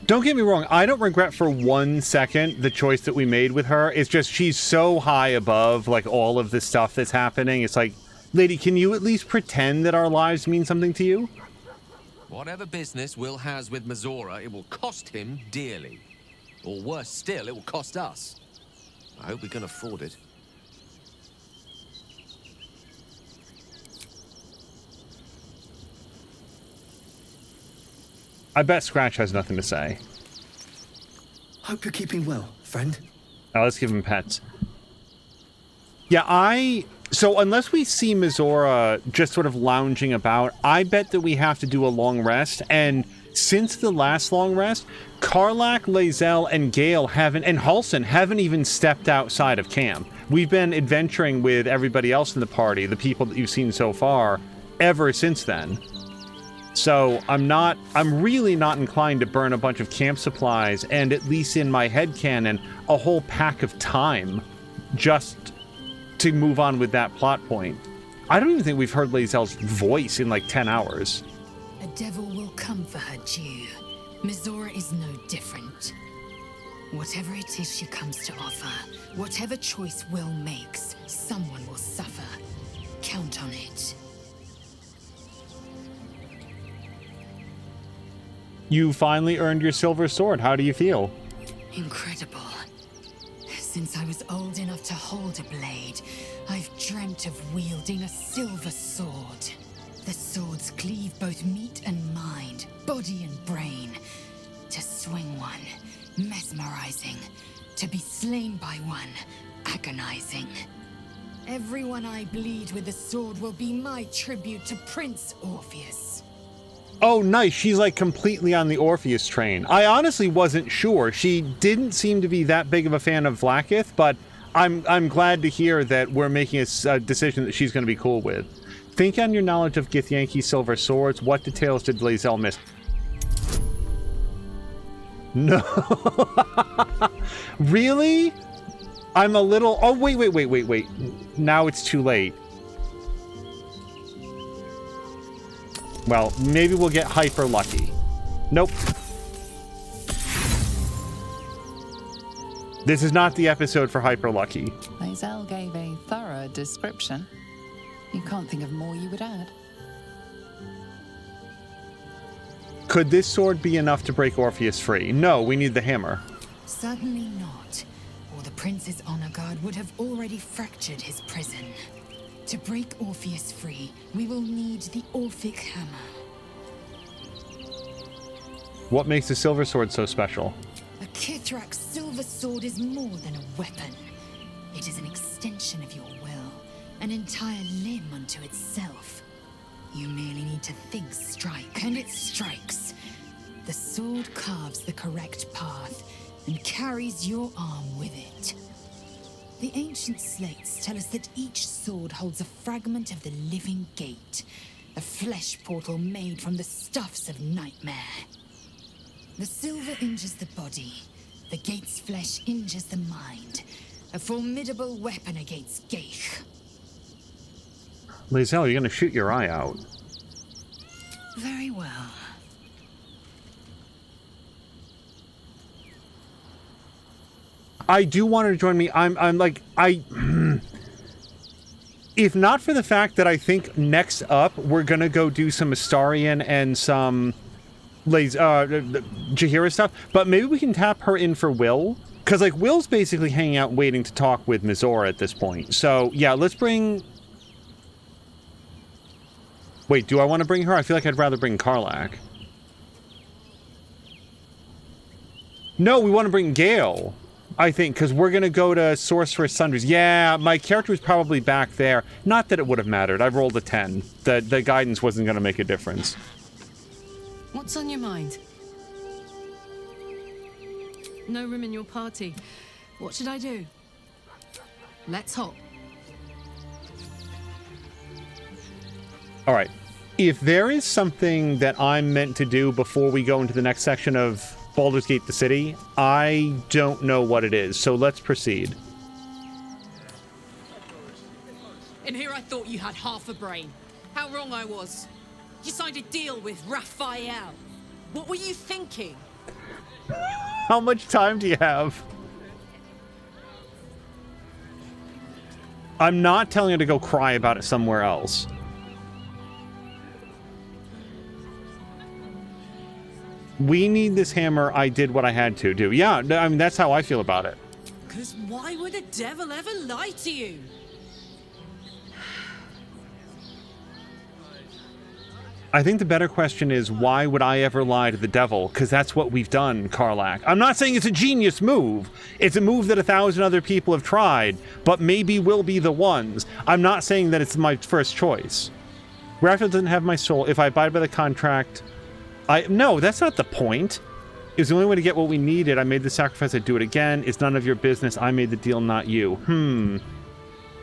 Don't get me wrong, I don't regret for 1 second the choice that we made with her. It's just she's so high above, like, all of the stuff that's happening. It's like, lady, can you at least pretend that our lives mean something to you? Whatever business Will has with Mizora, it will cost him dearly. Or worse still, it will cost us. I hope we can afford it. I bet Scratch has nothing to say. Hope you're keeping well, friend. Now let's give him pets. Yeah, so unless we see Mizora just sort of lounging about, I bet that we have to do a long rest. And since the last long rest, Karlach, Lae'zel, and Gale and Halsin haven't even stepped outside of camp. We've been adventuring with everybody else in the party, the people that you've seen so far, ever since then. So I'm really not inclined to burn a bunch of camp supplies and, at least in my headcanon, a whole pack of time just to move on with that plot point. I don't even think we've heard Lae'zel's voice in like 10 hours. A devil will come for her due. Mizora is no different. Whatever it is she comes to offer, whatever choice Will makes, someone will suffer. Count on it. You finally earned your silver sword. How do you feel? Incredible. Since I was old enough to hold a blade, I've dreamt of wielding a silver sword. The swords cleave both meat and mind, body and brain. To swing one, mesmerizing. To be slain by one, agonizing. Everyone I bleed with the sword will be my tribute to Prince Orpheus. Oh, nice. She's like completely on the Orpheus train. I honestly wasn't sure. She didn't seem to be that big of a fan of Vlaakith, but I'm glad to hear that we're making a decision that she's going to be cool with. Think on your knowledge of Githyanki's silver swords. What details did Lae'zel miss? No. Really? I'm a little... Oh, wait. Now it's too late. Well, maybe we'll get hyper lucky. Nope. This is not the episode for hyper lucky. Lae'zel gave a thorough description. You can't think of more you would add. Could this sword be enough to break Orpheus free? No, we need the hammer. Certainly not. Or the Prince's honor guard would have already fractured his prison. To break Orpheus free, we will need the Orphic hammer. What makes the silver sword so special? A Kithrak's silver sword is more than a weapon. It is an extension of your will, an entire limb unto itself. You merely need to think strike, and it strikes. The sword carves the correct path and carries your arm with it. The ancient slates tell us that each sword holds a fragment of the living gate, a flesh portal made from the stuffs of nightmare. The silver injures the body, the gate's flesh injures the mind, a formidable weapon against Geich. Lae'zel, you're going to shoot your eye out. Very well. I do want her to join me. If not for the fact that I think next up we're gonna go do some Astarion and some Jaheira stuff, but maybe we can tap her in for Will, because like Will's basically hanging out waiting to talk with Mizora at this point. So yeah, let's bring. Wait, do I want to bring her? I feel like I'd rather bring Karlach. No, we want to bring Gale. I think, because we're going to go to Sorceress Sundries. Yeah, my character was probably back there. Not that it would have mattered. I've rolled a 10. The guidance wasn't going to make a difference. What's on your mind? No room in your party. What should I do? Let's hop. All right. If there is something that I'm meant to do before we go into the next section of Baldur's Gate the City, I don't know what it is, so let's proceed. In here I thought you had half a brain. How wrong I was. You signed a deal with Raphael. What were you thinking? How much time do you have? I'm not telling her to go cry about it somewhere else. We need this hammer. I did what I had to do. Yeah, I mean, that's how I feel about it. Because why would a devil ever lie to you? I think the better question is, why would I ever lie to the devil? Because that's what we've done, Karlach. I'm not saying it's a genius move. It's a move that 1,000 other people have tried, but maybe we'll be the ones. I'm not saying that it's my first choice. Raphael doesn't have my soul. If I abide by the contract... No, that's not the point. It was the only way to get what we needed. I made the sacrifice. I'd do it again. It's none of your business. I made the deal, not you.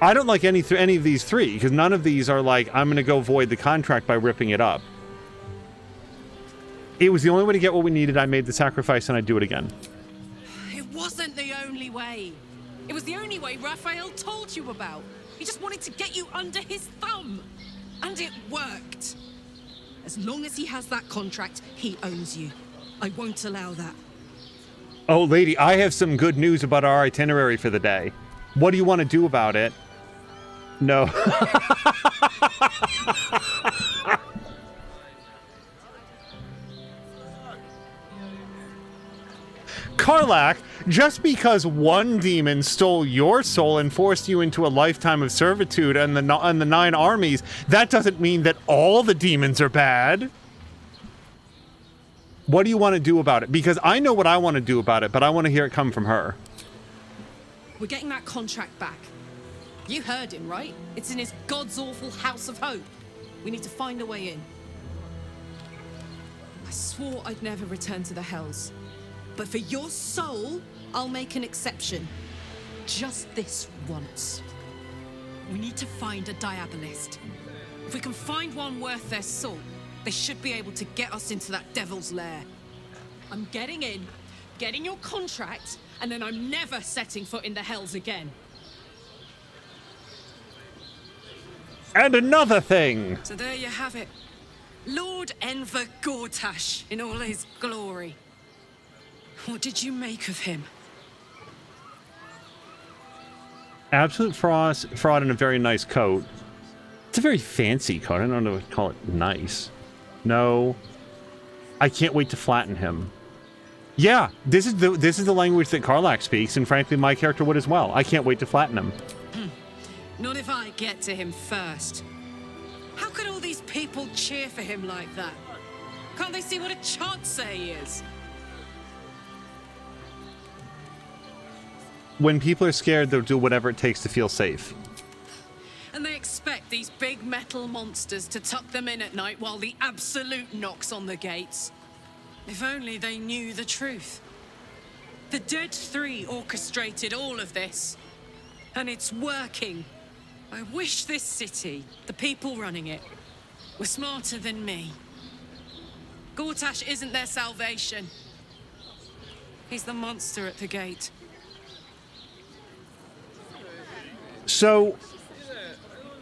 I don't like any of these three, because none of these are like, I'm going to go void the contract by ripping it up. It was the only way to get what we needed. I made the sacrifice, and I'd do it again. It wasn't the only way. It was the only way Raphael told you about. He just wanted to get you under his thumb. And it worked. As long as he has that contract, he owns you. I won't allow that. Oh, lady, I have some good news about our itinerary for the day. What do you want to do about it? No. Karlach, just because one demon stole your soul and forced you into a lifetime of servitude and the 9 armies, that doesn't mean that all the demons are bad. What do you want to do about it? Because I know what I want to do about it, but I want to hear it come from her. We're getting that contract back. You heard him, right? It's in his god's awful House of Hope. We need to find a way in. I swore I'd never return to the Hells. But for your soul, I'll make an exception. Just this once. We need to find a Diabolist. If we can find one worth their salt, they should be able to get us into that devil's lair. I'm getting in, getting your contract, and then I'm never setting foot in the Hells again. And another thing! So there you have it. Lord Enver Gortash in all his glory. What did you make of him? Absolute fraud in a very nice coat. It's a very fancy coat. I don't know what to call it nice. No. I can't wait to flatten him. Yeah, this is the language that Karlach speaks, and frankly my character would as well. I can't wait to flatten him. Not if I get to him first. How could all these people cheer for him like that? Can't they see what a chance he is? When people are scared, they'll do whatever it takes to feel safe. And they expect these big metal monsters to tuck them in at night while the Absolute knocks on the gates. If only they knew the truth. The Dead Three orchestrated all of this. And it's working. I wish this city, the people running it, were smarter than me. Gortash isn't their salvation. He's the monster at the gate. So,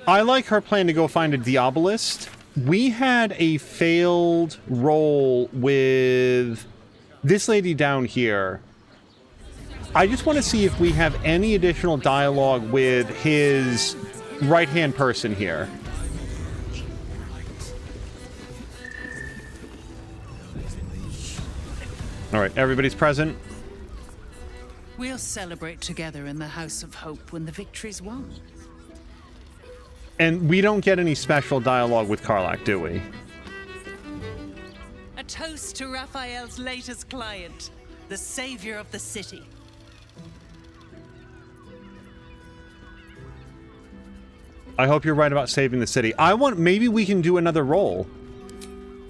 I like her plan to go find a Diabolist. We had a failed roll with this lady down here. I just want to see if we have any additional dialogue with his right-hand person here. All right, everybody's present. We'll celebrate together in the House of Hope when the victory's won. And we don't get any special dialogue with Karlach, do we? A toast to Raphael's latest client, the savior of the city. I hope you're right about saving the city. Maybe we can do another roll.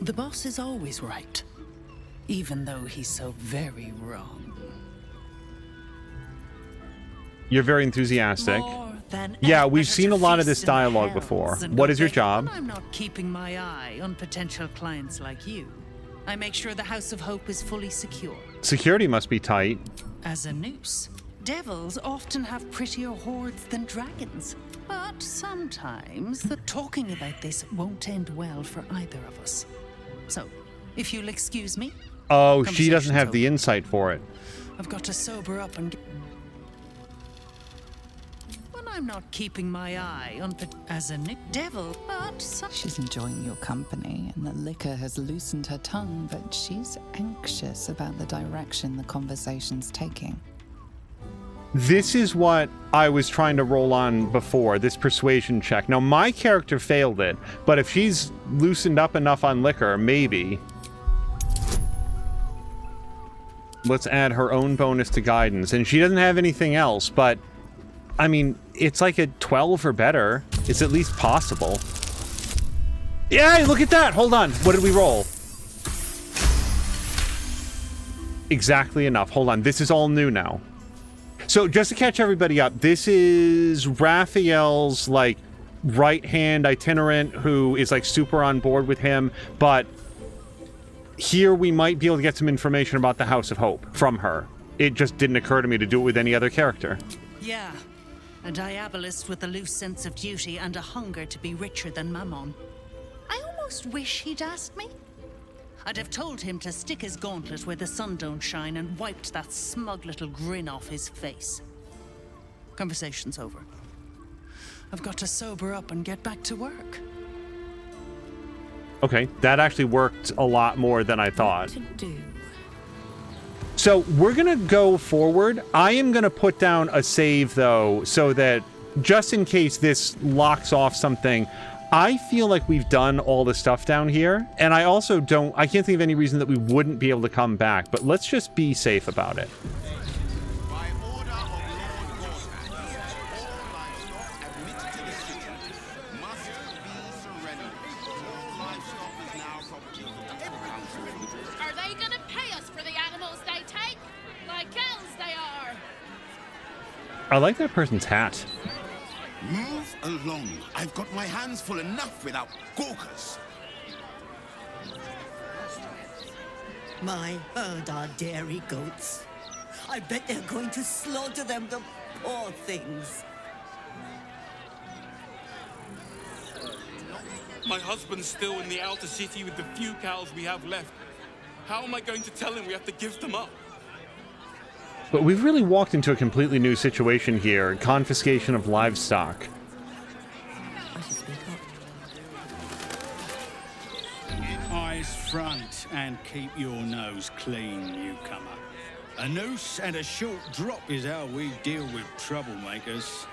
The boss is always right, even though he's so very wrong. You're very enthusiastic. Yeah, we've seen a lot of this dialogue before. What is your job? I'm not keeping my eye on potential clients like you. I make sure the House of Hope is fully secure. Security must be tight. As a noose, devils often have prettier hordes than dragons. But sometimes the talking about this won't end well for either of us. So, if you'll excuse me. Oh, she doesn't have the insight for it. I've got to sober up and I'm not keeping my eye on as a devil, but she's enjoying your company, and the liquor has loosened her tongue, but she's anxious about the direction the conversation's taking. This is what I was trying to roll on before, this persuasion check. Now, my character failed it, but if she's loosened up enough on liquor, maybe. Let's add her own bonus to guidance, and she doesn't have anything else, but I mean, it's like a 12 or better. It's at least possible. Yeah, look at that! Hold on. What did we roll? Exactly enough. Hold on. This is all new now. So, just to catch everybody up, this is Raphael's, like, right-hand itinerant who is, like, super on board with him, but here we might be able to get some information about the House of Hope from her. It just didn't occur to me to do it with any other character. Yeah. A diabolist with a loose sense of duty and a hunger to be richer than Mammon. I almost wish he'd asked me. I'd have told him to stick his gauntlet where the sun don't shine and wiped that smug little grin off his face. Conversation's over. I've got to sober up and get back to work. Okay, that actually worked a lot more than I thought. To do. So we're going to go forward. I am going to put down a save, though, so that just in case this locks off something, I feel like we've done all the stuff down here. And I also I can't think of any reason that we wouldn't be able to come back, but let's just be safe about it. I like that person's hat. Move along. I've got my hands full enough without gawkers. My herd are dairy goats. I bet they're going to slaughter them, the poor things. My husband's still in the outer city with the few cows we have left. How am I going to tell him we have to give them up? But we've really walked into a completely new situation here. Confiscation of livestock. Eyes front and keep your nose clean, newcomer. A noose and a short drop is how we deal with troublemakers.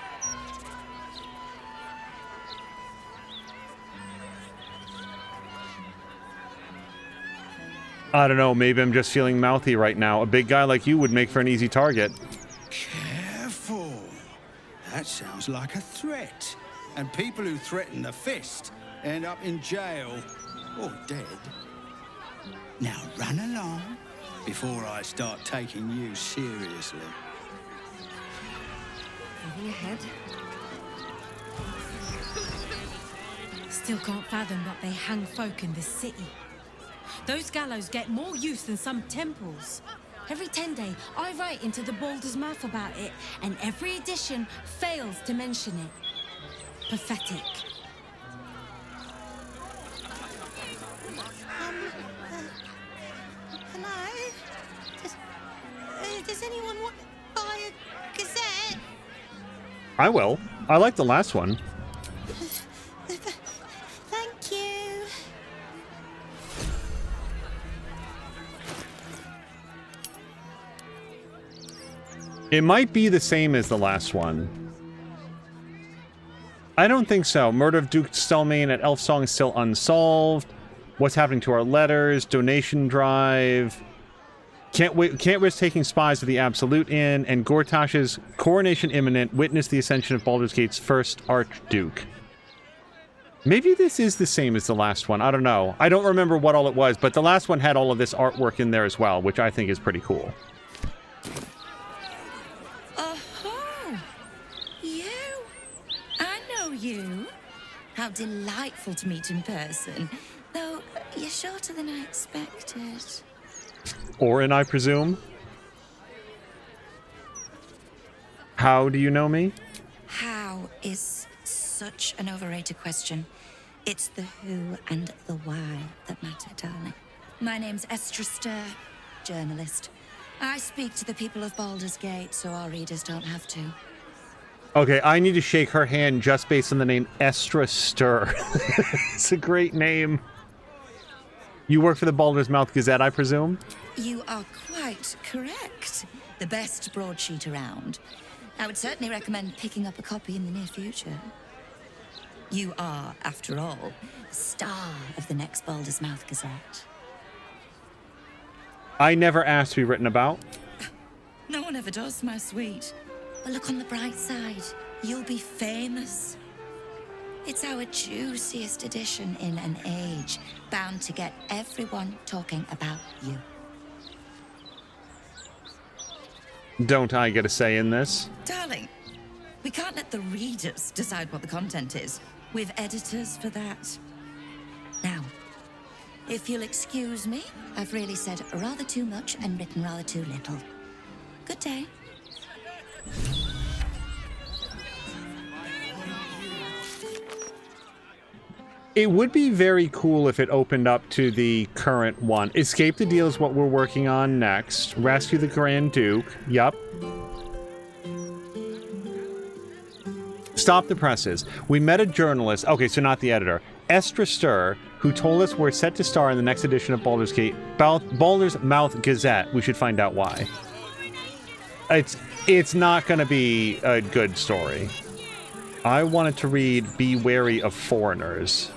I don't know, maybe I'm just feeling mouthy right now. A big guy like you would make for an easy target. Careful. That sounds like a threat. And people who threaten the fist end up in jail or dead. Now run along before I start taking you seriously. Moving ahead. Still can't fathom what they hang folk in this city. Those gallows get more use than some temples. Every 10 day, I write into the Baldur's Mouth about it, and every edition fails to mention it. Pathetic. Hello? Does anyone want to buy a gazette? I will. I like the last one. Thank you. It might be the same as the last one. I don't think so. Murder of Duke Stelmane at Elfsong is still unsolved. What's happening to our letters? Donation drive. Can't risk taking spies to the Absolute Inn. And Gortash's coronation imminent. Witness the ascension of Baldur's Gate's first Archduke. Maybe this is the same as the last one. I don't know. I don't remember what all it was, but the last one had all of this artwork in there as well, which I think is pretty cool. You? How delightful to meet in person. Though, you're shorter than I expected. Orin, I presume? How do you know me? How is such an overrated question. It's the who and the why that matter, darling. My name's Estra Stir, journalist. I speak to the people of Baldur's Gate so our readers don't have to. Okay, I need to shake her hand just based on the name Estra Stir. It's a great name. You work for the Baldur's Mouth Gazette, I presume? You are quite correct. The best broadsheet around. I would certainly recommend picking up a copy in the near future. You are, after all, the star of the next Baldur's Mouth Gazette. I never asked to be written about. No one ever does, my sweet. But look on the bright side. You'll be famous. It's our juiciest edition in an age bound to get everyone talking about you. Don't I get a say in this? Darling, we can't let the readers decide what the content is. We've editors for that. Now, if you'll excuse me, I've really said rather too much and written rather too little. Good day. It would be very cool if it opened up to the current one. Escape the Deal is what we're working on next. Rescue the Grand Duke. Yup. Stop the presses. We met a journalist. Okay, so not the editor. Estra who told us we're set to star in the next edition of Baldur's Gate. Baldur's Mouth Gazette. We should find out why. It's not going to be a good story. I wanted to read Be Wary of Foreigners.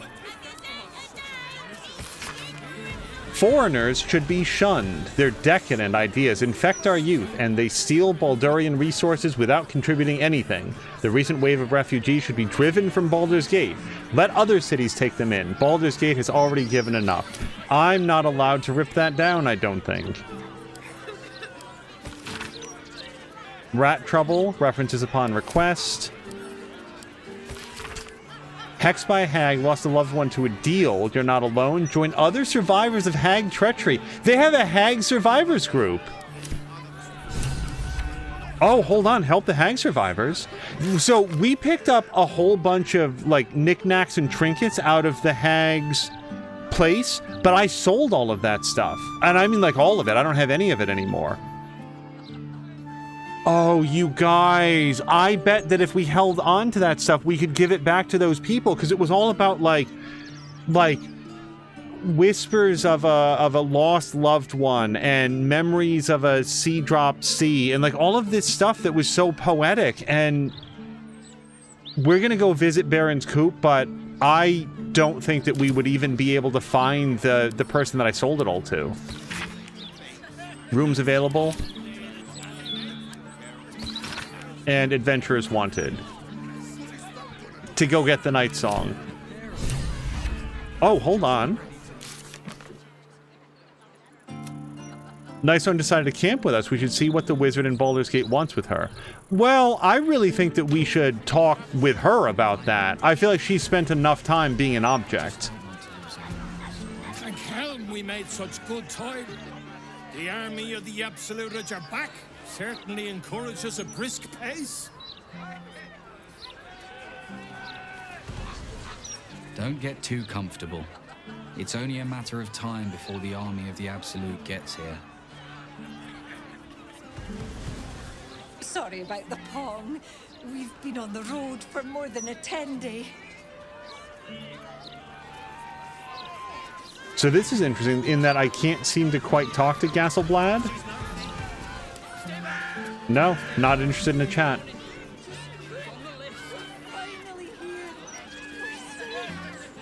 Foreigners should be shunned. Their decadent ideas infect our youth, and they steal Baldurian resources without contributing anything. The recent wave of refugees should be driven from Baldur's Gate. Let other cities take them in. Baldur's Gate has already given enough. I'm not allowed to rip that down, I don't think. Rat Trouble, references upon request. Hexed by a hag, lost a loved one to a deal. You're not alone. Join other survivors of hag treachery. They have a hag survivors group. Oh, hold on. Help the hag survivors. So we picked up a whole bunch of like knickknacks and trinkets out of the hag's place, but I sold all of that stuff. And I mean like all of it. I don't have any of it anymore. Oh, you guys, I bet that if we held on to that stuff, we could give it back to those people, because it was all about, like, whispers of a lost loved one and memories of a sea-dropped sea and, like, all of this stuff that was so poetic. And we're going to go visit Baron's Coop, but I don't think that we would even be able to find the person that I sold it all to. Rooms available. And adventurers wanted to go get the night song. Oh, hold on. Night Song decided to camp with us. We should see what the wizard in Baldur's Gate wants with her. Well, I really think that we should talk with her about that. I feel like she spent enough time being an object. Thank Helm we made such good time. The army of the Absolute are back. Certainly encourages a brisk pace. Don't get too comfortable. It's only a matter of time before the army of the Absolute gets here. Sorry about the pong. We've been on the road for more than a 10-day. So this is interesting in that I can't seem to quite talk to Gasselblad. No, not interested in a chat.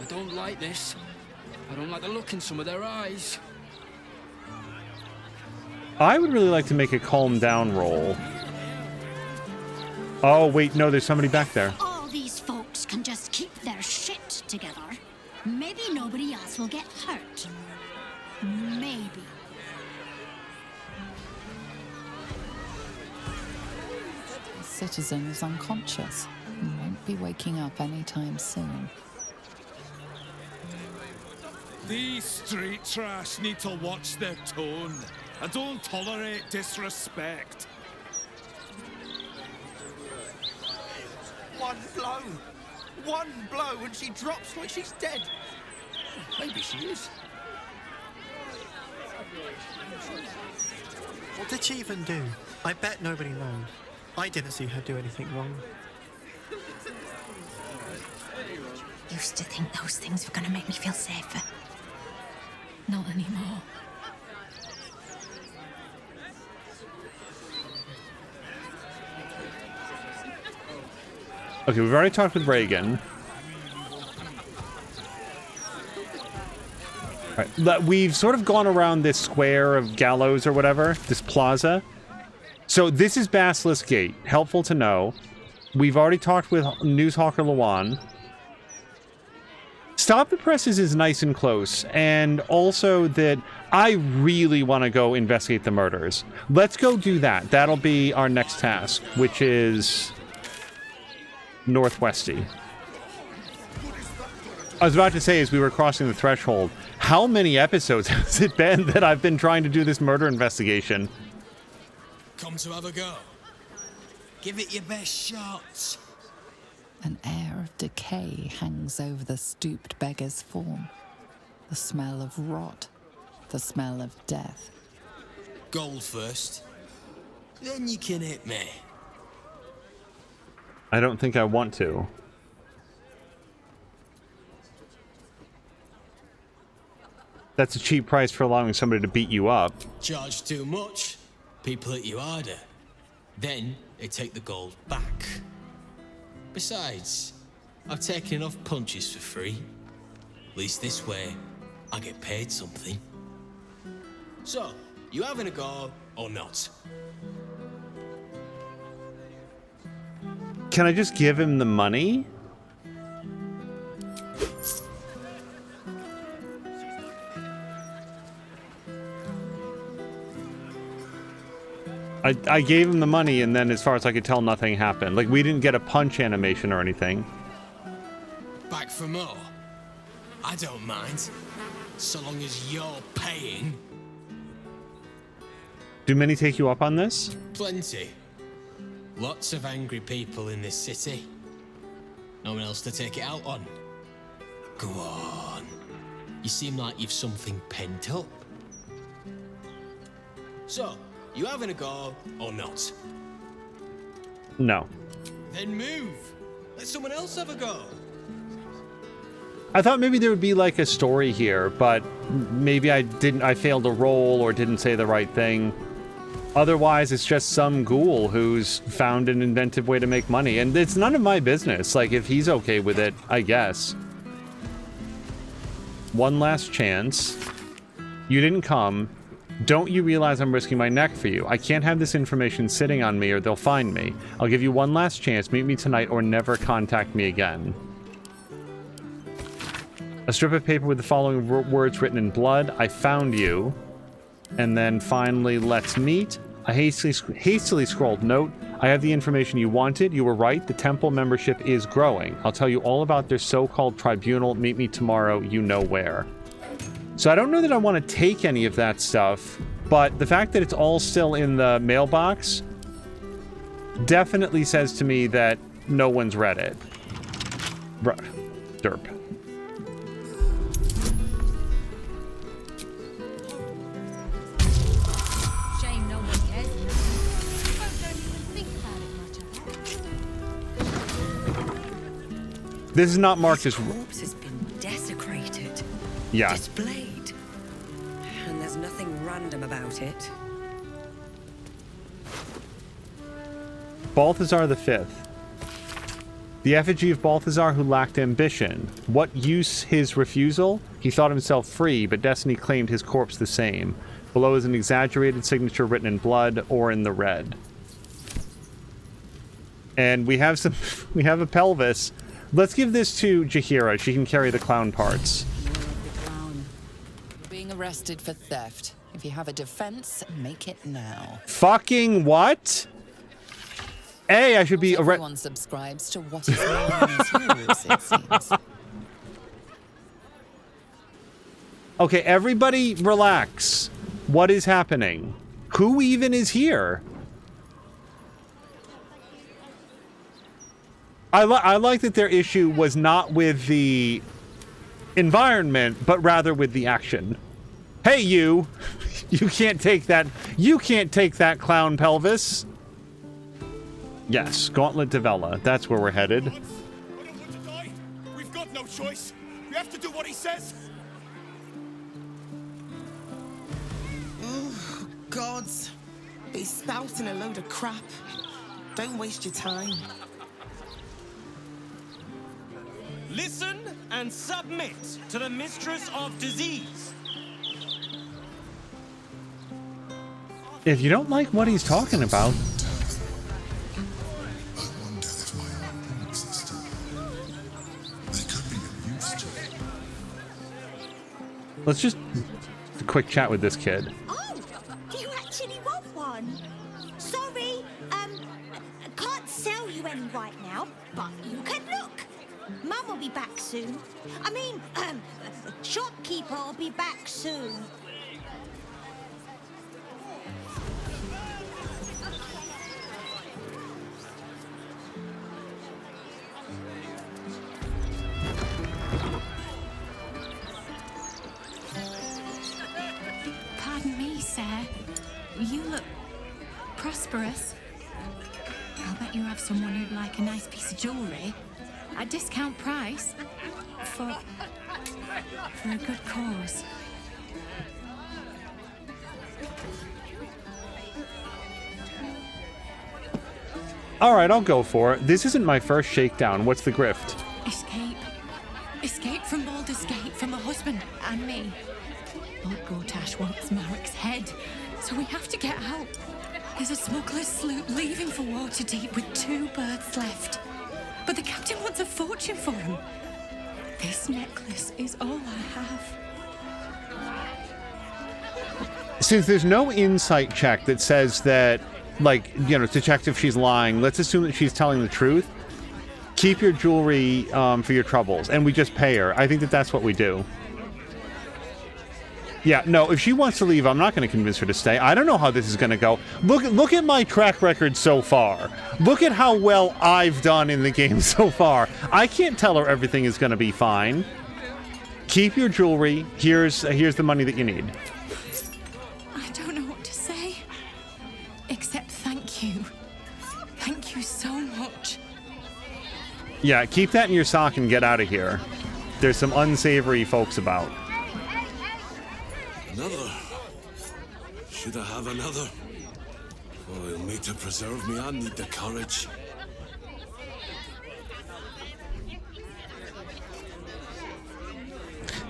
I don't like this. I don't like the look in some of their eyes. I would really like to make a calm down roll. Oh, wait, no, there's somebody back there. All these folks can just keep their shit together. Maybe nobody else will get hurt. Maybe. The citizen is unconscious and won't be waking up anytime soon. These street trash need to watch their tone and don't tolerate disrespect. One blow and she drops like she's dead. Maybe she is. What did she even do? I bet nobody knows. I didn't see her do anything wrong. Used to think those things were gonna make me feel safer. Not anymore. Okay, we've already talked with Reagan. All right, we've sort of gone around this square of gallows or whatever, this plaza. So this is Basilisk Gate. Helpful to know. We've already talked with Newshawker Lawan. Stop the Presses is nice and close, and also that I really want to go investigate the murders. Let's go do that. That'll be our next task, which is northwesty. I was about to say, as we were crossing the threshold, how many episodes has it been that I've been trying to do this murder investigation? Come to have a go. Give it your best shots. An air of decay hangs over the stooped beggar's form. The smell of rot, the smell of death. Gold first, then you can hit me. I don't think I want to. That's a cheap price for allowing somebody to beat you up. Charge too much, people hit you harder. Then they take the gold back. Besides, I've taken enough punches for free. At least this way, I get paid something. So, you having a go or not? Can I just give him the money? I gave him the money, and then as far as I could tell, nothing happened. Like, we didn't get a punch animation or anything. Back for more? I don't mind. So long as you're paying. Do many take you up on this? Plenty. Lots of angry people in this city. No one else to take it out on. Go on. You seem like you've something pent up. So, you having a go or not? No. Then move. Let someone else have a go. I thought maybe there would be like a story here, but maybe I failed a roll or didn't say the right thing. Otherwise, it's just some ghoul who's found an inventive way to make money, and it's none of my business. Like, if he's okay with it, I guess. One last chance. You didn't come. Don't you realize I'm risking my neck for you? I can't have this information sitting on me or they'll find me. I'll give you one last chance. Meet me tonight or never contact me again. A strip of paper with the following words written in blood. I found you. And then finally, let's meet. A hastily scrawled note. I have the information you wanted. You were right. The temple membership is growing. I'll tell you all about their so-called tribunal. Meet me tomorrow. You know where. So I don't know that I want to take any of that stuff, but the fact that it's all still in the mailbox definitely says to me that no one's read it. Derp. Shame no one cares. Folk don't even think about it much. This is not marked as... corpse has been desecrated. Yeah. Displayed. And there's nothing random about it. Balthazar V. The effigy of Balthazar who lacked ambition. What use his refusal? He thought himself free, but destiny claimed his corpse the same. Below is an exaggerated signature written in blood or in the red. And we have a pelvis. Let's give this to Jaheira. She can carry the clown parts. Being arrested for theft. If you have a defense, make it now. Fucking what? Hey, I should be arrested. Everyone subscribes to what is known as heroes, it seems. Okay, everybody relax. What is happening? Who even is here? I like that their issue was not with the environment, but rather with the action. Hey, you! You can't take that. You can't take that clown pelvis. Yes, Gauntlet Devella. That's where we're headed. I don't want to die. We've got no choice. We have to do what he says. Oh, gods. He's spouting a load of crap. Don't waste your time. Listen and submit to the Mistress of Disease. If you don't like what he's talking about... Let's just a quick chat with this kid. Oh, do you actually want one? Sorry, can't sell you any right now, but you can look. Mum will be back soon. I mean, the shopkeeper will be back soon. prosperous. I'll bet you have someone who'd like a nice piece of jewellery at discount price for a good cause. All right, I'll go for it. This isn't my first shakedown. What's the grift? Escape. Escape from Baldur's Gate from my husband and me. Lord Gortash wants Marek's head, so we have to get out. There's a smuggler's sloop leaving for Waterdeep with 2 berths left. But the captain wants a fortune for him. This necklace is all I have. Since there's no insight check that says that, like, you know, to check if she's lying, let's assume that she's telling the truth. Keep your jewelry for your troubles, and we just pay her. I think that that's what we do. Yeah, no, if she wants to leave, I'm not going to convince her to stay. I don't know how this is going to go. Look at my track record so far. Look at how well I've done in the game so far. I can't tell her everything is going to be fine. Keep your jewelry. Here's the money that you need. I don't know what to say, except thank you. Thank you so much. Yeah, keep that in your sock and get out of here. There's some unsavory folks about. Another? Should I have another? Oh, it'll need to preserve me. I need the courage.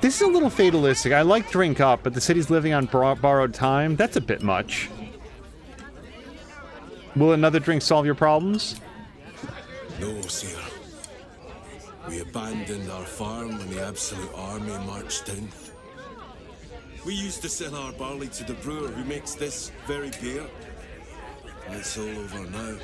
This is a little fatalistic. I like drink up, but the city's living on borrowed time. That's a bit much. Will another drink solve your problems? No, sir. We abandoned our farm when the Absolute Army marched in. We used to sell our barley to the brewer who makes this very beer. And it's all over now.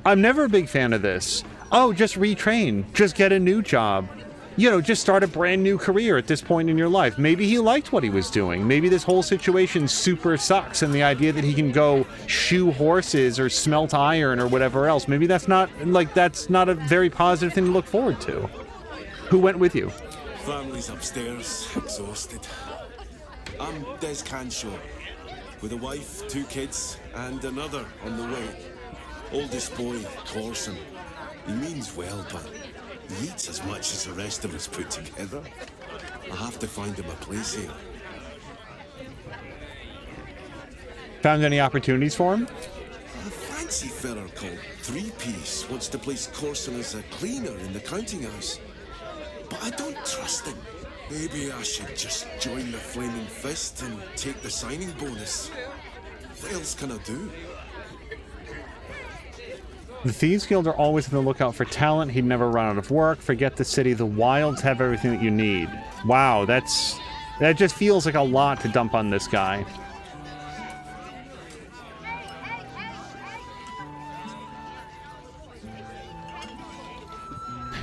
I'm never a big fan of this. Oh, just retrain. Just get a new job. You know, just start a brand new career at this point in your life. Maybe he liked what he was doing. Maybe this whole situation super sucks, and the idea that he can go shoe horses or smelt iron or whatever else, maybe that's not a very positive thing to look forward to. Who went with you? Family's upstairs, exhausted. I'm Des Canshaw, with a wife, 2 kids, and another on the way. Oldest boy, Corson. He means well, but he eats as much as the rest of us put together. I have to find him a place here. Found any opportunities for him? A fancy feller called 3-Piece wants to place Corson as a cleaner in the counting house. But I don't trust him. Maybe I should just join the Flaming Fist and take the signing bonus. What else can I do? The Thieves Guild are always on the lookout for talent. He'd never run out of work. Forget the city. The wilds have everything that you need. Wow, that just feels like a lot to dump on this guy.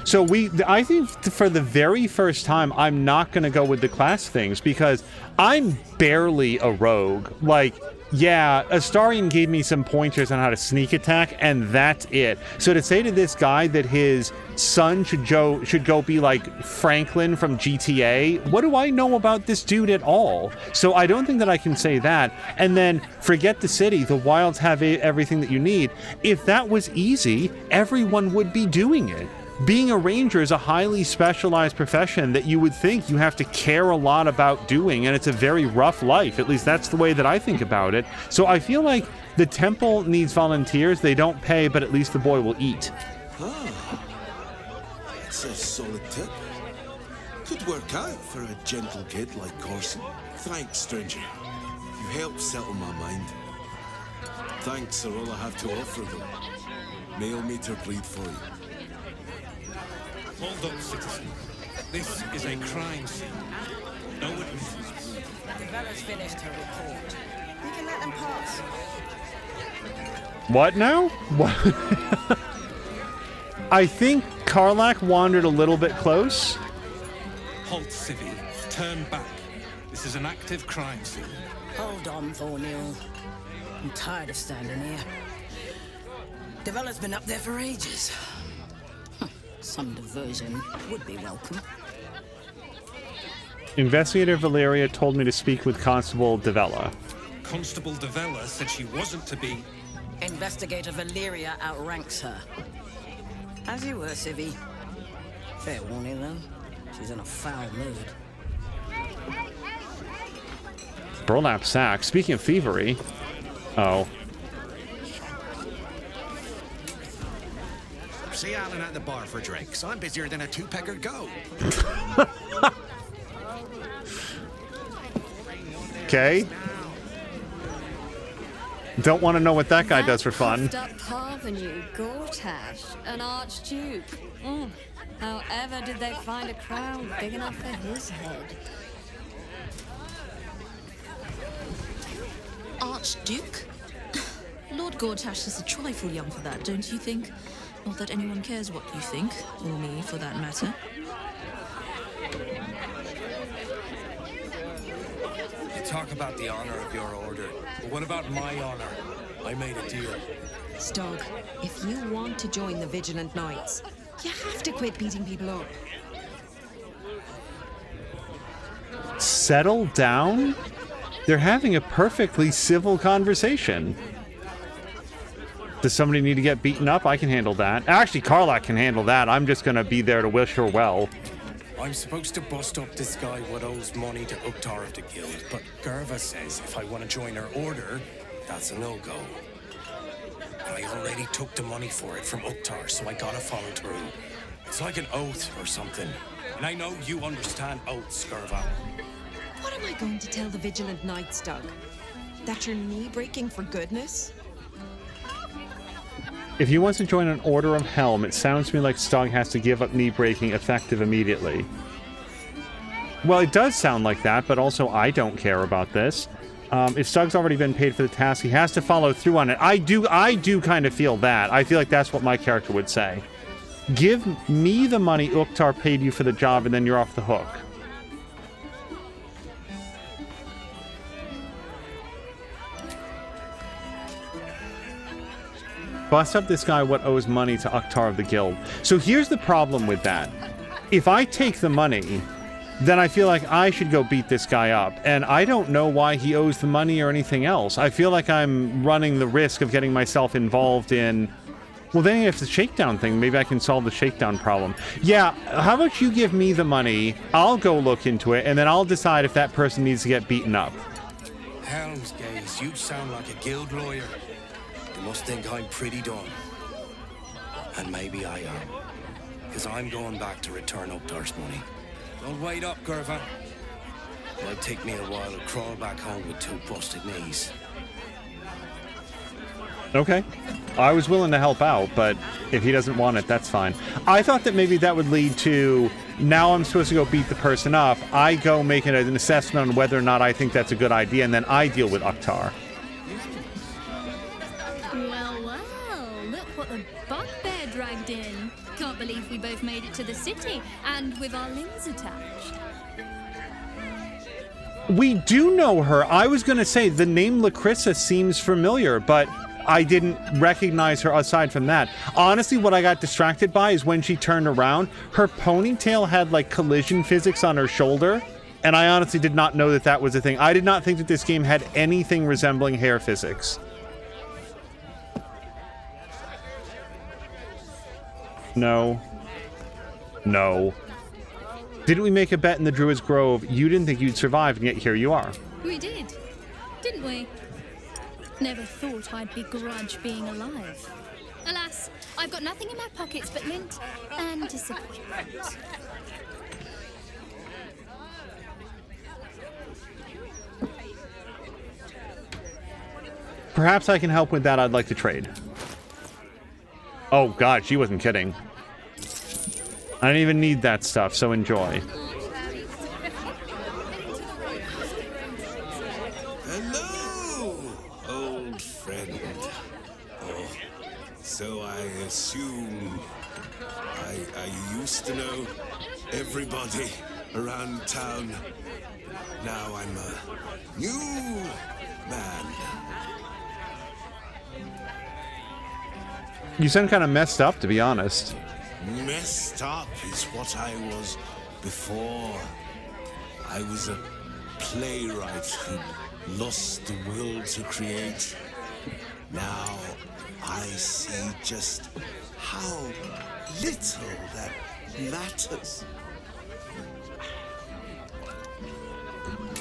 So I think for the very first time, I'm not going to go with the class things because I'm barely a rogue. Like, yeah, Astarion gave me some pointers on how to sneak attack, and that's it. So to say to this guy that his son should go be like Franklin from GTA, what do I know about this dude at all? So I don't think that I can say that. And then forget the city. The wilds have everything that you need. If that was easy, everyone would be doing it. Being a ranger is a highly specialized profession that you would think you have to care a lot about doing, and it's a very rough life. At least that's the way that I think about it. So I feel like the temple needs volunteers. They don't pay, but at least the boy will eat. Ah, that's a solid tip. Could work out for a gentle kid like Corson. Thanks, stranger. You helped settle my mind. Thanks are all I have to offer, though. Mail meter plead for you. Hold up, citizen. This is a crime scene. No witnesses. Devella's finished her report. We can let them pass. What now? What? I think Karlach wandered a little bit close. Halt, Civvy. Turn back. This is an active crime scene. Hold on, Thornhill. I'm tired of standing here. Devella's been up there for ages. Some diversion would be welcome. Investigator Valeria told me to speak with Constable Devella. Constable Devella said she wasn't to be... Investigator Valeria outranks her. As you were, Civvy. Fair warning, though. She's in a foul mood. Burlap sack. Speaking of thievery... Oh. See Alan at the bar for drinks. I'm busier than a two-pecker go. Okay. Don't want to know what that guy does for fun. Up parvenu, Gortash, an archduke. However did they find a crown big enough for his head? Archduke? Lord Gortash is a trifle young for that, don't you think? Not that anyone cares what you think, or me for that matter. You talk about the honor of your order, but what about my honor? I made a deal. Stog, if you want to join the Vigilant Knights, you have to quit beating people up. Settle down? They're having a perfectly civil conversation. Does somebody need to get beaten up? I can handle that. Actually, Karlach can handle that. I'm just gonna be there to wish her well. I'm supposed to bust up this guy what owes money to Uktar of the Guild, but Gerva says if I want to join her order, that's a no-go. I already took the money for it from Uktar, so I gotta follow through. It's like an oath or something. And I know you understand oaths, Gerva. What am I going to tell the Vigilant Knights, Doug? That you're knee-breaking for goodness? If he wants to join an Order of Helm, it sounds to me like Stog has to give up knee-breaking effective immediately. Well, it does sound like that, but also I don't care about this. If Stug's already been paid for the task, he has to follow through on it. I do kind of feel that. I feel like that's what my character would say. Give me the money Uktar paid you for the job, and then you're off the hook. Bust up this guy what owes money to Uktar of the Guild. So here's the problem with that. If I take the money, then I feel like I should go beat this guy up. And I don't know why he owes the money or anything else. I feel like I'm running the risk of getting myself involved in... Well, then if it's the shakedown thing, maybe I can solve the shakedown problem. Yeah, how about you give me the money, I'll go look into it, and then I'll decide if that person needs to get beaten up. Helm's Gaze, you sound like a guild lawyer. You must think I'm pretty done. And maybe I am. Because I'm going back to return Uktar's money. Don't wait up, Gerva. It might take me a while to crawl back home with two busted knees. Okay. I was willing to help out, but if he doesn't want it, that's fine. I thought that maybe that would lead to, now I'm supposed to go beat the person up, I go make an assessment on whether or not I think that's a good idea, and then I deal with Uktar. Well, look what the bugbear dragged in. Can't believe we both made it to the city, and with our limbs attached. We do know her. I was going to say the name Lacrissa seems familiar, but I didn't recognize her aside from that. Honestly, what I got distracted by is when she turned around, her ponytail had like collision physics on her shoulder, and I honestly did not know that that was a thing. I did not think that this game had anything resembling hair physics. No. No. Didn't we make a bet in the Druid's Grove? You didn't think you'd survive, and yet here you are. We did, didn't we? Never thought I'd begrudge being alive. Alas, I've got nothing in my pockets but lint and disappointment. Perhaps I can help with that. I'd like to trade. Oh god, she wasn't kidding. I don't even need that stuff, so enjoy. Hello, old friend. Oh, so I assume I used to know everybody around town. Now I'm a new man. You sound kind of messed up, to be honest. Messed up is what I was before. I was a playwright who lost the will to create. Now I see just how little that matters.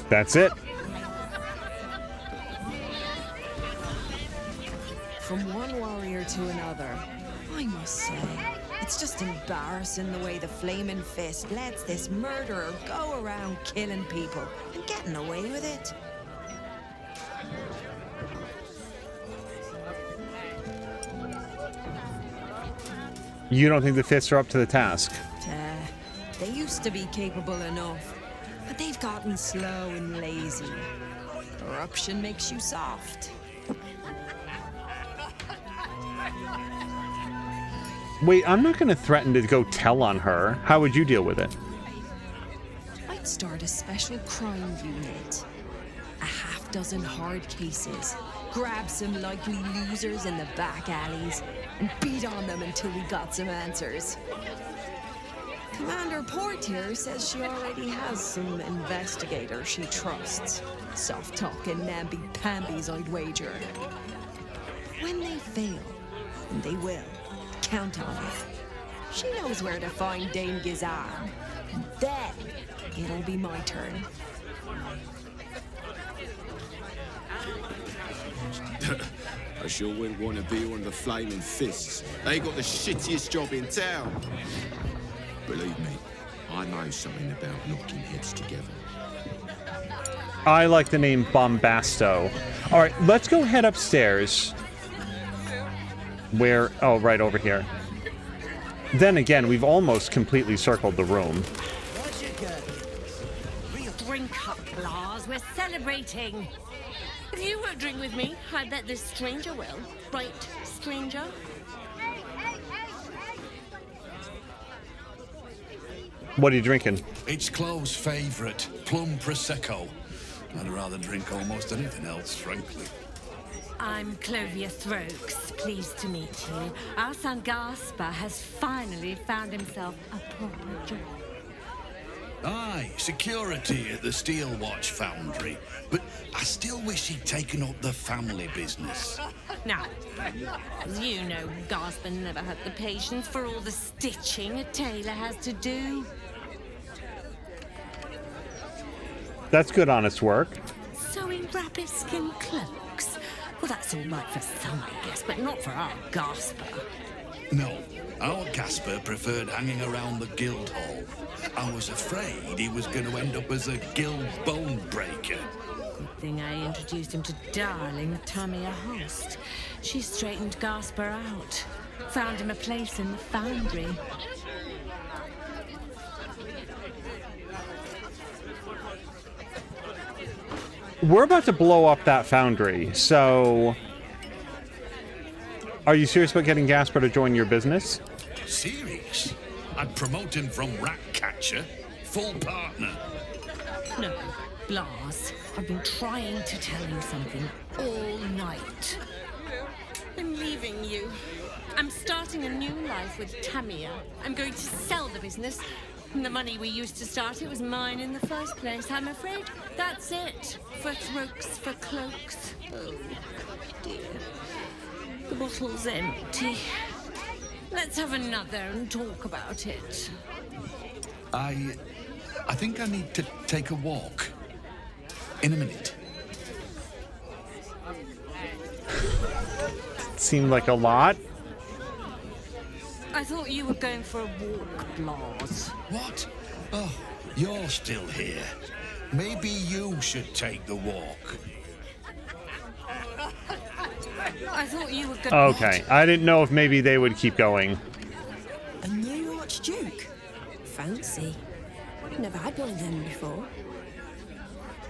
That's it. From one warrior to another, I must say, it's just embarrassing the way the Flaming Fist lets this murderer go around killing people and getting away with it. You don't think the Fists are up to the task? They used to be capable enough, but they've gotten slow and lazy. Corruption makes you soft. Wait, I'm not going to threaten to go tell on her. How would you deal with it? I'd start a special crime unit. A half-dozen hard cases. Grab some likely losers in the back alleys and beat on them until we got some answers. Commander Portier says she already has some investigators she trusts. Soft-talking namby-pambies, I'd wager. When they fail, and they will, count on it. She knows where to find Dame Gizar. And then it'll be my turn. I sure wouldn't want to be on the Flaming Fists. They got the shittiest job in town. Believe me, I know something about knocking heads together. I like the name Bombasto. All right, let's go head upstairs. Where? Oh, right over here. Then again, we've almost completely circled the room. Drink up, Blas. We're celebrating. If you won't drink with me, I bet this stranger will. Right, stranger? What are you drinking? It's Chloe's favourite, plum prosecco. I'd rather drink almost anything else, frankly. I'm Clovia Throaks. Pleased to meet you. Our son Gasper has finally found himself a proper job. Aye, security at the Steel Watch Foundry. But I still wish he'd taken up the family business. Now, as you know, Gasper never had the patience for all the stitching a tailor has to do. That's good, honest work. Sewing rabbit skin cloaks. Well, that's all right for some, I guess, but not for our Gasper. No, our Gasper preferred hanging around the guild hall. I was afraid he was going to end up as a guild bone breaker. Good thing I introduced him to darling Tamia Host. She straightened Gasper out. Found him a place in the foundry. We're about to blow up that foundry, so... Are you serious about getting Gasper to join your business? Serious? I'd promote him from rat catcher, full partner. No, Blas. I've been trying to tell you something all night. I'm leaving you. I'm starting a new life with Tamia. I'm going to sell the business. And the money we used to start it was mine in the first place. I'm afraid that's it. For throats, for cloaks. Oh, dear. The bottle's empty. Let's have another and talk about it. I think I need to take a walk. In a minute. Seemed like a lot. I thought you were going for a walk, Blas. What? Oh, you're still here. Maybe you should take the walk. I thought you were going to... Okay, I didn't know if maybe they would keep going. A new Archduke? Fancy. Never had one of them before.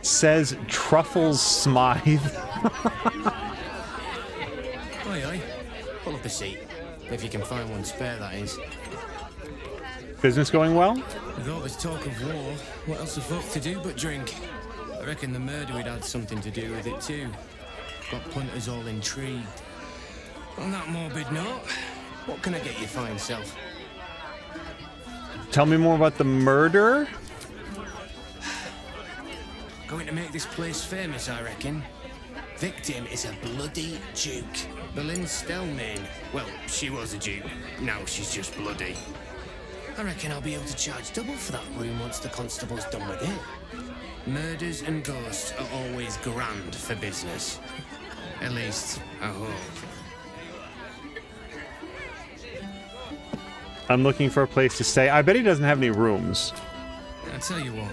Says Truffles Smythe. Aye, aye. Pull up a seat. If you can find one spare, that is. Business going well? With all this talk of war, what else have folk to do but drink? I reckon the murder would had something to do with it too. Got punters all intrigued. On that morbid note, what can I get you fine self? Tell me more about the murder. Going to make this place famous, I reckon. Victim is a bloody duke. Boleyn Stelmane. Well, she was a duke. Now she's just bloody. I reckon I'll be able to charge double for that room once the constable's done with it. Murders and ghosts are always grand for business. At least, I hope. I'm looking for a place to stay. I bet he doesn't have any rooms. I tell you what,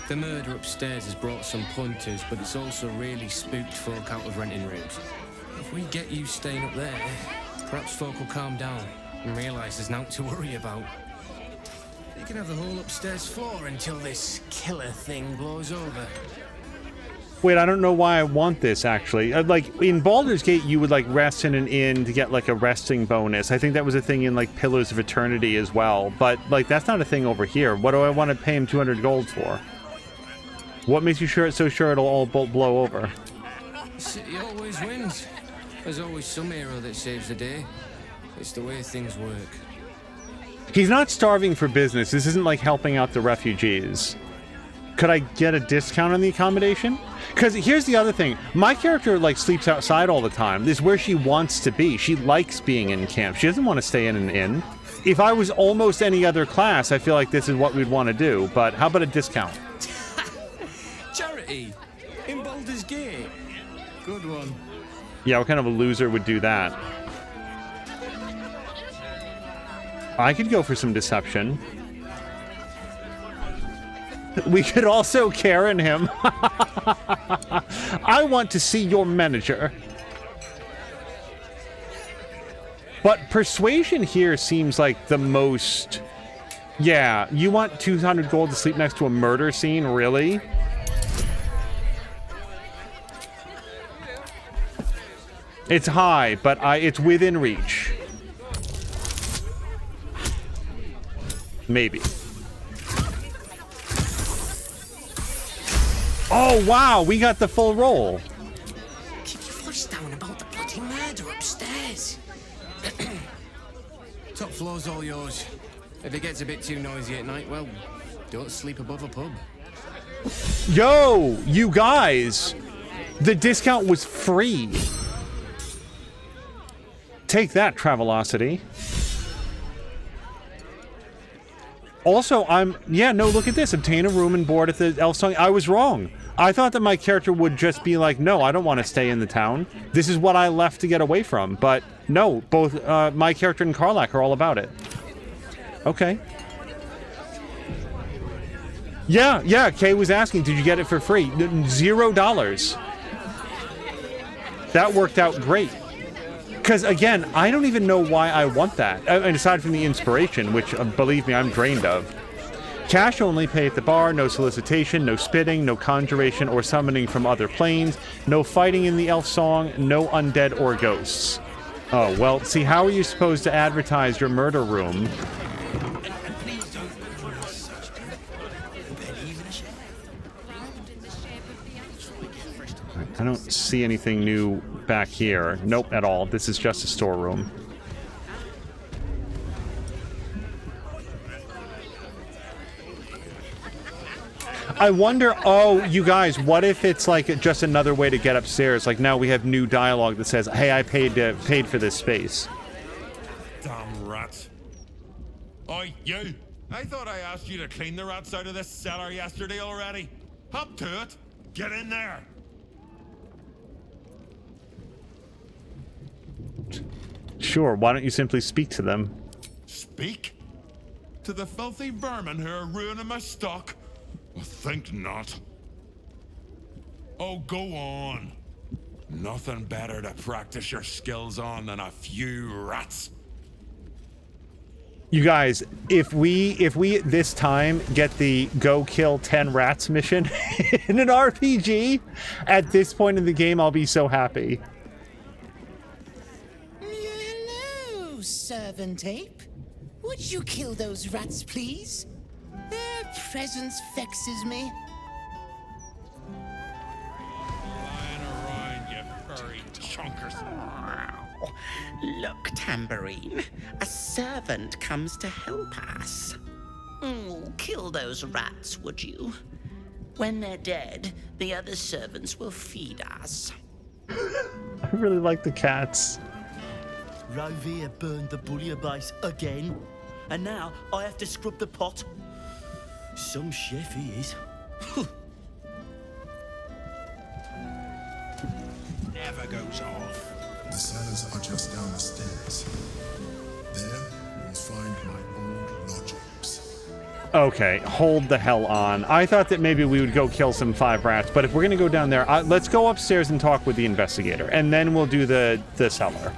the murder upstairs has brought some punters, but it's also really spooked folk out of renting rooms. If we get you staying up there, perhaps folk will calm down and realise there's nothing to worry about. You can have the whole upstairs floor until this killer thing blows over. Wait, I don't know why I want this, actually. Like, in Baldur's Gate, you would, like, rest in an inn to get, like, a resting bonus. I think that was a thing in, like, Pillars of Eternity as well. But, like, that's not a thing over here. What do I want to pay him 200 gold for? What makes you so sure it'll all blow over? The city always wins. There's always some hero that saves the day. It's the way things work. He's not starving for business. This isn't like helping out the refugees. Could I get a discount on the accommodation? Because here's the other thing. My character, like, sleeps outside all the time. This is where she wants to be. She likes being in camp. She doesn't want to stay in an inn. If I was almost any other class, I feel like this is what we'd want to do. But how about a discount? Charity in Baldur's Gate. Good one. Yeah, what kind of a loser would do that? I could go for some deception. We could also Karen him. I want to see your manager. But persuasion here seems like the most... Yeah, you want 200 gold to sleep next to a murder scene? Really? It's high, but it's within reach. Maybe. Oh, wow, we got the full roll. Keep your voice down about the bloody murder upstairs. Top floor's all yours. If it gets a bit too noisy at night, well, don't sleep above a pub. Yo, you guys, the discount was free. Take that, Travelocity. Also, look at this. Obtain a room and board at the Elfsong. I was wrong. I thought that my character would just be like, no, I don't want to stay in the town. This is what I left to get away from. But no, both my character and Karlach are all about it. Okay. Yeah, Kay was asking, did you get it for free? $0. That worked out great. Because, again, I don't even know why I want that. And aside from the inspiration, which, believe me, I'm drained of. Cash only, pay at the bar, no solicitation, no spitting, no conjuration or summoning from other planes, no fighting in the Elfsong, no undead or ghosts. Oh, well, see, how are you supposed to advertise your murder room? I don't see anything new back here. Nope, at all. This is just a storeroom. I wonder, oh, you guys, what if it's like just another way to get upstairs? Like now we have new dialogue that says, hey, I paid for this space. Damn rats. Oi, you! I thought I asked you to clean the rats out of this cellar yesterday already. Hop to it. Get in there. Sure, why don't you simply speak to them? Speak? To the filthy vermin who are ruining my stock? I think not. Oh, go on. Nothing better to practice your skills on than a few rats. You guys, if we this time get the go kill 10 rats mission in an RPG, at this point in the game, I'll be so happy. Hello, servant ape. Would you kill those rats, please? Their presence vexes me. Lying around, you furry chunkers. Look, Tambourine. A servant comes to help us. Oh, kill those rats, would you? When they're dead, the other servants will feed us. I really like the cats. Rovia burned the bullion base again, and now I have to scrub the pot. Some chef he is. Never goes off. The cellars are just down the stairs. There, you'll find my old lodgings. Okay, hold the hell on. I thought that maybe we would go kill some 5 rats, but if we're gonna go down there, let's go upstairs and talk with the investigator, and then we'll do the cellar.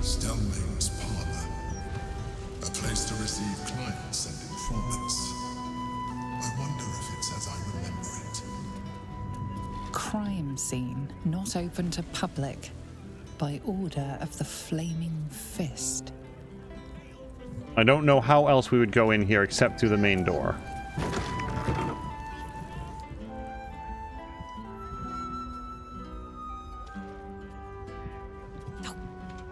Stellmane's parlor. A place to receive clients and informants. I wonder if it's as I remember it. Crime scene not open to public by order of the Flaming Fist. I don't know how else we would go in here except through the main door. Oh,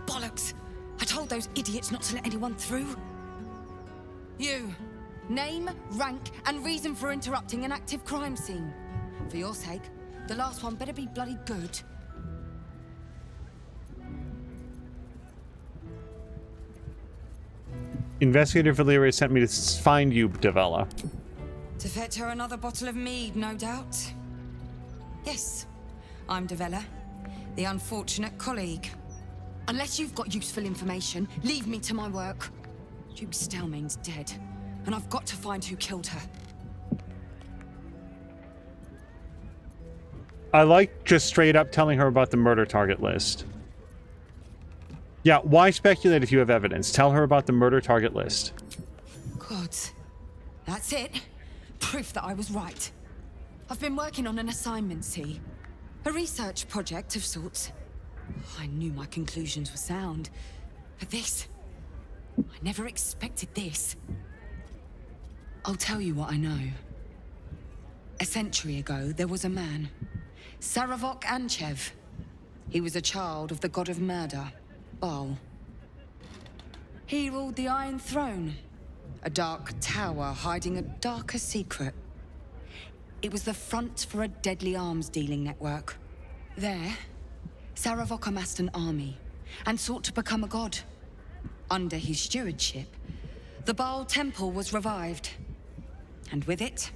bollocks! I told those idiots not to let anyone through. You. Name, rank, and reason for interrupting an active crime scene. For your sake, the last one better be bloody good. Investigator Valeria sent me to find you, Devella. To fetch her another bottle of mead, no doubt. Yes, I'm Devella, the unfortunate colleague. Unless you've got useful information, leave me to my work. Duke Stellmane's dead, and I've got to find who killed her. I like just straight up telling her about the murder target list. Yeah, why speculate if you have evidence? Tell her about the murder target list. Good. That's it. Proof that I was right. I've been working on an assignment, see? A research project of sorts. I knew my conclusions were sound. But this... I never expected this. I'll tell you what I know. A century ago, there was a man. Saravok Anchev. He was a child of the god of murder, Baal. He ruled the Iron Throne, a dark tower hiding a darker secret. It was the front for a deadly arms-dealing network. There, Saravok amassed an army and sought to become a god. Under his stewardship, the Baal temple was revived. And with it,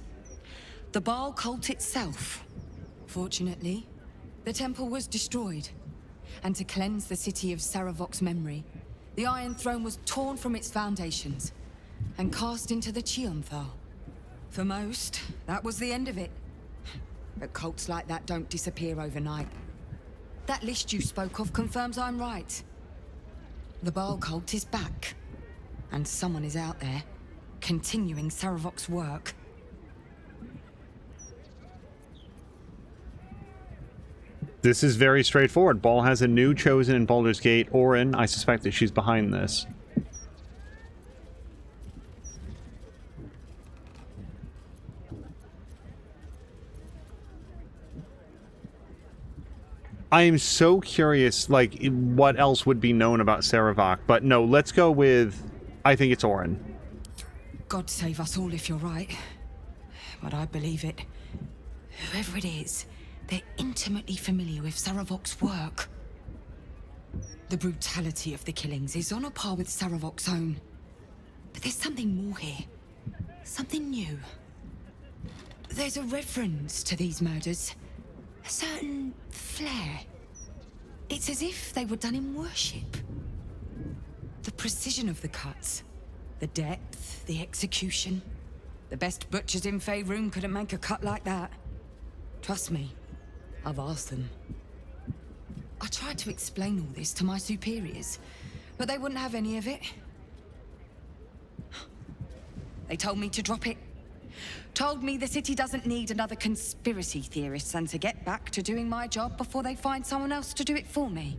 the Baal cult itself. Fortunately, the temple was destroyed. And to cleanse the city of Saravok's memory, the Iron Throne was torn from its foundations and cast into the Chionthal. For most, that was the end of it. But cults like that don't disappear overnight. That list you spoke of confirms I'm right. The Baal cult is back, and someone is out there, continuing Saravok's work. This is very straightforward. Baal has a new chosen in Baldur's Gate. Orin, I suspect that she's behind this. I am so curious, like, what else would be known about Saravok. But no, let's go with... I think it's Orin. God save us all if you're right. But I believe it. Whoever it is, they're intimately familiar with Saravok's work. The brutality of the killings is on a par with Saravok's own. But there's something more here. Something new. There's a reference to these murders. A certain flair. It's as if they were done in worship. The precision of the cuts. The depth, the execution. The best butchers in Faerun couldn't make a cut like that. Trust me, I've asked them. I tried to explain all this to my superiors, but they wouldn't have any of it. They told me to drop it. Told me the city doesn't need another conspiracy theorist and to get back to doing my job before they find someone else to do it for me.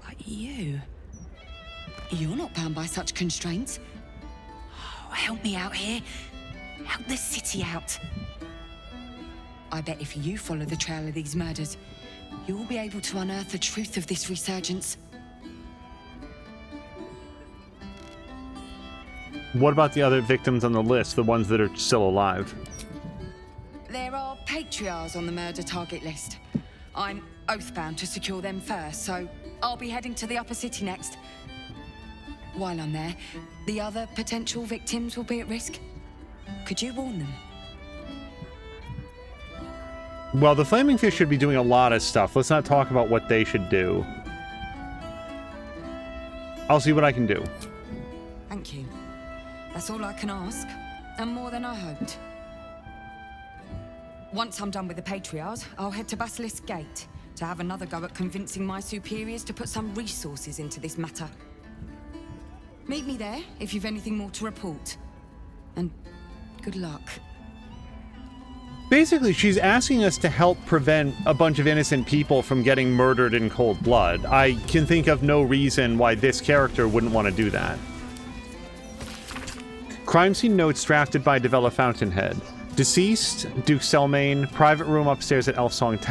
But you're not bound by such constraints. Oh, help me out here. Help the city out. I bet if you follow the trail of these murders, you'll be able to unearth the truth of this resurgence. What about the other victims on the list, the ones that are still alive? There are patriarchs on the murder target list. I'm oathbound to secure them first, so I'll be heading to the upper city next. While I'm there, the other potential victims will be at risk. Could you warn them? Well, the Flaming Fish should be doing a lot of stuff. Let's not talk about what they should do. I'll see what I can do. Thank you. That's all I can ask, and more than I hoped. Once I'm done with the patriarchs, I'll head to Basilisk Gate to have another go at convincing my superiors to put some resources into this matter. Meet me there if you've anything more to report. And good luck. Basically, she's asking us to help prevent a bunch of innocent people from getting murdered in cold blood. I can think of no reason why this character wouldn't want to do that. Crime scene notes drafted by Devella Fountainhead. Deceased, Duke Selmain, private room upstairs at Elfsong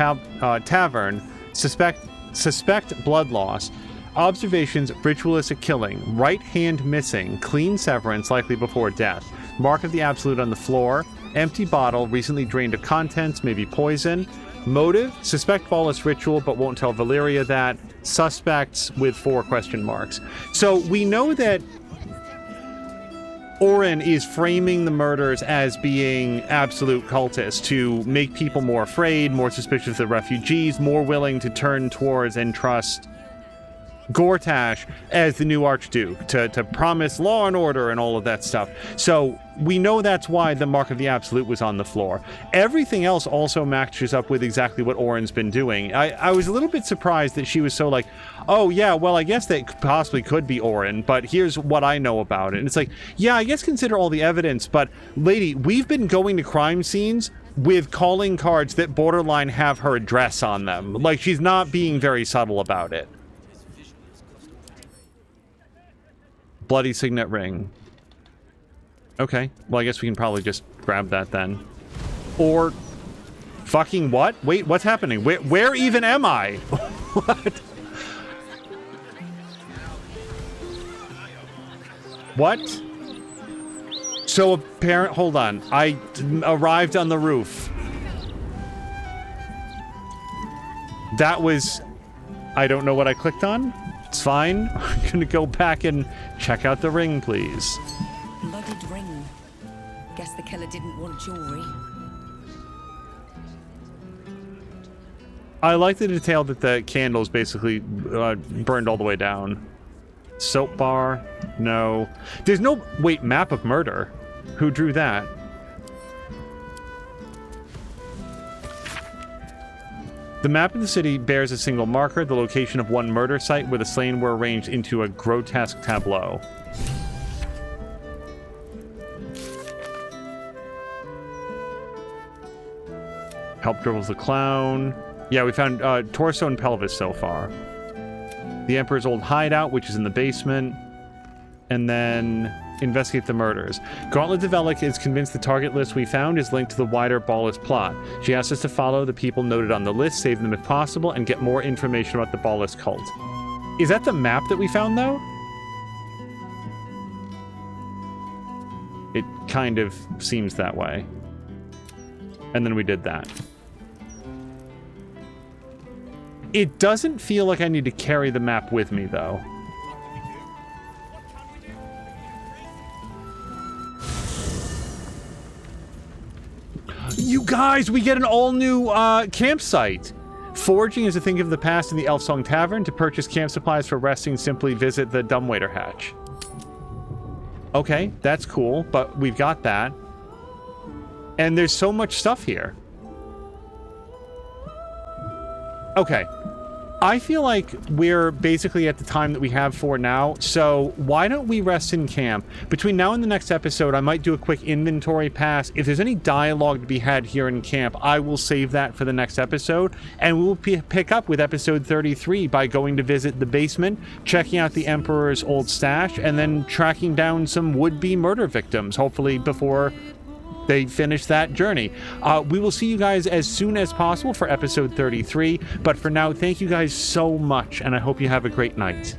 Tavern, suspect blood loss, observations, ritualistic killing, right hand missing, clean severance likely before death, mark of the absolute on the floor, empty bottle recently drained of contents, maybe poison, motive, suspect lawless ritual but won't tell Valyria that, suspects with 4 question marks. So we know that Orin is framing the murders as being absolute cultists to make people more afraid, more suspicious of the refugees, more willing to turn towards and trust Gortash as the new Archduke, to promise law and order and all of that stuff. So we know that's why the Mark of the Absolute was on the floor. Everything else also matches up with exactly what Orin's been doing. I was a little bit surprised that she was so like, oh yeah, well I guess that possibly could be Orin, but here's what I know about it. And it's like, yeah, I guess consider all the evidence, but lady, we've been going to crime scenes with calling cards that borderline have her address on them. Like, she's not being very subtle about it. Bloody signet ring. Okay, well I guess we can probably just grab that then. Or fucking what? Wait, what's happening? Where even am I? What? What? So apparent, hold on. I arrived on the roof. That was, I don't know what I clicked on. It's fine. I'm gonna go back and check out the ring, please. Blooded ring. Guess the killer didn't want jewelry. I like the detail that the candles basically burned all the way down. Soap bar? No. There's no... Wait, map of murder. Who drew that? The map of the city bears a single marker, the location of one murder site where the slain were arranged into a grotesque tableau. Help dribbles the clown. Yeah, we found torso and pelvis so far. The Emperor's old hideout, which is in the basement. And then investigate the murders. Gauntlet Devella is convinced the target list we found is linked to the wider Ballis plot. She asks us to follow the people noted on the list, save them if possible, and get more information about the Ballis cult. Is that the map that we found, though? It kind of seems that way. And then we did that. It doesn't feel like I need to carry the map with me, though. You guys, we get an all-new campsite. Foraging is a thing of the past in the Elfsong Tavern. To purchase camp supplies for resting, simply visit the dumbwaiter hatch. Okay, that's cool, but we've got that. And there's so much stuff here. Okay. I feel like we're basically at the time that we have for now, so why don't we rest in camp? Between now and the next episode, I might do a quick inventory pass. If there's any dialogue to be had here in camp, I will save that for the next episode, and we'll pick up with episode 33 by going to visit the basement, checking out the Emperor's old stash, and then tracking down some would-be murder victims, hopefully before they finish that journey. We will see you guys as soon as possible for episode 33. But for now, thank you guys so much, and I hope you have a great night.